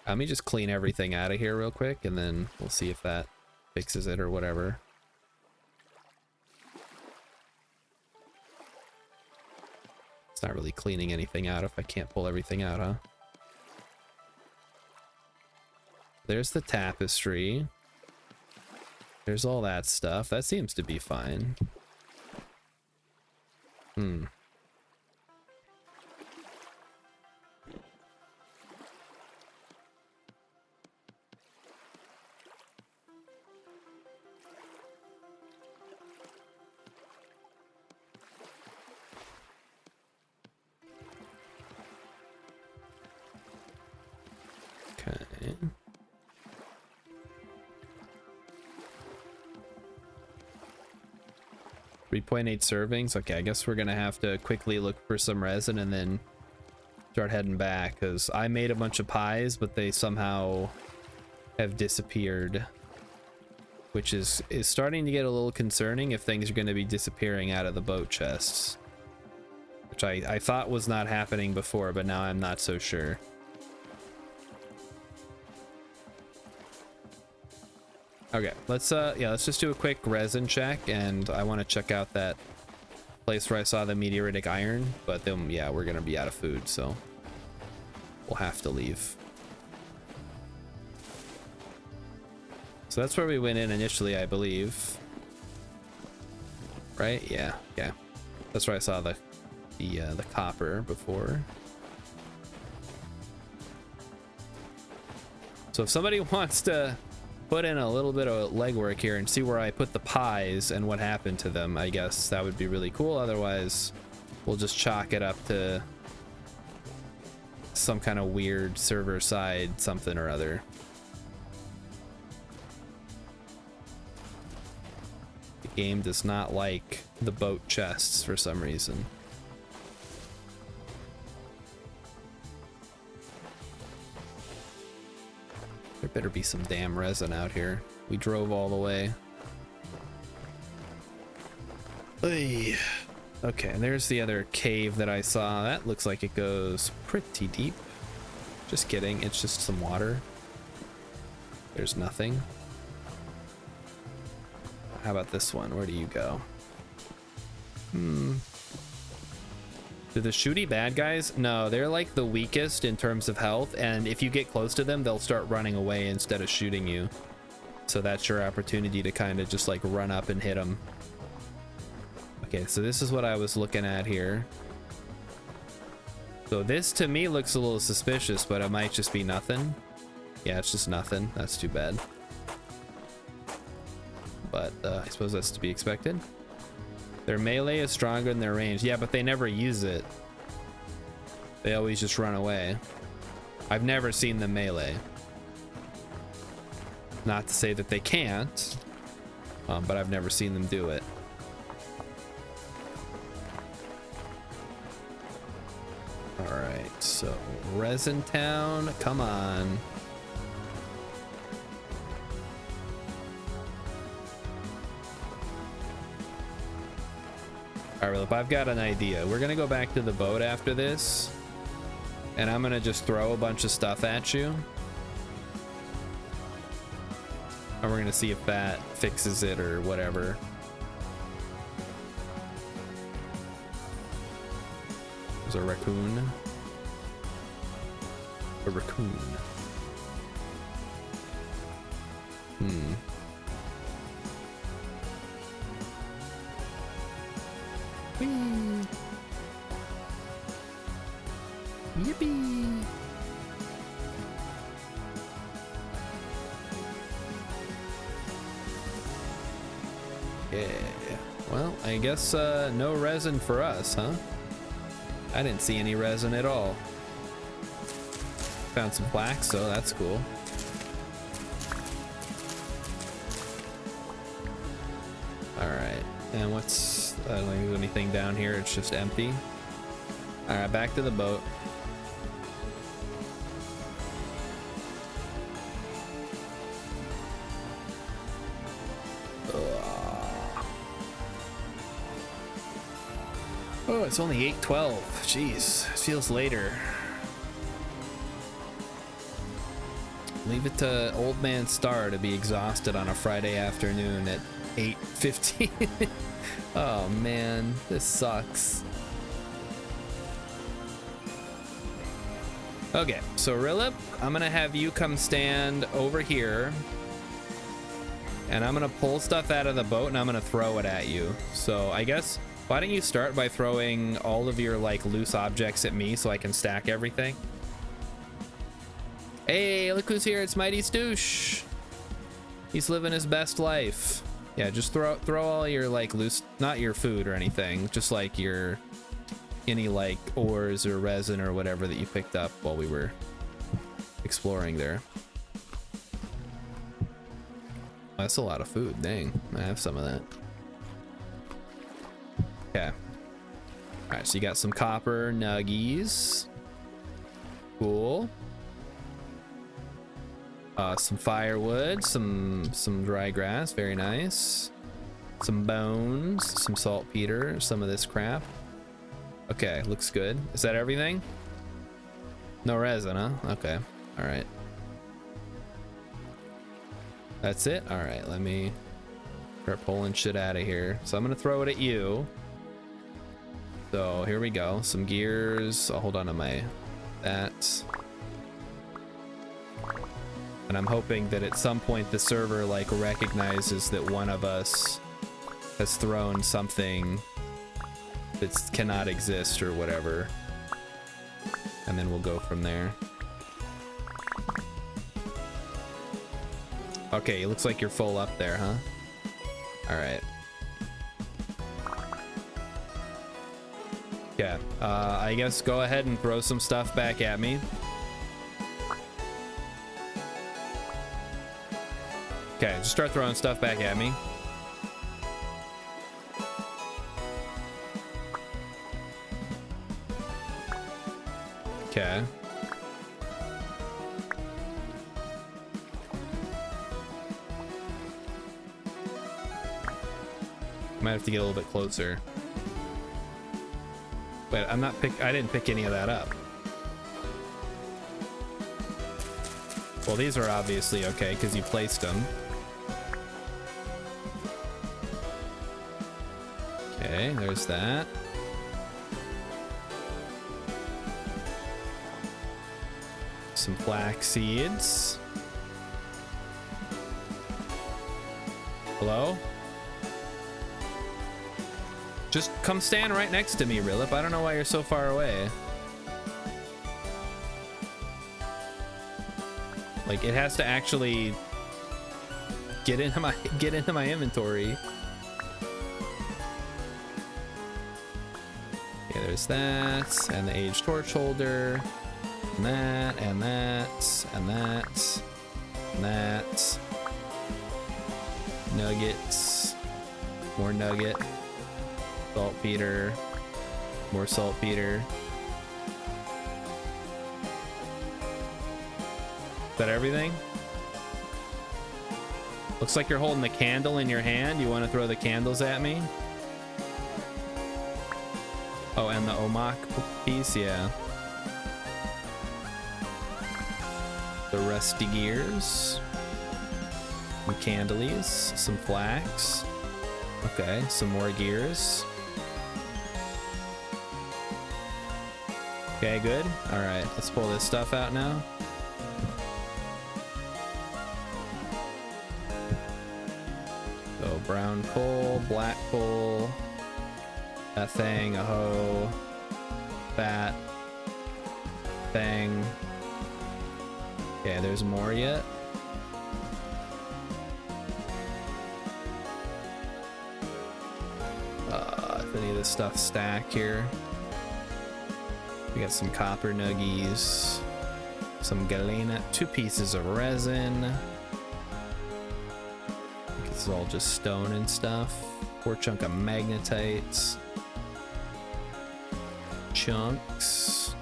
Let me just clean everything out of here real quick, and then we'll see if that fixes it or whatever. It's not really cleaning anything out if I can't pull everything out, huh? There's the tapestry. There's all that stuff. That seems to be fine. Okay. 3.8 servings. Okay, I guess we're gonna have to quickly look for some resin and then start heading back, because I made a bunch of pies, but they somehow have disappeared, which is starting to get a little concerning if things are going to be disappearing out of the boat chests, which I thought was not happening before, but now I'm not so sure. Okay, let's just do a quick resin check, and I want to check out that place where I saw the meteoritic iron, but then yeah, we're gonna be out of food, so we'll have to leave. So that's where we went in initially, I believe. Right? Yeah, yeah. That's where I saw the copper before. So if somebody wants to put in a little bit of legwork here and see where I put the pies and what happened to them, I guess that would be really cool. Otherwise, we'll just chalk it up to some kind of weird server side something or other. The game does not like the boat chests for some reason. There better be some damn resin out here. We drove all the way. Oy. Okay, and there's the other cave that I saw. That looks like it goes pretty deep. Just kidding, it's just some water. There's nothing. How about this one? Where do you go? Do the shooty bad guys? No, they're like the weakest in terms of health, and if you get close to them, they'll start running away instead of shooting you. So that's your opportunity to kind of just like run up and hit them. Okay, so this is what I was looking at here. So this to me looks a little suspicious, but it might just be nothing. Yeah, it's just nothing. That's too bad. But I suppose that's to be expected. Their melee is stronger than their range. Yeah, but they never use it. They always just run away. I've never seen them melee. Not to say that they can't, but I've never seen them do it. All right, so Resin Town, come on. All right, well, I've got an idea. We're gonna go back to the boat after this, and I'm gonna just throw a bunch of stuff at you. And we're gonna see if that fixes it or whatever. There's a raccoon. A raccoon. Whee. Yippee. Yeah. Well, I guess no resin for us, huh? I didn't see any resin at all. Found some flax, so that's cool. All right, and what's I don't think there's anything down here. It's just empty. All right, back to the boat. Oh, it's only 8:12. Jeez, it feels later. Leave it to Old Man Star to be exhausted on a Friday afternoon at 8:15. Oh man, this sucks. Okay, so Rilip, I'm gonna have you come stand over here, and I'm gonna pull stuff out of the boat and I'm gonna throw it at you. So I guess, why don't you start by throwing all of your like loose objects at me so I can stack everything? Hey, look who's here, it's Mighty Stoosh. He's living his best life. Yeah, just throw all your like loose, not your food or anything, just like your any like ores or resin or whatever that you picked up while we were exploring there. That's a lot of food, dang. I have some of that. Okay. All right, so you got some copper nuggies. Cool. Some firewood, some dry grass, very nice. Some bones, some saltpeter, some of this crap. Okay, looks good. Is that everything? No resin, huh? Okay, all right. That's it? All right, let me start pulling shit out of here. So I'm gonna throw it at you. So here we go. Some gears. I'll hold on to my that. And I'm hoping that at some point the server like recognizes that one of us has thrown something that cannot exist or whatever. And then we'll go from there. Okay, it looks like you're full up there, huh? All right. Yeah, I guess go ahead and throw some stuff back at me. Okay, just start throwing stuff back at me. Okay. Might have to get a little bit closer. Wait, I didn't pick any of that up. Well, these are obviously okay because you placed them. Okay, there's that. Some flax seeds. Hello? Just come stand right next to me, Rilip. I don't know why you're so far away. Like, it has to actually get into my inventory. Okay, there's that, and the age torch holder, and that, and that, and that, and that. Nuggets, more nugget. Saltpeter, more saltpeter. Is that everything? Looks like you're holding the candle in your hand. You want to throw the candles at me? Oh, and the omak piece, yeah. The rusty gears. Some candelies, some flax. Okay, some more gears. Okay, good. All right, let's pull this stuff out now. So brown coal, black coal, that thing, a hoe, that thing. Okay, there's more yet. If any of this stuff stack here. We got some copper nuggies, some galena, 2 pieces of resin. I think this is all just stone and stuff. 4 chunk of magnetites. Chunks.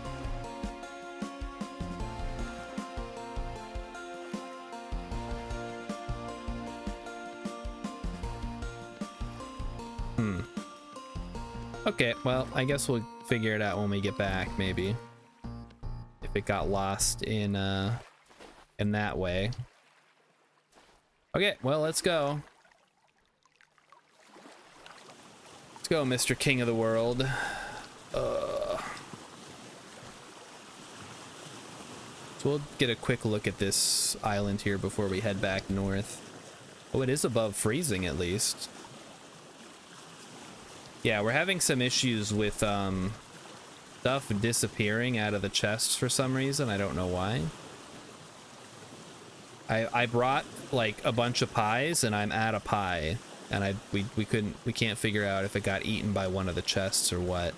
Okay, well, I guess we'll figure it out when we get back, maybe. If it got lost in that way. Okay, well, let's go. Let's go, Mr. King of the World. So we'll get a quick look at this island here before we head back north. Oh, it is above freezing at least. Yeah, we're having some issues with stuff disappearing out of the chests for some reason. I don't know why. I brought like a bunch of pies and I'm at a pie, and we can't figure out if it got eaten by one of the chests or what.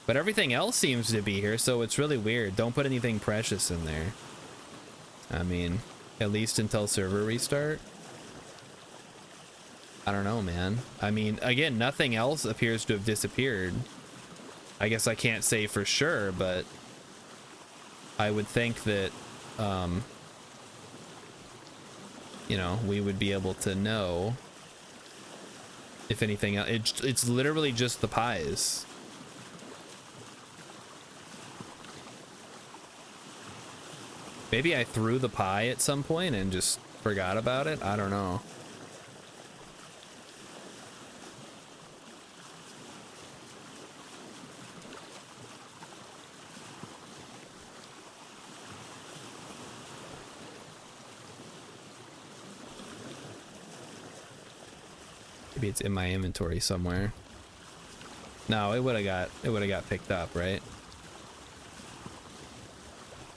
But everything else seems to be here, so it's really weird. Don't put anything precious in there. I mean, at least until server restart. I don't know, man. I mean, again, nothing else appears to have disappeared. I guess I can't say for sure, but I would think that, you know, we would be able to know if anything else. It's literally just the pies. Maybe I threw the pie at some point and just forgot about it. I don't know. Maybe it's in my inventory somewhere. No, it would have got picked up, right?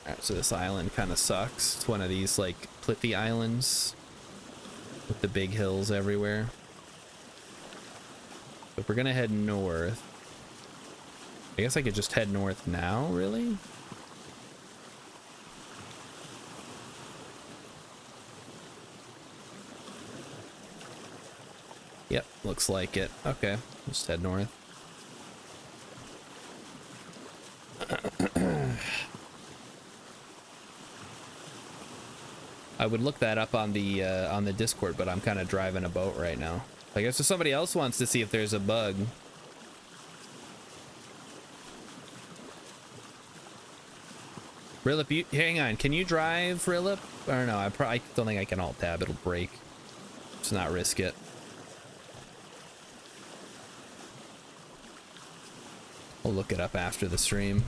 Alright, so this island kind of sucks. It's one of these like cliffy islands with the big hills everywhere. If we're gonna head north, I guess I could just head north now, really? Yep, looks like it. Okay, just head north. I would look that up on the Discord, but I'm kind of driving a boat right now. I guess if somebody else wants to see if there's a bug. Rilip, hang on. Can you drive, Rilip? Or no, I don't think I can alt tab. It'll break. Let's not risk it. We'll look it up after the stream.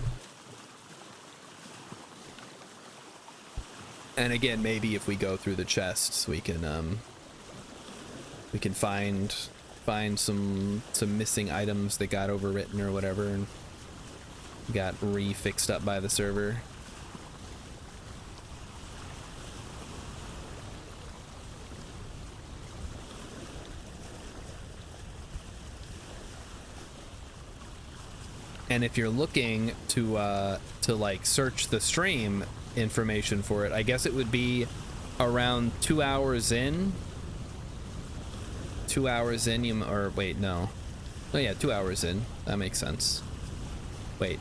And again, maybe if we go through the chests, we can find some missing items that got overwritten or whatever and got re-fixed up by the server. And if you're looking to like search the stream information for it, I guess it would be around 2 hours in. 2 hours in, you, or wait, no. Oh yeah, 2 hours in. That makes sense. Wait.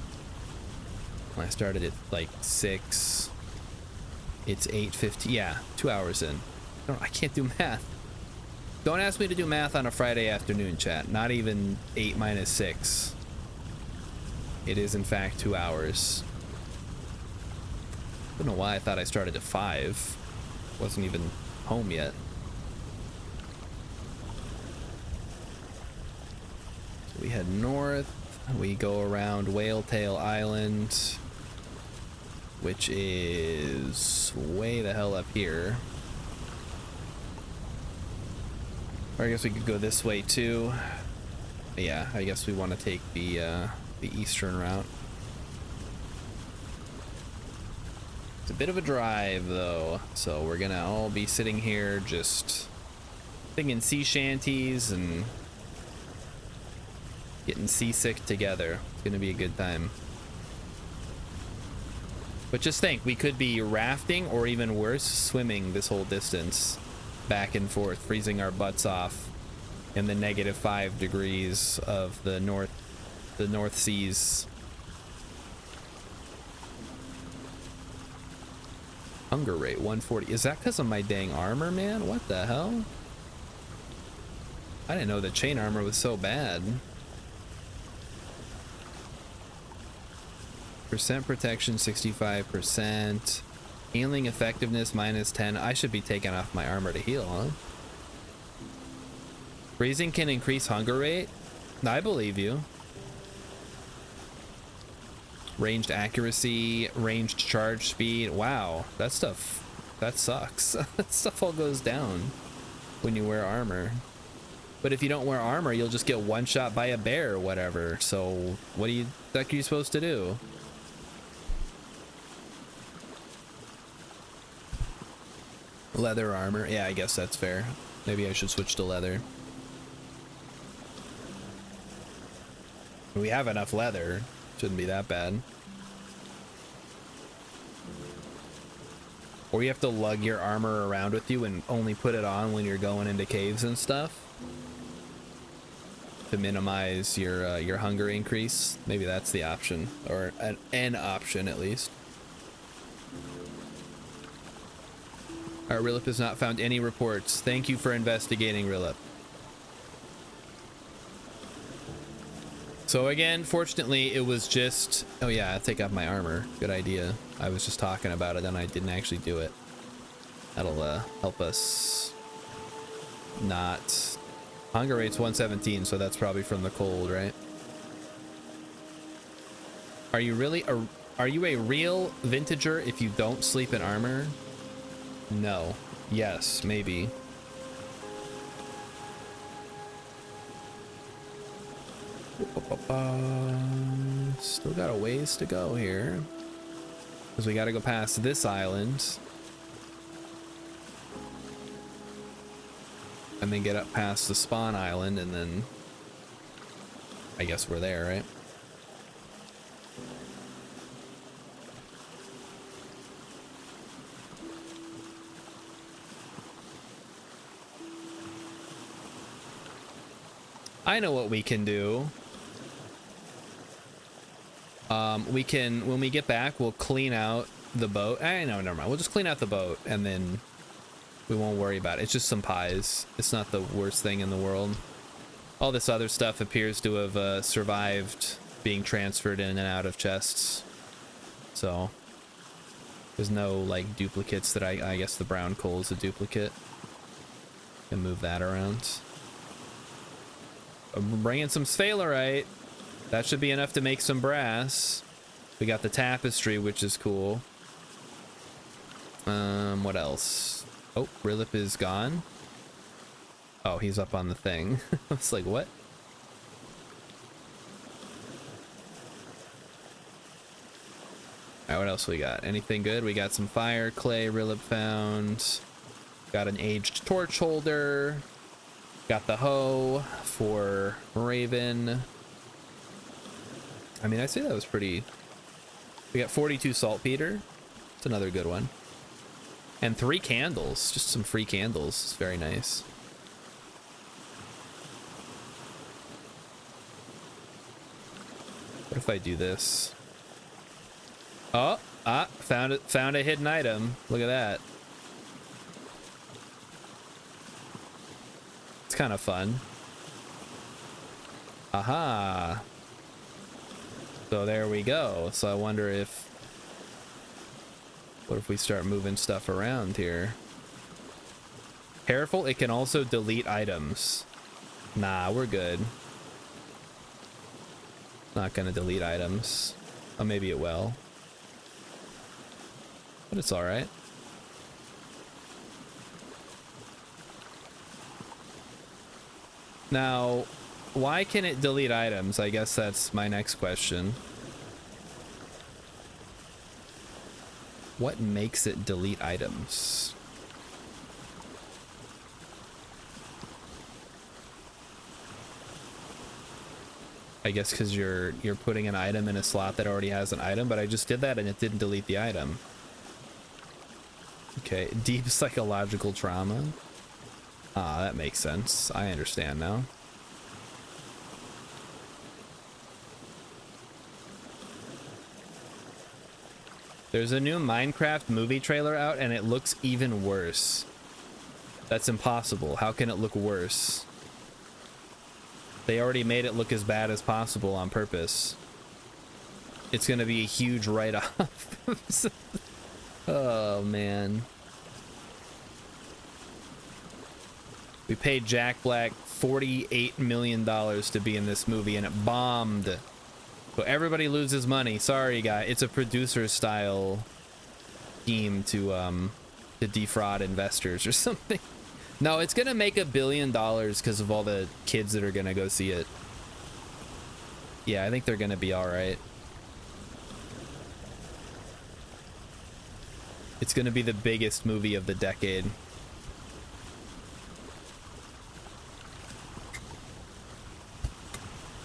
When I started at like 6, it's 8:50. Yeah, 2 hours in. I can't do math. Don't ask me to do math on a Friday afternoon, chat. Not even 8 minus 6. It is in fact 2 hours. I don't know why I thought I started at 5. Wasn't even home yet. So we head north. We go around Whaletail Island, which is way the hell up here. Or I guess we could go this way too. Yeah, I guess we want to take the eastern route. It's a bit of a drive though, so we're gonna all be sitting here just singing sea shanties and getting seasick together. It's gonna be a good time. But just think, we could be rafting or even worse, swimming this whole distance back and forth, freezing our butts off in the -5 degrees of the North Seas. Hunger rate 140. Is that because of my dang armor, man? What the hell? I didn't know the chain armor was so bad. Percent protection 65%. Healing effectiveness -10. I should be taking off my armor to heal, huh? Freezing can increase hunger rate? I believe you. Ranged accuracy, ranged charge speed. Wow, that sucks. That stuff all goes down when you wear armor. But if you don't wear armor, you'll just get one shot by a bear or whatever. So what do you think you're supposed to do? Leather armor. Yeah, I guess that's fair. Maybe I should switch to leather. We have enough leather. Shouldn't be that bad. Or you have to lug your armor around with you and only put it on when you're going into caves and stuff to minimize your hunger increase. Maybe that's the option, or an option at least. Our Rilip has not found any reports. Thank you for investigating, Rilip. So again, fortunately, it was just... Oh yeah, I'll take off my armor. Good idea. I was just talking about it and I didn't actually do it. That'll help us not. Hunger rate's 117, so that's probably from the cold, right? Are you really are you a real vintager if you don't sleep in armor? No. Yes, maybe. Still got a ways to go here. Because we got to go past this island. And then get up past the spawn island, and then I guess we're there, right? I know what we can do. We can, when we get back, we'll clean out the boat. No, never mind. We'll just clean out the boat, and then we won't worry about it. It's just some pies. It's not the worst thing in the world. All this other stuff appears to have survived being transferred in and out of chests. So there's no like duplicates that I guess the brown coal is a duplicate. Can move that around. I'm bringing some sphalerite. That should be enough to make some brass. We got the tapestry, which is cool. What else? Oh, Rilip is gone. Oh, he's up on the thing. I was like, what? Alright, what else we got? Anything good? We got some fire clay Rilip found. Got an aged torch holder. Got the hoe for Raven. I mean, I'd say that was pretty... We got 42 saltpeter. It's another good one. And 3 candles. Just some free candles. It's very nice. What if I do this? Oh, found it. Found a hidden item. Look at that. It's kind of fun. Aha. So there we go. So I wonder if... What if we start moving stuff around here? Careful, it can also delete items. Nah, we're good. Not gonna delete items. Oh, maybe it will. But it's alright. Now, why can it delete items? I guess that's my next question. What makes it delete items? I guess because you're putting an item in a slot that already has an item, but I just did that and it didn't delete the item. Okay, deep psychological trauma. Ah, that makes sense. I understand now. There's a new Minecraft movie trailer out and it looks even worse. That's impossible. How can it look worse? They already made it look as bad as possible on purpose. It's gonna be a huge write-off. Oh, man. We paid Jack Black $48 million to be in this movie and it bombed. So everybody loses money. Sorry, guy. It's a producer style scheme to defraud investors or something. No, it's gonna make $1 billion because of all the kids that are gonna go see it. Yeah, I think they're gonna be all right. It's gonna be the biggest movie of the decade.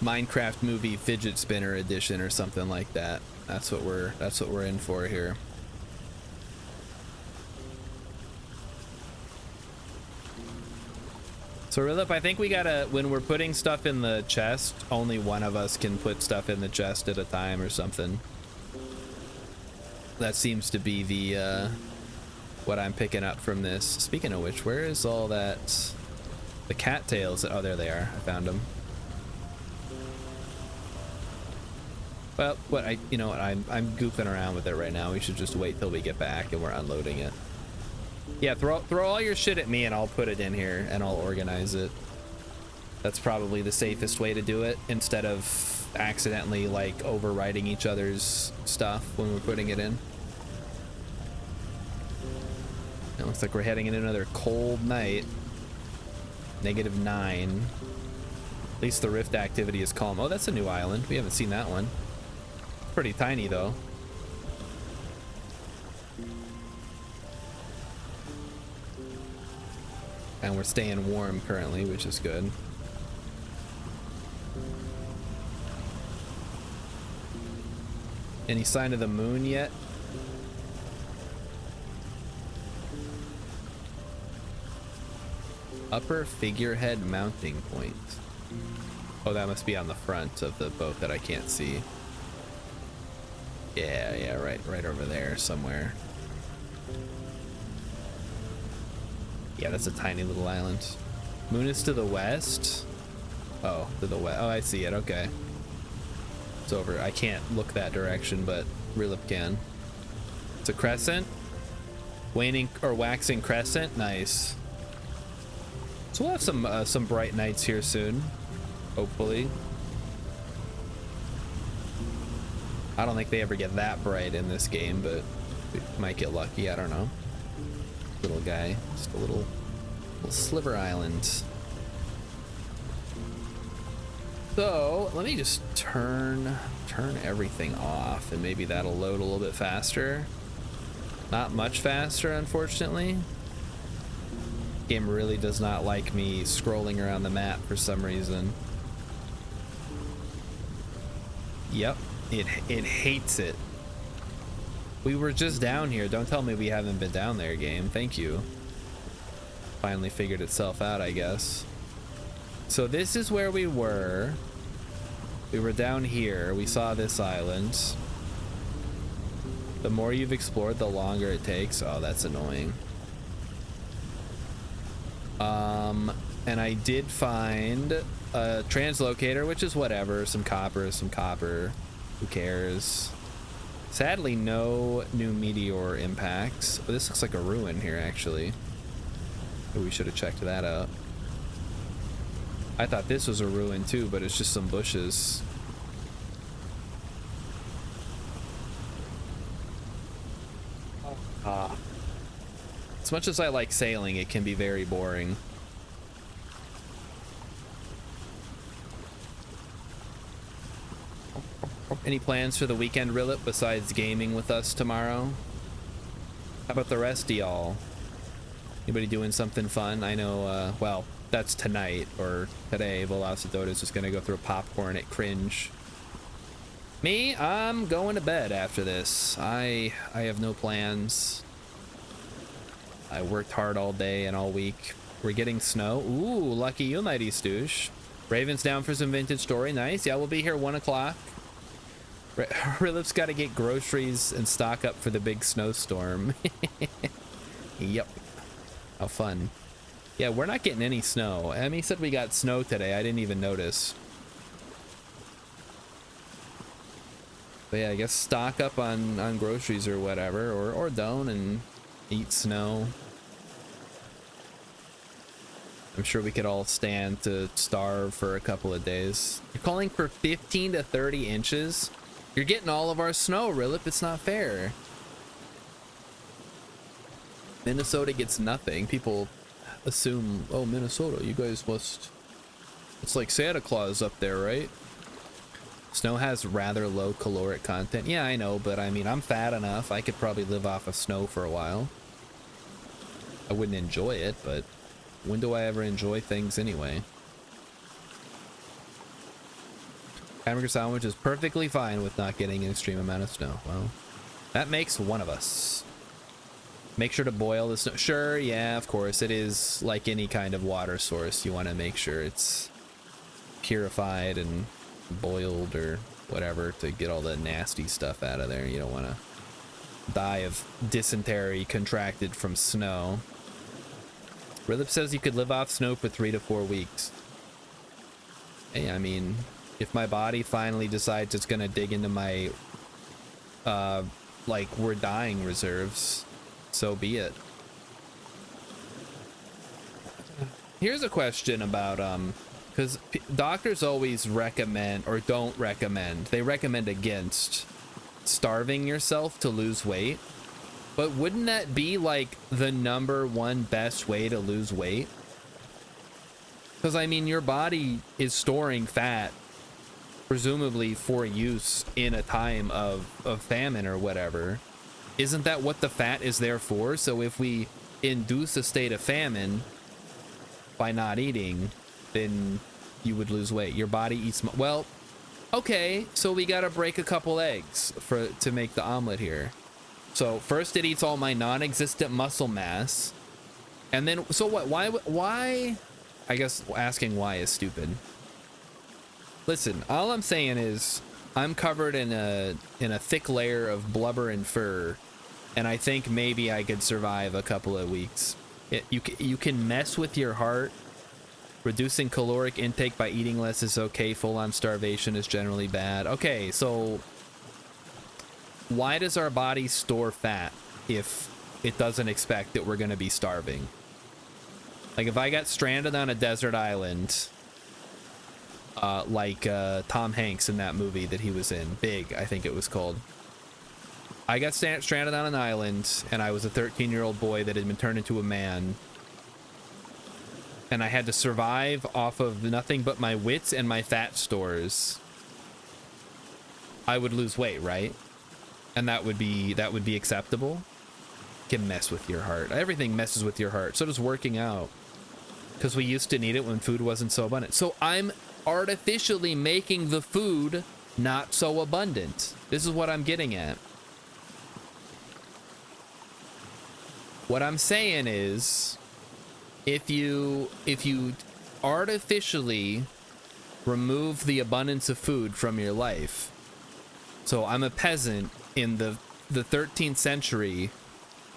Minecraft movie fidget spinner edition or something like that. That's what we're in for here. So Rilip, I think we gotta, when we're putting stuff in the chest, only one of us can put stuff in the chest at a time or something. That seems to be the what I'm picking up from this. Speaking of which, where is all that? The cattails. Oh, there they are. I found them. Well, you know what? I'm goofing around with it right now. We should just wait till we get back and we're unloading it. Yeah, throw all your shit at me and I'll put it in here and I'll organize it. That's probably the safest way to do it instead of accidentally like overwriting each other's stuff when we're putting it in. It looks like we're heading into another cold night. -9. At least the rift activity is calm. Oh, that's a new island. We haven't seen that one. Pretty tiny though. And we're staying warm currently, which is good. Any sign of the moon yet? Upper figurehead mounting point. Oh, that must be on the front of the boat that I can't see. Yeah, right over there somewhere. Yeah, that's a tiny little island. Moon is to the west. Oh, to the west. Oh, I see it. Okay. It's over. I can't look that direction, but Rilip can. It's a crescent. Waning or waxing crescent. Nice. So we'll have some bright nights here soon, hopefully. I don't think they ever get that bright in this game, but we might get lucky. I don't know. Little guy, just a little sliver island. So let me just turn everything off, and maybe that'll load a little bit faster. Not much faster, unfortunately. Game really does not like me scrolling around the map for some reason. Yep, it hates it. We were just down here. Don't tell me we haven't been down there, game. Thank you. Finally figured itself out, I guess. So this is where we were. We were down here. We saw this island. The more you've explored, the longer it takes. Oh, that's annoying. And I did find a translocator, which is whatever. Some copper. Who cares? Sadly, no new meteor impacts. Oh, this looks like a ruin here, actually. Oh, we should have checked that out. I thought this was a ruin too, but it's just some bushes. As much as I like sailing, it can be very boring. Any plans for the weekend, Rilip, besides gaming with us tomorrow? How about the rest of y'all? Anybody doing something fun? I know, well, that's tonight or today. Velocidota's just gonna go through popcorn at Cringe. Me, I'm going to bed after this. I have no plans. I worked hard all day and all week. We're getting snow. Ooh, lucky you, Mighty Stoosh. Raven's down for some vintage story. Nice. Yeah, we'll be here 1 o'clock. Rilip's got to get groceries and stock up for the big snowstorm. Yep. How fun. Yeah, we're not getting any snow. Emmy said we got snow today. I didn't even notice. But yeah, I guess stock up on groceries or whatever, or don't and eat snow. I'm sure we could all stand to starve for a couple of days. You're calling for 15 to 30 inches? You're getting all of our snow, Rilip. It's not fair. Minnesota gets nothing. People assume, oh, Minnesota, you guys must... It's like Santa Claus up there, right? Snow has rather low caloric content. Yeah, I know, but I mean, I'm fat enough. I could probably live off of snow for a while. I wouldn't enjoy it, but when do I ever enjoy things anyway? Hamburger sandwich is perfectly fine with not getting an extreme amount of snow. Well, that makes one of us. Make sure to boil the snow. Sure, yeah, of course. It is like any kind of water source. You want to make sure it's purified and boiled or whatever to get all the nasty stuff out of there. You don't want to die of dysentery contracted from snow. Rilip says you could live off snow for 3 to 4 weeks. Hey, I mean, if my body finally decides it's gonna dig into my like we're dying reserves, so be it. Here's a question about because doctors always recommend or don't recommend. They recommend against starving yourself to lose weight. But wouldn't that be like the #1 best way to lose weight? Because I mean, your body is storing fat, presumably for use in a time of famine or whatever. Isn't that what the fat is there for? So if we induce a state of famine by not eating, then you would lose weight. Your body eats well, okay, so we gotta break a couple eggs to make the omelet here. So first it eats all my non-existent muscle mass, and then so what? Why I guess asking why is stupid. Listen, all I'm saying is I'm covered in a thick layer of blubber and fur, and I think maybe I could survive a couple of weeks. You can mess with your heart. Reducing caloric intake by eating less is okay. Full-on starvation is generally bad. Okay, so why does our body store fat if it doesn't expect that we're going to be starving? Like if I got stranded on a desert island, like Tom Hanks in that movie that he was in, Big, I think it was called. I got stranded on an island, and I was a 13-year-old boy that had been turned into a man. And I had to survive off of nothing but my wits and my fat stores. I would lose weight, right? And that would be acceptable. Can mess with your heart. Everything messes with your heart. So does working out. Because we used to need it when food wasn't so abundant. So I'm artificially making the food not so abundant. This is what I'm getting at. What I'm saying is, if you artificially remove the abundance of food from your life, so I'm a peasant in the 13th century,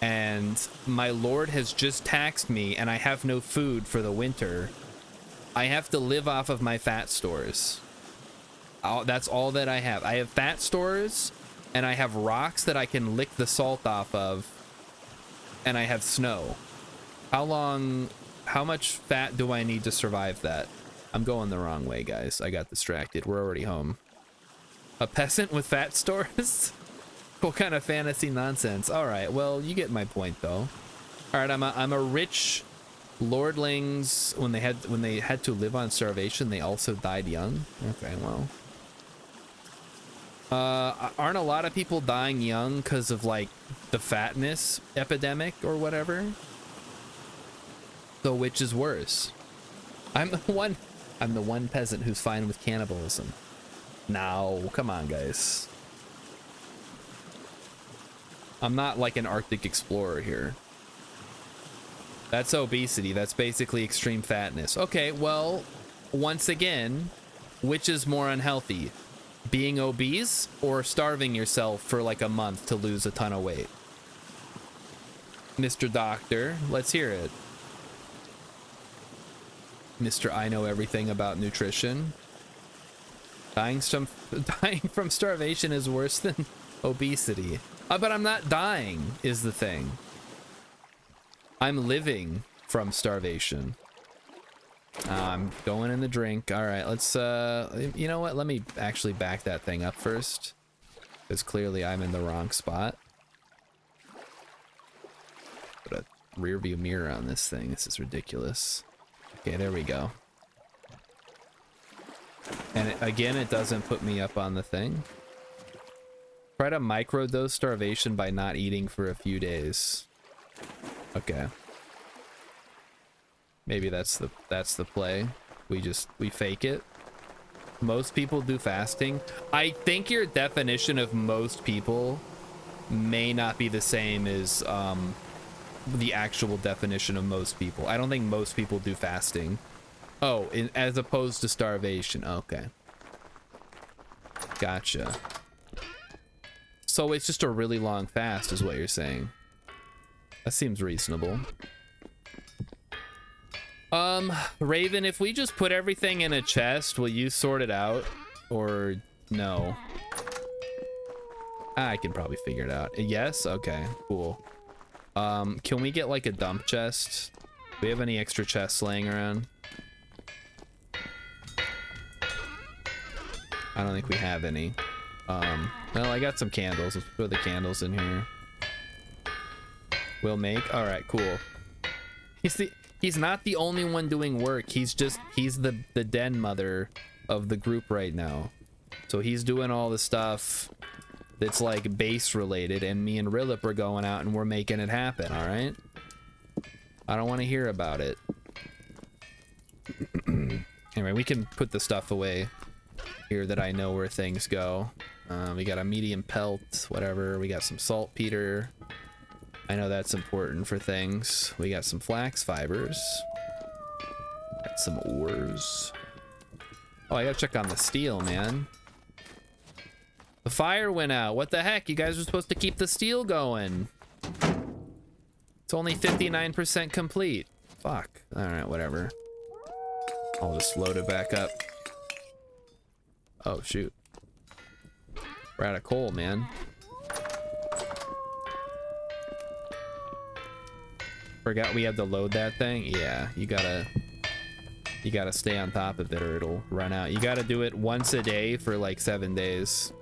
and my lord has just taxed me, and I have no food for the winter. I have to live off of my fat stores. That's all that I have. I have fat stores, and I have rocks that I can lick the salt off of, and I have snow. How much fat do I need to survive that? I'm going the wrong way, guys. I got distracted. We're already home. A peasant with fat stores? What kind of fantasy nonsense? All right, well, you get my point, though. All right, I'm a rich lordlings. When they had to live on starvation, they also died young. Okay, well, aren't a lot of people dying young because of like the fatness epidemic or whatever? So which is worse? I'm the one peasant who's fine with cannibalism. Now, come on, guys. I'm not like an Arctic explorer here. That's obesity. That's basically extreme fatness. Okay, well, once again, which is more unhealthy? Being obese or starving yourself for like a month to lose a ton of weight? Mr. Doctor, let's hear it. Mr. I know everything about nutrition. Dying from starvation is worse than obesity. But I'm not dying is the thing. I'm living from starvation. I'm going in the drink. All right, let's you know what? Let me actually back that thing up first, because clearly I'm in the wrong spot. Put a rear view mirror on this thing. This is ridiculous. Okay, there we go. And again, it doesn't put me up on the thing. Try to microdose starvation by not eating for a few days. Okay. Maybe that's the play. We fake it. Most people do fasting. I think your definition of most people may not be the same as the actual definition of most people. I don't think most people do fasting. Oh, as opposed to starvation. Okay. Gotcha. So it's just a really long fast is what you're saying. That seems reasonable. Raven, if we just put everything in a chest, will you sort it out? Or no? I can probably figure it out. Yes? Okay, cool. Can we get like a dump chest? we have any extra chests laying around? I don't think we have any. Well, I got some candles. Let's put the candles in here. We'll make. All right, cool. He's not the only one doing work. He's the den mother of the group right now. So he's doing all the stuff that's like base related, and me and Rillip are going out and we're making it happen. All right. I don't want to hear about it. Anyway, we can put the stuff away here that I know where things go. We got a medium pelt, whatever. We got some saltpeter. I know that's important for things. We got some flax fibers. Got some ores. Oh, I gotta check on the steel, man. The fire went out. What the heck? You guys were supposed to keep the steel going. It's only 59% complete. Fuck. All right, whatever. I'll just load it back up. Oh, shoot. We're out of coal, man. Forgot we had to load that thing. Yeah, you gotta stay on top of it or it'll run out. You gotta do it once a day for like 7 days.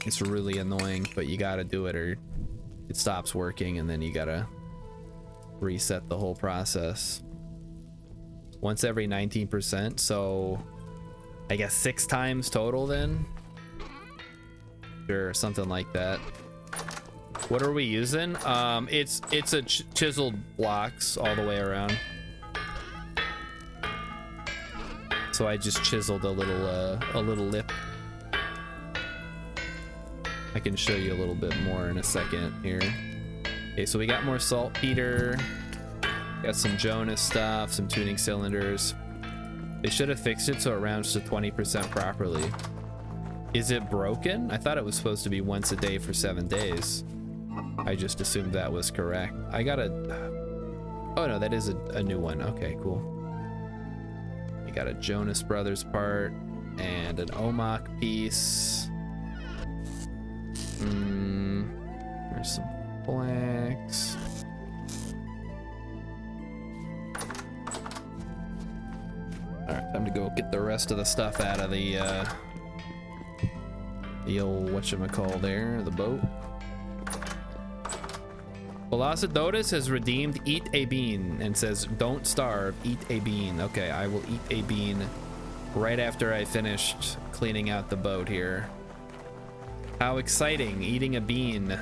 It's really annoying, but you gotta do it or it stops working, and then you gotta reset the whole process. Once every 19%, so I guess 6 times total then? Sure, something like that. What are we using? It's a chiseled blocks all the way around. So I just chiseled a little lip. I can show you a little bit more in a second here. Okay, so we got more saltpeter. Got some Jonas stuff, some tuning cylinders. They should have fixed it so it rounds to 20% properly. Is it broken? I thought it was supposed to be once a day for 7 days. I just assumed that was correct. I got a... Oh no, that is a new one. Okay, cool. We got a Jonas Brothers part and an Omok piece. There's some blacks. Alright, time to go get the rest of the stuff out of the old whatchamacall there, the boat. Velocidotus has redeemed Eat a Bean and says, don't starve, eat a bean. Okay, I will eat a bean right after I finished cleaning out the boat here. How exciting, eating a bean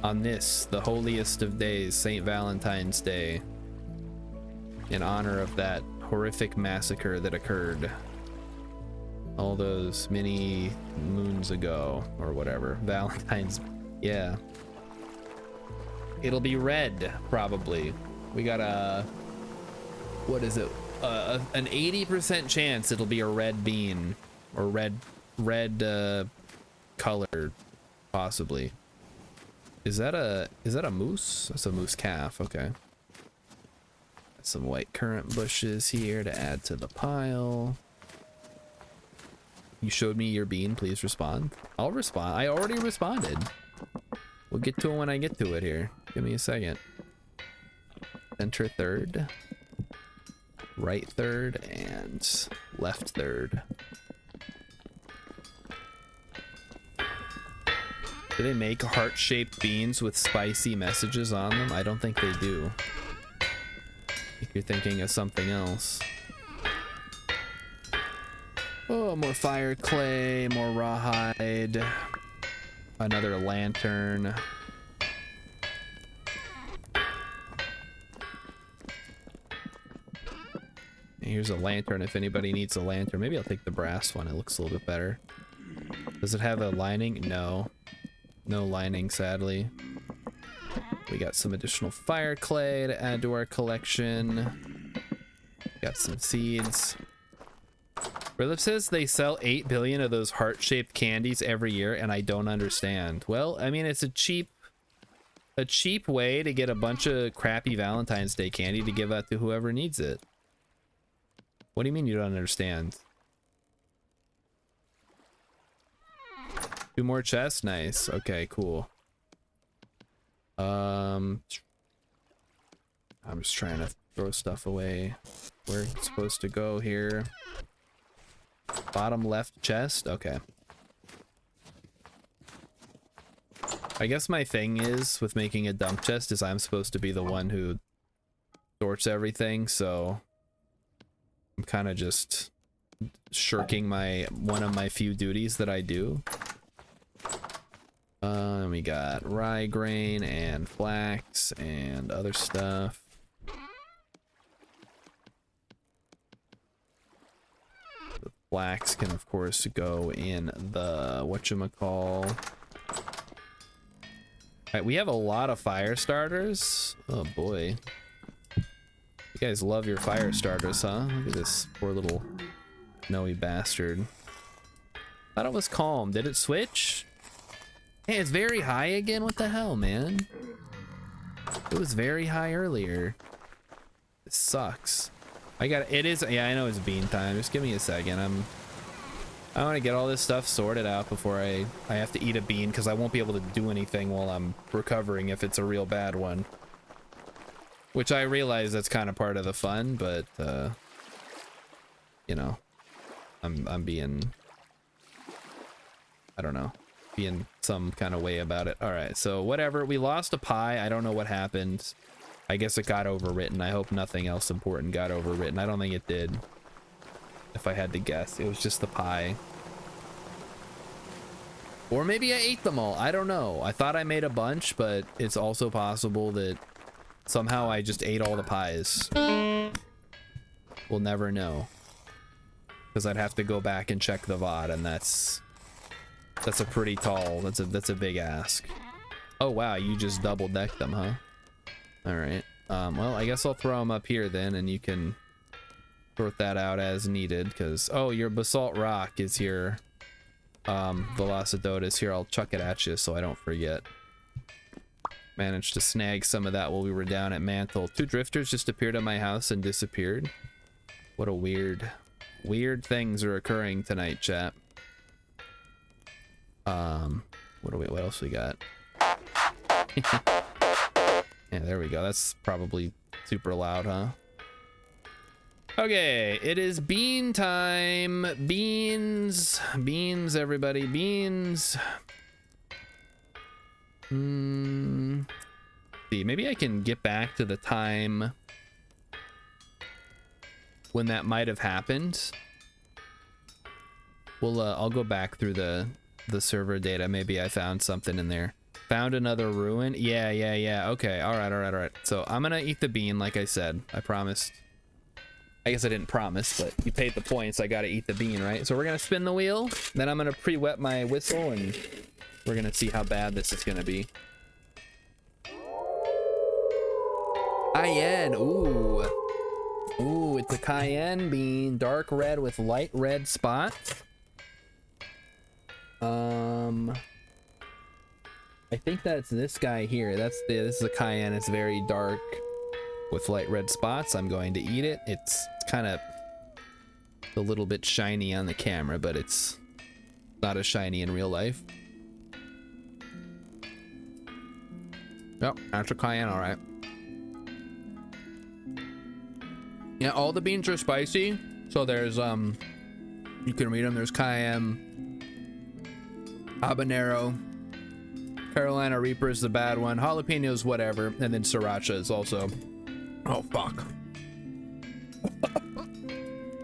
on this, the holiest of days, St. Valentine's Day, in honor of that horrific massacre that occurred all those many moons ago, or whatever. Valentine's, yeah. It'll be red, probably. We got a, what is it? An 80% chance it'll be a red bean, or red color, possibly. Is that a moose? That's a moose calf. Okay. Some white currant bushes here to add to the pile. You showed me your bean. Please respond. I'll respond. I already responded. We'll get to it when I get to it here. Give me a second. Center third, right third, and left third. Do they make heart-shaped beans with spicy messages on them? I don't think they do. I think you're thinking of something else. Oh, more fire clay, more rawhide, another lantern. Here's a lantern if anybody needs a lantern. Maybe I'll take the brass one. It looks a little bit better. Does it have a lining? No. No lining, sadly. We got some additional fire clay to add to our collection. Got some seeds. Rilip says they sell 8 billion of those heart-shaped candies every year, and I don't understand. Well, I mean, it's a cheap way to get a bunch of crappy Valentine's Day candy to give out to whoever needs it. What do you mean you don't understand? 2 more chests? Nice. Okay, cool. I'm just trying to throw stuff away where it's supposed to go here. Bottom left chest? Okay. I guess my thing is with making a dump chest is I'm supposed to be the one who sorts everything, so I'm kind of just shirking one of my few duties that I do. We got rye grain and flax and other stuff. The flax can of course go in the whatchamacall. Alright, we have a lot of fire starters. Oh boy. You guys love your fire starters, huh? Look at this poor little snowy bastard. Thought it was calm. Did it switch? Hey, it's very high again? What the hell, man? It was very high earlier. This sucks. It is, yeah, I know it's bean time. Just give me a second. I want to get all this stuff sorted out before I have to eat a bean, because I won't be able to do anything while I'm recovering if it's a real bad one. Which I realize that's kind of part of the fun, but, you know, I'm being, I don't know, being some kind of way about it. All right, so whatever. We lost a pie. I don't know what happened. I guess it got overwritten. I hope nothing else important got overwritten. I don't think it did. If I had to guess, it was just the pie. Or maybe I ate them all. I don't know. I thought I made a bunch, but it's also possible that somehow I just ate all the pies. We'll never know. Because I'd have to go back and check the VOD, and that's a pretty tall, that's a big ask. Oh wow, you just double decked them, huh? Alright. Well, I guess I'll throw them up here then, and you can sort that out as needed, because, oh, your basalt rock is here. Velocidotus here, I'll chuck it at you so I don't forget. Managed to snag some of that while we were down at Mantle. 2 drifters just appeared at my house and disappeared. What a weird things are occurring tonight, chat. What else we got? Yeah, there we go. That's probably super loud, huh? Okay, it is bean time. Beans, everybody, beans. See, maybe I can get back to the time when that might have happened. I'll go back through the server data. Maybe I found something in there. Found another ruin. Yeah. Okay. All right. So I'm gonna eat the bean, like I said. I promised. I guess I didn't promise, but you paid the points. I gotta eat the bean, right? So we're gonna spin the wheel. Then I'm gonna pre-wet my whistle, and we're gonna see how bad this is gonna be. Cayenne. Ooh, it's a cayenne bean, dark red with light red spots. I think that's this guy here. This is a cayenne. It's very dark with light red spots. I'm going to eat it. It's kind of a little bit shiny on the camera, but it's not as shiny in real life. Yep, that's a cayenne, all right. Yeah, all the beans are spicy. So there's you can read them. There's cayenne, habanero, Carolina Reaper is the bad one, jalapenos, whatever, and then sriracha is also. Oh fuck.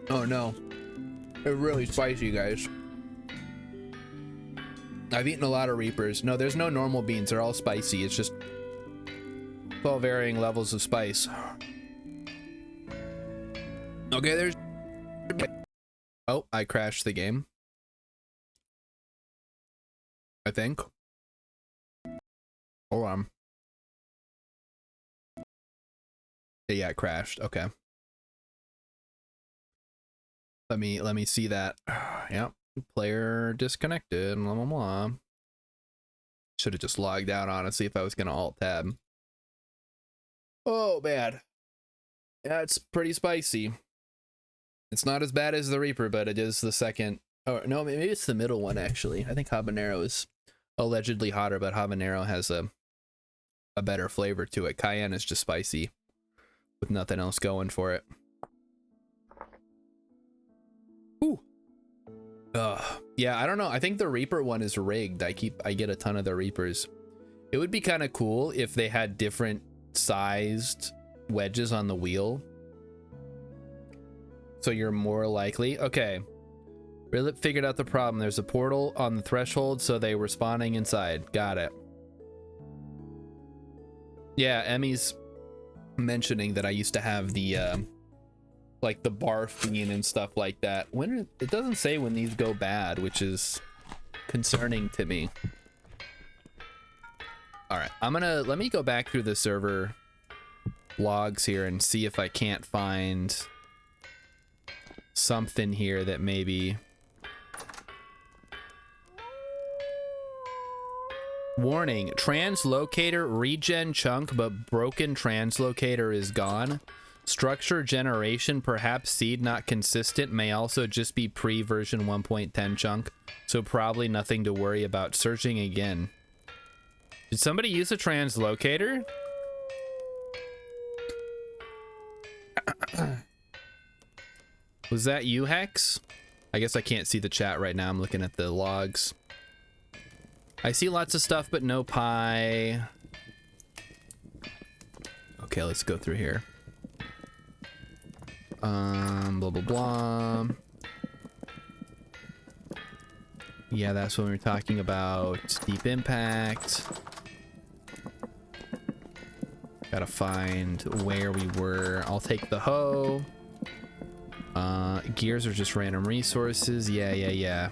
Oh no, they're really spicy, guys. I've eaten a lot of Reapers. No, there's no normal beans. They're all spicy. It's just all varying levels of spice. Okay, there's. Oh, I crashed the game. I think. Hold on. Yeah, it crashed. Okay. Let me see that. Yep. Player disconnected. Blah blah blah. Should have just logged out, honestly, if I was gonna alt tab. Oh man. Yeah, it's pretty spicy. It's not as bad as the Reaper, but it is the second. Oh no, maybe it's the middle one actually. I think habanero is allegedly hotter, but habanero has a better flavor to it. Cayenne is just spicy. with nothing else going for it. Ooh. Yeah, I don't know. I think the Reaper one is rigged. I get a ton of the Reapers. It would be kind of cool if they had different sized wedges on the wheel. So you're more likely. Okay. Rilip figured out the problem. There's a portal on the threshold, so they were spawning inside. Got it. Yeah, Emmy's mentioning that I used to have the like the barf bean and stuff like that. When it doesn't say when these go bad, which is concerning to me. All right, let me go back through the server logs here and see if I can't find something here that maybe. Warning, translocator regen chunk, but broken translocator is gone. Structure generation, perhaps seed not consistent, may also just be pre-version 1.10 chunk, so probably nothing to worry about. Searching again. Did somebody use a translocator? Was that you, Hex? I guess I can't see the chat right now. I'm looking at the logs. I see lots of stuff, but no pie. Okay, let's go through here. Blah, blah, blah. Yeah, that's when we were talking about Deep Impact. Gotta find where we were. I'll take the hoe. Gears are just random resources. Yeah.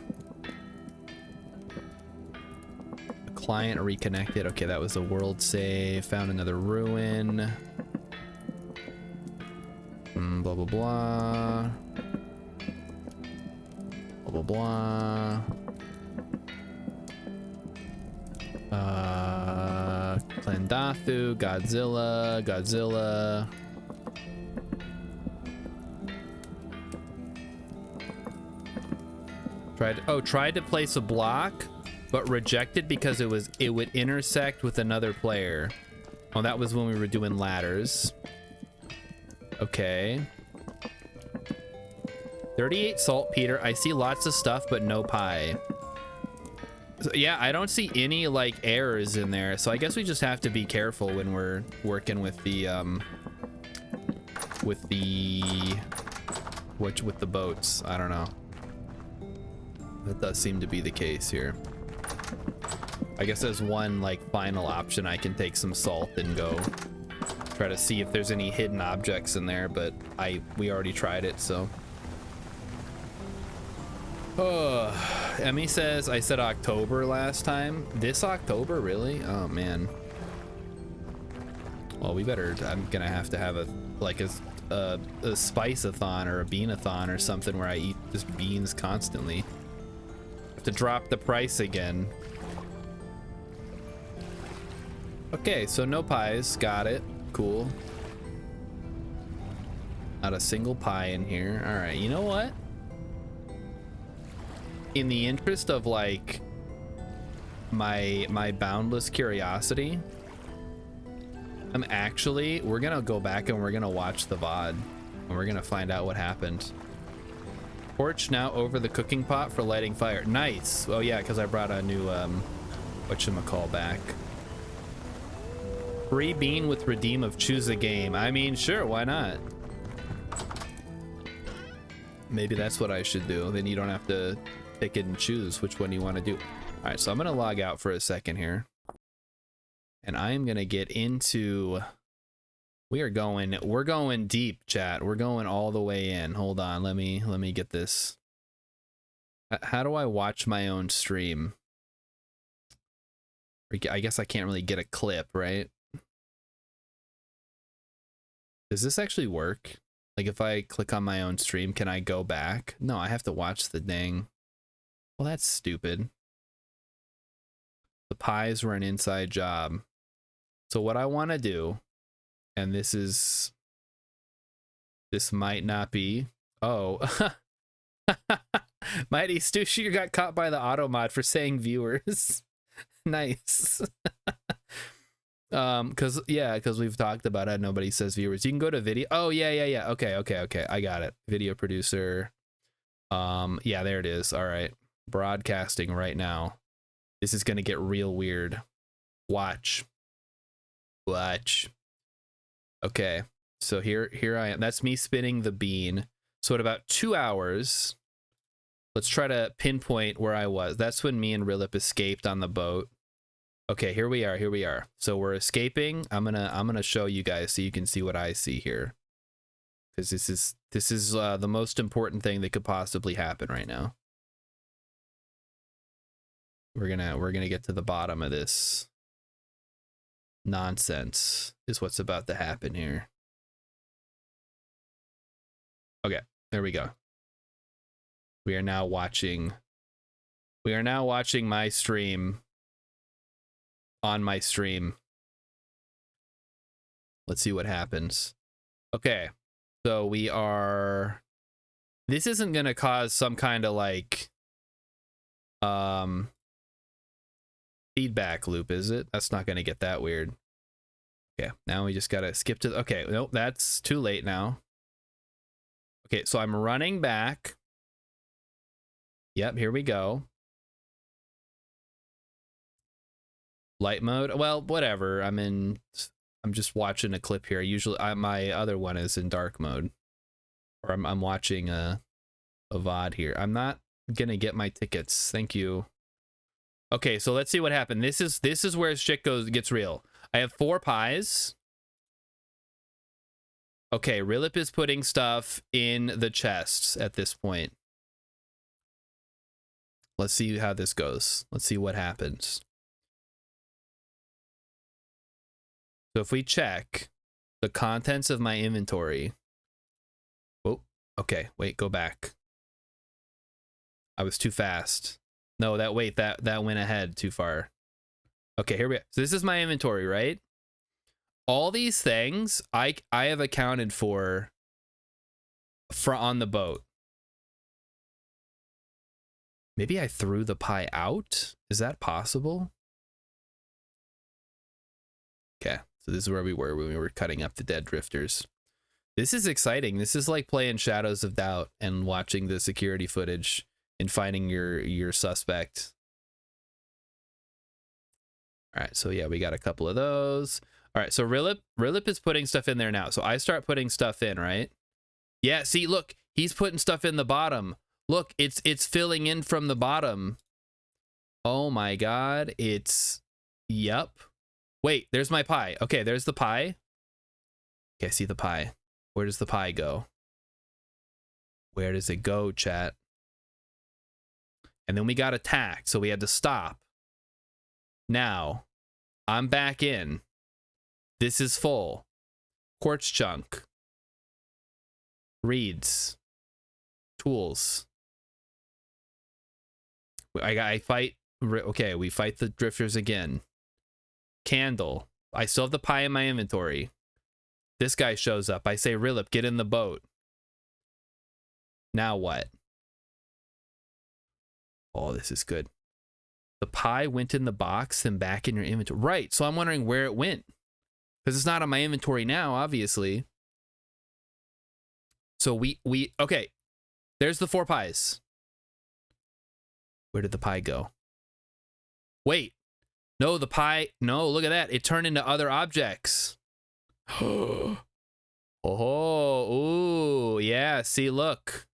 Client reconnected. Okay, that was a world save. Found another ruin. Blah, blah, blah. Blah, blah, blah. Klendathu, Godzilla. Tried to place a block, but rejected because it would intersect with another player. Oh, that was when we were doing ladders. Okay. 38 saltpeter. I see lots of stuff, but no pie. So, yeah, I don't see any like errors in there. So I guess we just have to be careful when we're working with the boats. I don't know. That does seem to be the case here. I guess as one like final option, I can take some salt and go try to see if there's any hidden objects in there, but we already tried it, so. Oh, Emmy says I said October last time. This October, really? Oh man. Well, I'm gonna have to have a spice-a-thon or a bean-a-thon or something where I eat just beans constantly. Have to drop the price again. Okay, so no pies. Got it. Cool. Not a single pie in here. All right, you know what? In the interest of like my boundless curiosity, we're gonna go back and we're gonna watch the VOD and we're gonna find out what happened. Torch now over the cooking pot for lighting fire. Nice. Oh yeah, because I brought a new whatchamacall back. Free bean with redeem of choose a game. I mean, sure, why not? Maybe that's what I should do. Then you don't have to pick and choose which one you want to do. All right, so I'm gonna log out for a second here, and I'm gonna get into. We're going deep, chat. We're going all the way in. Hold on, let me get this. How do I watch my own stream? I guess I can't really get a clip, right? Does this actually work? Like if I click on my own stream, can I go back? No, I have to watch the dang. Well, that's stupid. The pies were an inside job. So what I want to do, and this might not be. Oh. Mighty Stu Shooter got caught by the auto mod for saying viewers. Nice. Because we've talked about it. Nobody says viewers. You can go to video. Oh, yeah. Okay. I got it. Video producer. Yeah, there it is. All right. Broadcasting right now. This is gonna get real weird. Watch. Okay. So here I am. That's me spinning the bean. So at about 2 hours, let's try to pinpoint where I was. That's when me and Rilip escaped on the boat. Okay, here we are. So we're escaping. I'm gonna show you guys so you can see what I see here, because this is the most important thing that could possibly happen right now. We're gonna get to the bottom of this nonsense. Is what's about to happen here. Okay, there we go. We are now watching my stream on my stream. Let's see what happens. Okay, so we are, this isn't gonna cause some kind of like feedback loop, is it? That's not gonna get that weird. Okay, now we just gotta skip to, okay, nope, that's too late now. Okay, so I'm running back. Yep, here we go. Light mode. Well, whatever. I'm just watching a clip here. Usually, my other one is in dark mode, or I'm watching a VOD here. I'm not gonna get my tickets. Thank you. Okay, so let's see what happened. This is where shit gets real. I have 4 pies. Okay, Rilip is putting stuff in the chests at this point. Let's see how this goes. Let's see what happens. So if we check the contents of my inventory. Oh, okay. Wait, go back. I was too fast. No, that went ahead too far. Okay, here we go. So this is my inventory, right? All these things I have accounted for on the boat. Maybe I threw the pie out? Is that possible? Okay, so this is where we were when we were cutting up the dead drifters. This is exciting. This is like playing Shadows of Doubt and watching the security footage and finding your suspect. All right, so yeah, we got a couple of those. All right, so Rilip is putting stuff in there now. So I start putting stuff in, right? Yeah, see, look, he's putting stuff in the bottom. Look, it's filling in from the bottom. Oh my God, yep. Wait, there's my pie. Okay, there's the pie. Okay, I see the pie. Where does the pie go? Where does it go, chat? And then we got attacked, so we had to stop. Now, I'm back in. This is full. Quartz chunk. Reeds. Tools. I fight. Okay, we fight the drifters again. Candle. I still have the pie in my inventory. This guy shows up. I say, Rilip, get in the boat. Now what? Oh, this is good. The pie went in the box and back in your inventory. Right, so I'm wondering where it went. Because it's not on my inventory now, obviously. So okay. There's the 4 pies. Where did the pie go? Wait. No, the pie. No, look at that. It turned into other objects. Oh, ooh, yeah. See, look.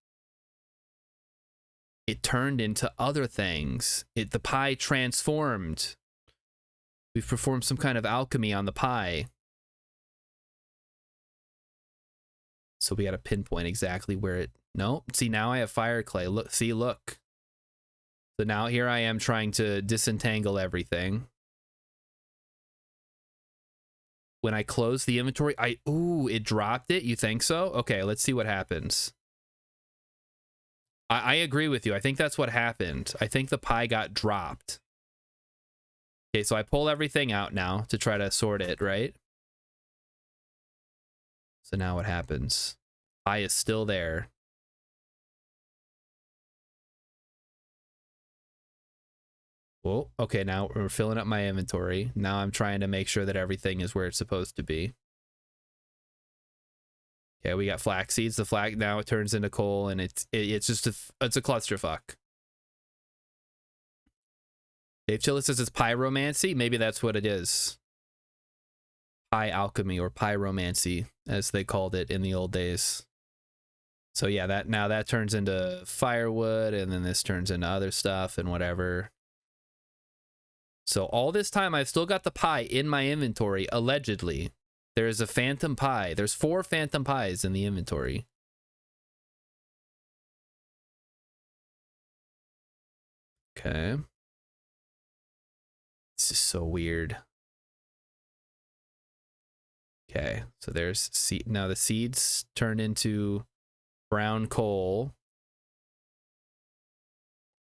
It turned into other things. The pie transformed. We've performed some kind of alchemy on the pie. So we got to pinpoint exactly where it. No, see, now I have fire clay. Look, see, look. So now here I am trying to disentangle everything. When I close the inventory, ooh, it dropped it. You think so? Okay, let's see what happens. I agree with you. I think that's what happened. I think the pie got dropped. Okay, so I pull everything out now to try to sort it, right? So now what happens? Pie is still there. Oh, okay, now we're filling up my inventory. Now I'm trying to make sure that everything is where it's supposed to be. Okay, we got flax seeds. The flax now it turns into coal, and it's just it's a clusterfuck. Dave Chilla says it's pyromancy. Maybe that's what it is. Py alchemy or pyromancy, as they called it in the old days. So yeah, that turns into firewood, and then this turns into other stuff and whatever. So all this time, I've still got the pie in my inventory, allegedly. There is a phantom pie. There's 4 phantom pies in the inventory. Okay. This is so weird. Okay, so there's seed. Now the seeds turn into brown coal.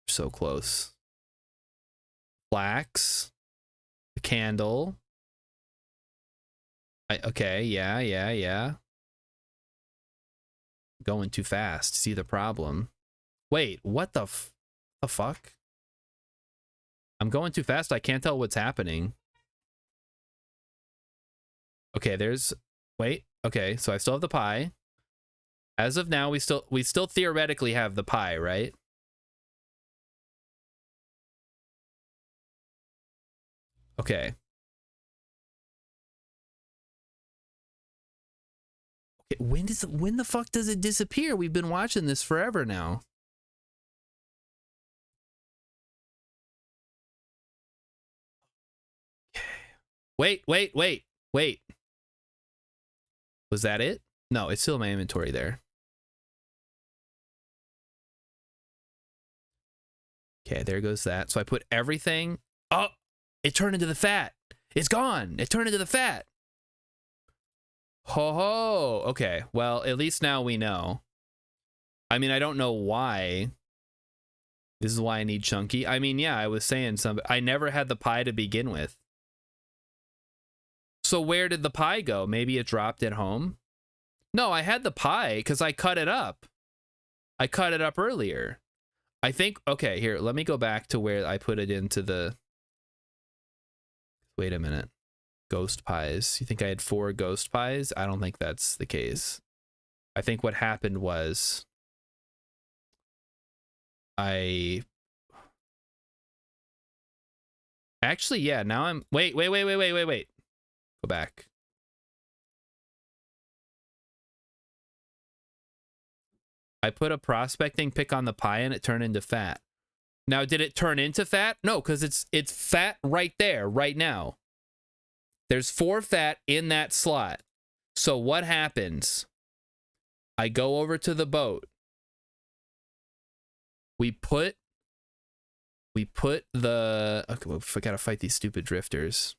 So close. Flax. The candle. Okay, yeah. Going too fast. See the problem. Wait, what the fuck? I'm going too fast. I can't tell what's happening. Okay, wait. Okay, so I still have the pie. As of now, we still theoretically have the pie, right? Okay. Okay, when the fuck does it disappear? We've been watching this forever now. Wait. Was that it? No, it's still in my inventory there. Okay, there goes that. So I put everything. Oh, it turned into the fat. It's gone. It turned into the fat. Ho ho. Okay, well, at least now we know. I mean, I don't know why. This is why I need chunky. I mean, yeah, I was saying I never had the pie to begin with. So where did the pie go? Maybe it dropped at home? No, I had the pie because I cut it up. I cut it up earlier. I think, okay, here, let me go back to where I put it into the... Wait a minute. Ghost pies. You think I had 4 ghost pies? I don't think that's the case. I think what happened was... Actually, yeah, now I'm... Wait. Go back. I put a prospecting pick on the pie and it turned into fat. Now, did it turn into fat? No, because it's fat right there, right now. There's 4 fat in that slot. So what happens? I go over to the boat. We put the... Okay, well, I gotta fight these stupid drifters.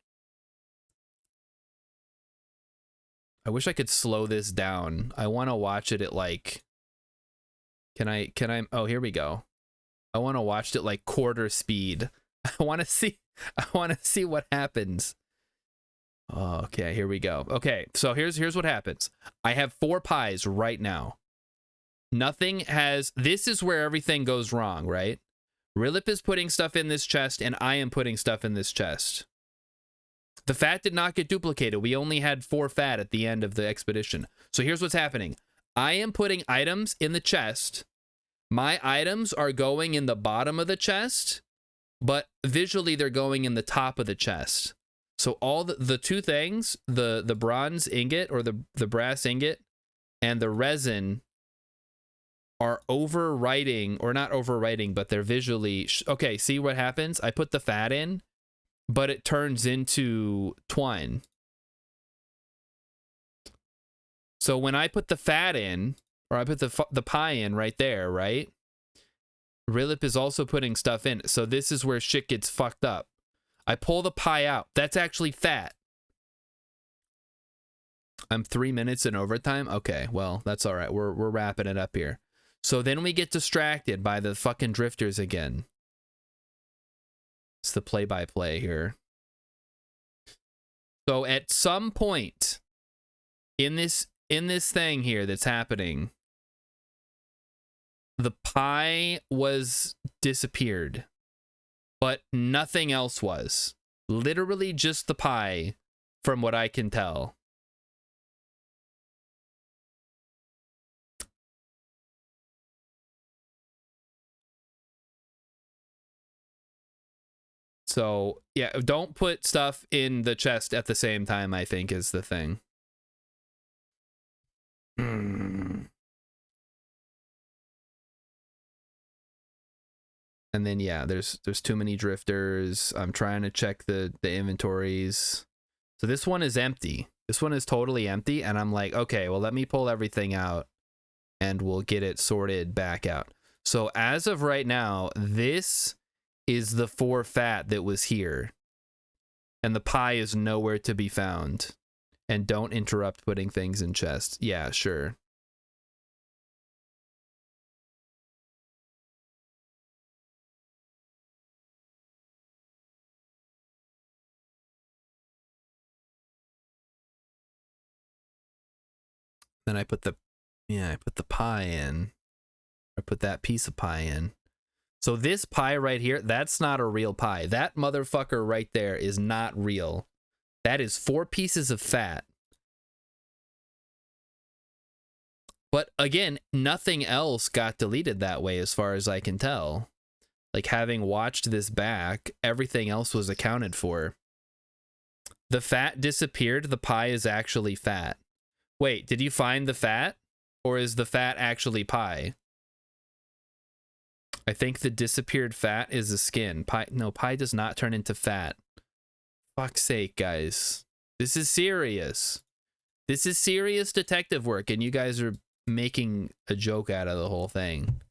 I wish I could slow this down. I want to watch it at like... Can I... Oh, here we go. I want to watch it like quarter speed. I want to see what happens. Oh, okay, here we go. Okay, so here's what happens. I have 4 pies right now. Nothing has... This is where everything goes wrong, right? Rilip is putting stuff in this chest, and I am putting stuff in this chest. The fat did not get duplicated. We only had 4 fat at the end of the expedition. So here's what's happening. I am putting items in the chest. My items are going in the bottom of the chest, but visually they're going in the top of the chest. So all the 2 things, the bronze ingot or the brass ingot and the resin are overwriting, or not overwriting, but they're visually... Okay, see what happens? I put the fat in, but it turns into twine. So when I put the fat in, or I put the pie in right there, right? Rilip is also putting stuff in. So this is where shit gets fucked up. I pull the pie out. That's actually fat. I'm 3 minutes in overtime? Okay, well, that's all right. We're wrapping it up here. So then we get distracted by the fucking drifters again. It's the play-by-play here. So at some point in this thing here that's happening, the pie was disappeared. but nothing else was. Literally just the pie, from what I can tell. So, yeah, don't put stuff in the chest at the same time, I think, is the thing. And then yeah, there's too many drifters. I'm trying to check the inventories. So this one is empty. This one is totally empty, and I'm like, okay, well, let me pull everything out and we'll get it sorted back out. So as of right now, this is the 4 fat that was here. And the pie is nowhere to be found. And don't interrupt putting things in chests. Yeah, sure. Then I put the pie in. I put that piece of pie in. So this pie right here, that's not a real pie. That motherfucker right there is not real. That is 4 pieces of fat. But again, nothing else got deleted that way as far as I can tell. Like, having watched this back, everything else was accounted for. The fat disappeared. The pie is actually fat. Wait, did you find the fat? Or is the fat actually pie? I think the disappeared fat is a skin. Pie, no, pie does not turn into fat. Fuck's sake, guys. This is serious. This is serious detective work, and you guys are making a joke out of the whole thing.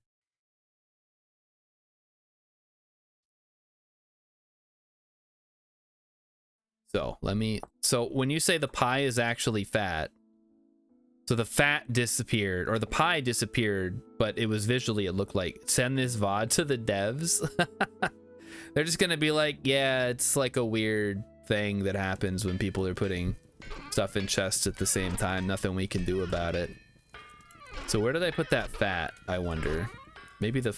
So when you say the pie is actually fat, so the fat disappeared, or the pie disappeared, but it was visually, it looked like, send this VOD to the devs. They're just gonna be like, yeah, it's like a weird thing that happens when people are putting stuff in chests at the same time. Nothing we can do about it. So where did I put that fat, I wonder? Maybe the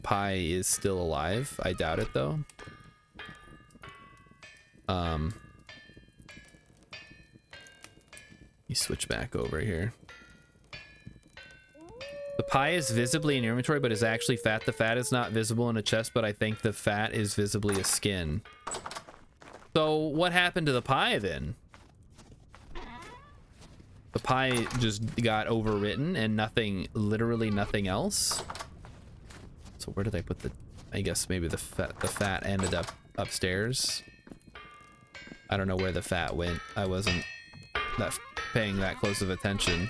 pie is still alive. I doubt it, though. You switch back over here. The pie is visibly in your inventory, but is actually fat. The fat is not visible in a chest, but I think the fat is visibly a skin. So what happened to the pie then? The pie just got overwritten and nothing, literally nothing else. So where did I put the, I guess maybe the fat ended up upstairs. I don't know where the fat went. I wasn't paying that close of attention.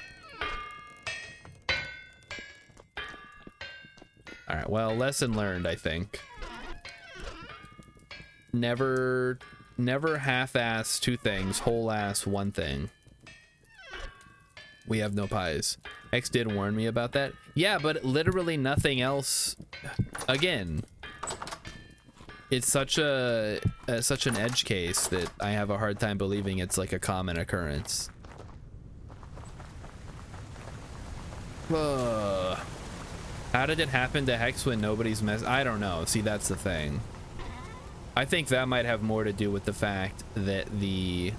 All right, well, lesson learned, I think. Never half-ass 2 things, whole-ass 1 thing. We have no pies. X did warn me about that. Yeah, but literally nothing else. Again, it's such an edge case that I have a hard time believing it's like a common occurrence. How did it happen to Hex when nobody's I don't know. See, that's the thing. I think that might have more to do with the fact that the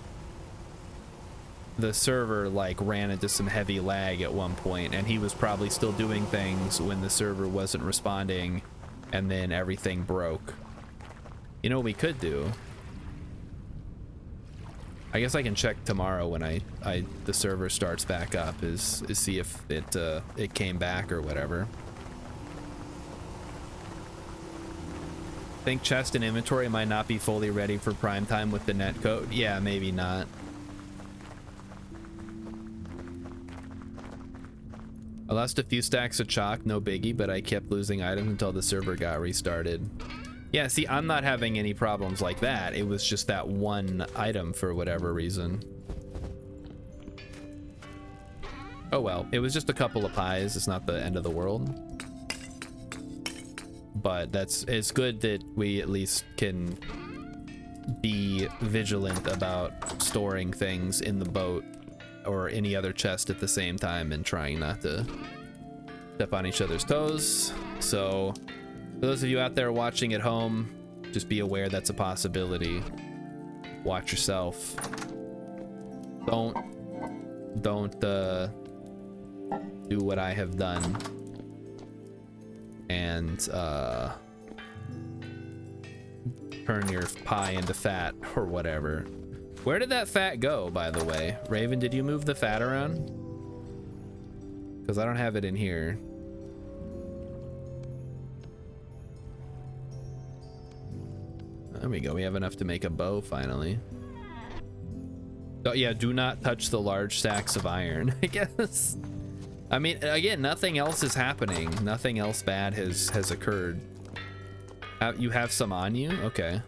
server like ran into some heavy lag at one point, and he was probably still doing things when the server wasn't responding, and then everything broke. You know what we could do? I guess I can check tomorrow when the server starts back up, is see if it came back or whatever. Think chest and inventory might not be fully ready for prime time with the netcode. Yeah, maybe not. I lost a few stacks of chalk, no biggie, but I kept losing items until the server got restarted. Yeah, see, I'm not having any problems like that. It was just that one item for whatever reason. Oh well, it was just a couple of pies. It's not the end of the world. But it's good that we at least can be vigilant about storing things in the boat or any other chest at the same time and trying not to step on each other's toes. So for those of you out there watching at home, just be aware that's a possibility. Watch yourself. Don't do what I have done and turn your pie into fat or whatever. Where did that fat go, by the way? Raven, did you move the fat around? Because I don't have it in here. There we go. We have enough to make a bow finally. Oh yeah, do not touch the large stacks of iron, I guess. I mean, again, nothing else is happening. Nothing else bad has occurred. You have some on you? Okay.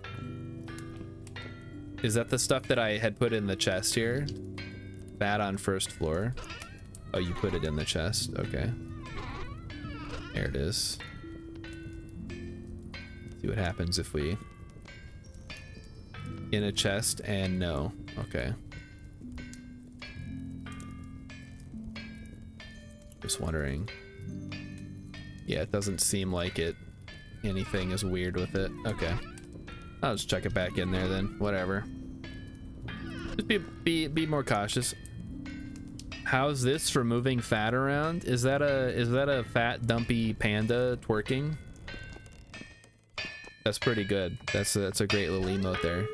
Is that the stuff that I had put in the chest here? Bad on first floor. Oh, you put it in the chest. Okay. There it is. See what happens if we... In a chest and no. Okay. Just wondering. Yeah, it doesn't seem like anything is weird with it. Okay. I'll just check it back in there then. Whatever. Just be more cautious. How's this for moving fat around? Is that a fat dumpy panda twerking? That's pretty good. That's a great little emote there.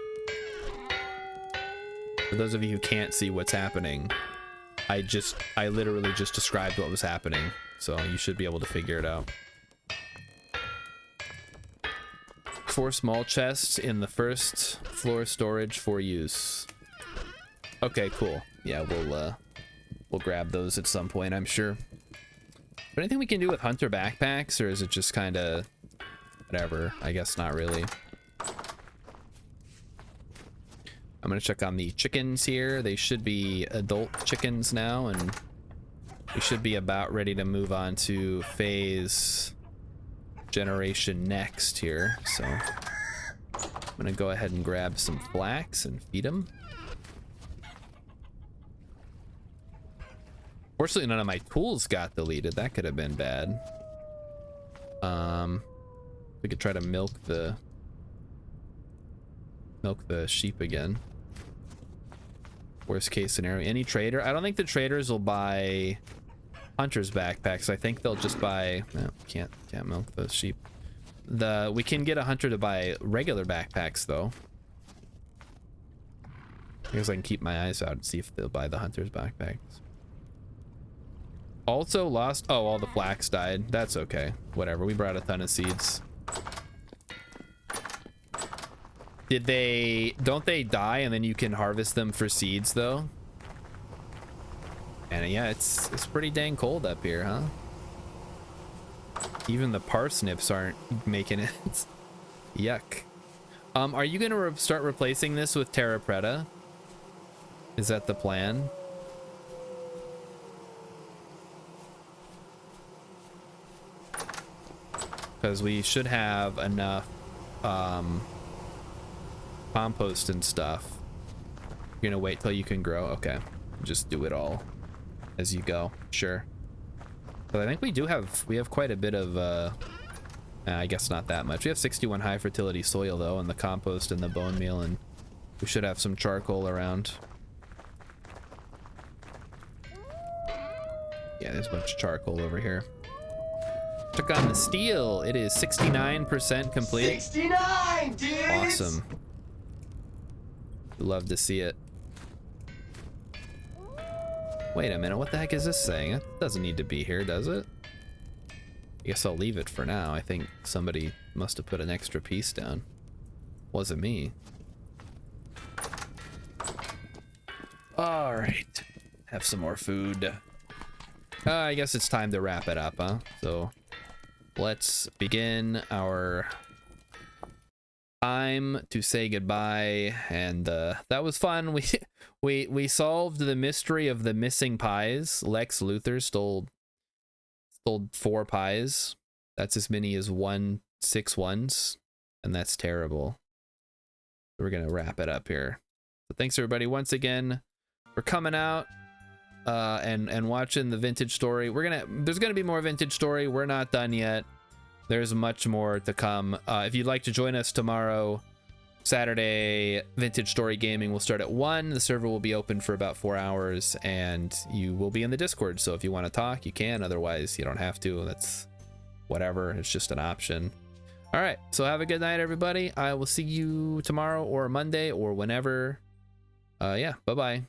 For those of you who can't see what's happening, I literally just described what was happening, so you should be able to figure it out. 4 small chests in the first floor storage for use. Okay, cool. Yeah, we'll grab those at some point, I'm sure. But anything we can do with hunter backpacks, or is it just kind of whatever? I guess not really. I'm gonna check on the chickens here. They should be adult chickens now, and we should be about ready to move on to phase generation next here. So I'm gonna go ahead and grab some flax and feed them. Fortunately, none of my tools got deleted. That could have been bad. We could try to milk the sheep again. Worst case scenario. Any trader? I don't think the traders will buy hunters backpacks. I think they'll just buy... No, can't milk the sheep. We can get a hunter to buy regular backpacks though. I guess I can keep my eyes out and see if they'll buy the hunter's backpacks. Also lost... Oh, all the flax died. That's okay. Whatever. We brought a ton of seeds. Did they... Don't they die and then you can harvest them for seeds though? And yeah, it's pretty dang cold up here, huh? Even the parsnips aren't making it. Yuck. Are you gonna start replacing this with Terra Preta? Is that the plan? Because we should have enough compost and stuff. You're gonna wait till you can grow? Okay. Just do it all as you go. Sure. But I think we have quite a bit of I guess not that much. We have 61 high fertility soil though, and the compost and the bone meal, and we should have some charcoal around. Yeah, there's a bunch of charcoal over here. Took on the steel. It is 69% complete. 69, dude. Awesome. Love to see it. Wait a minute, what the heck is this saying? It doesn't need to be here, does it? I guess I'll leave it for now. I think somebody must have put an extra piece down. Wasn't me. All right, have some more food. I guess it's time to wrap it up, huh? So let's begin our time to say goodbye. And that was fun. We solved the mystery of the missing pies. Lex Luthor stole 4 pies. That's as many as 6 ones, and that's terrible. We're gonna wrap it up here. So thanks everybody once again for coming out and watching the vintage story. There's gonna be more vintage story. We're not done yet. There's much more to come. If you'd like to join us tomorrow, Saturday, Vintage Story Gaming will start at 1. The server will be open for about 4 hours, and you will be in the Discord. So if you want to talk, you can. Otherwise, you don't have to. That's whatever. It's just an option. All right. So have a good night, everybody. I will see you tomorrow or Monday or whenever. Yeah. Bye-bye.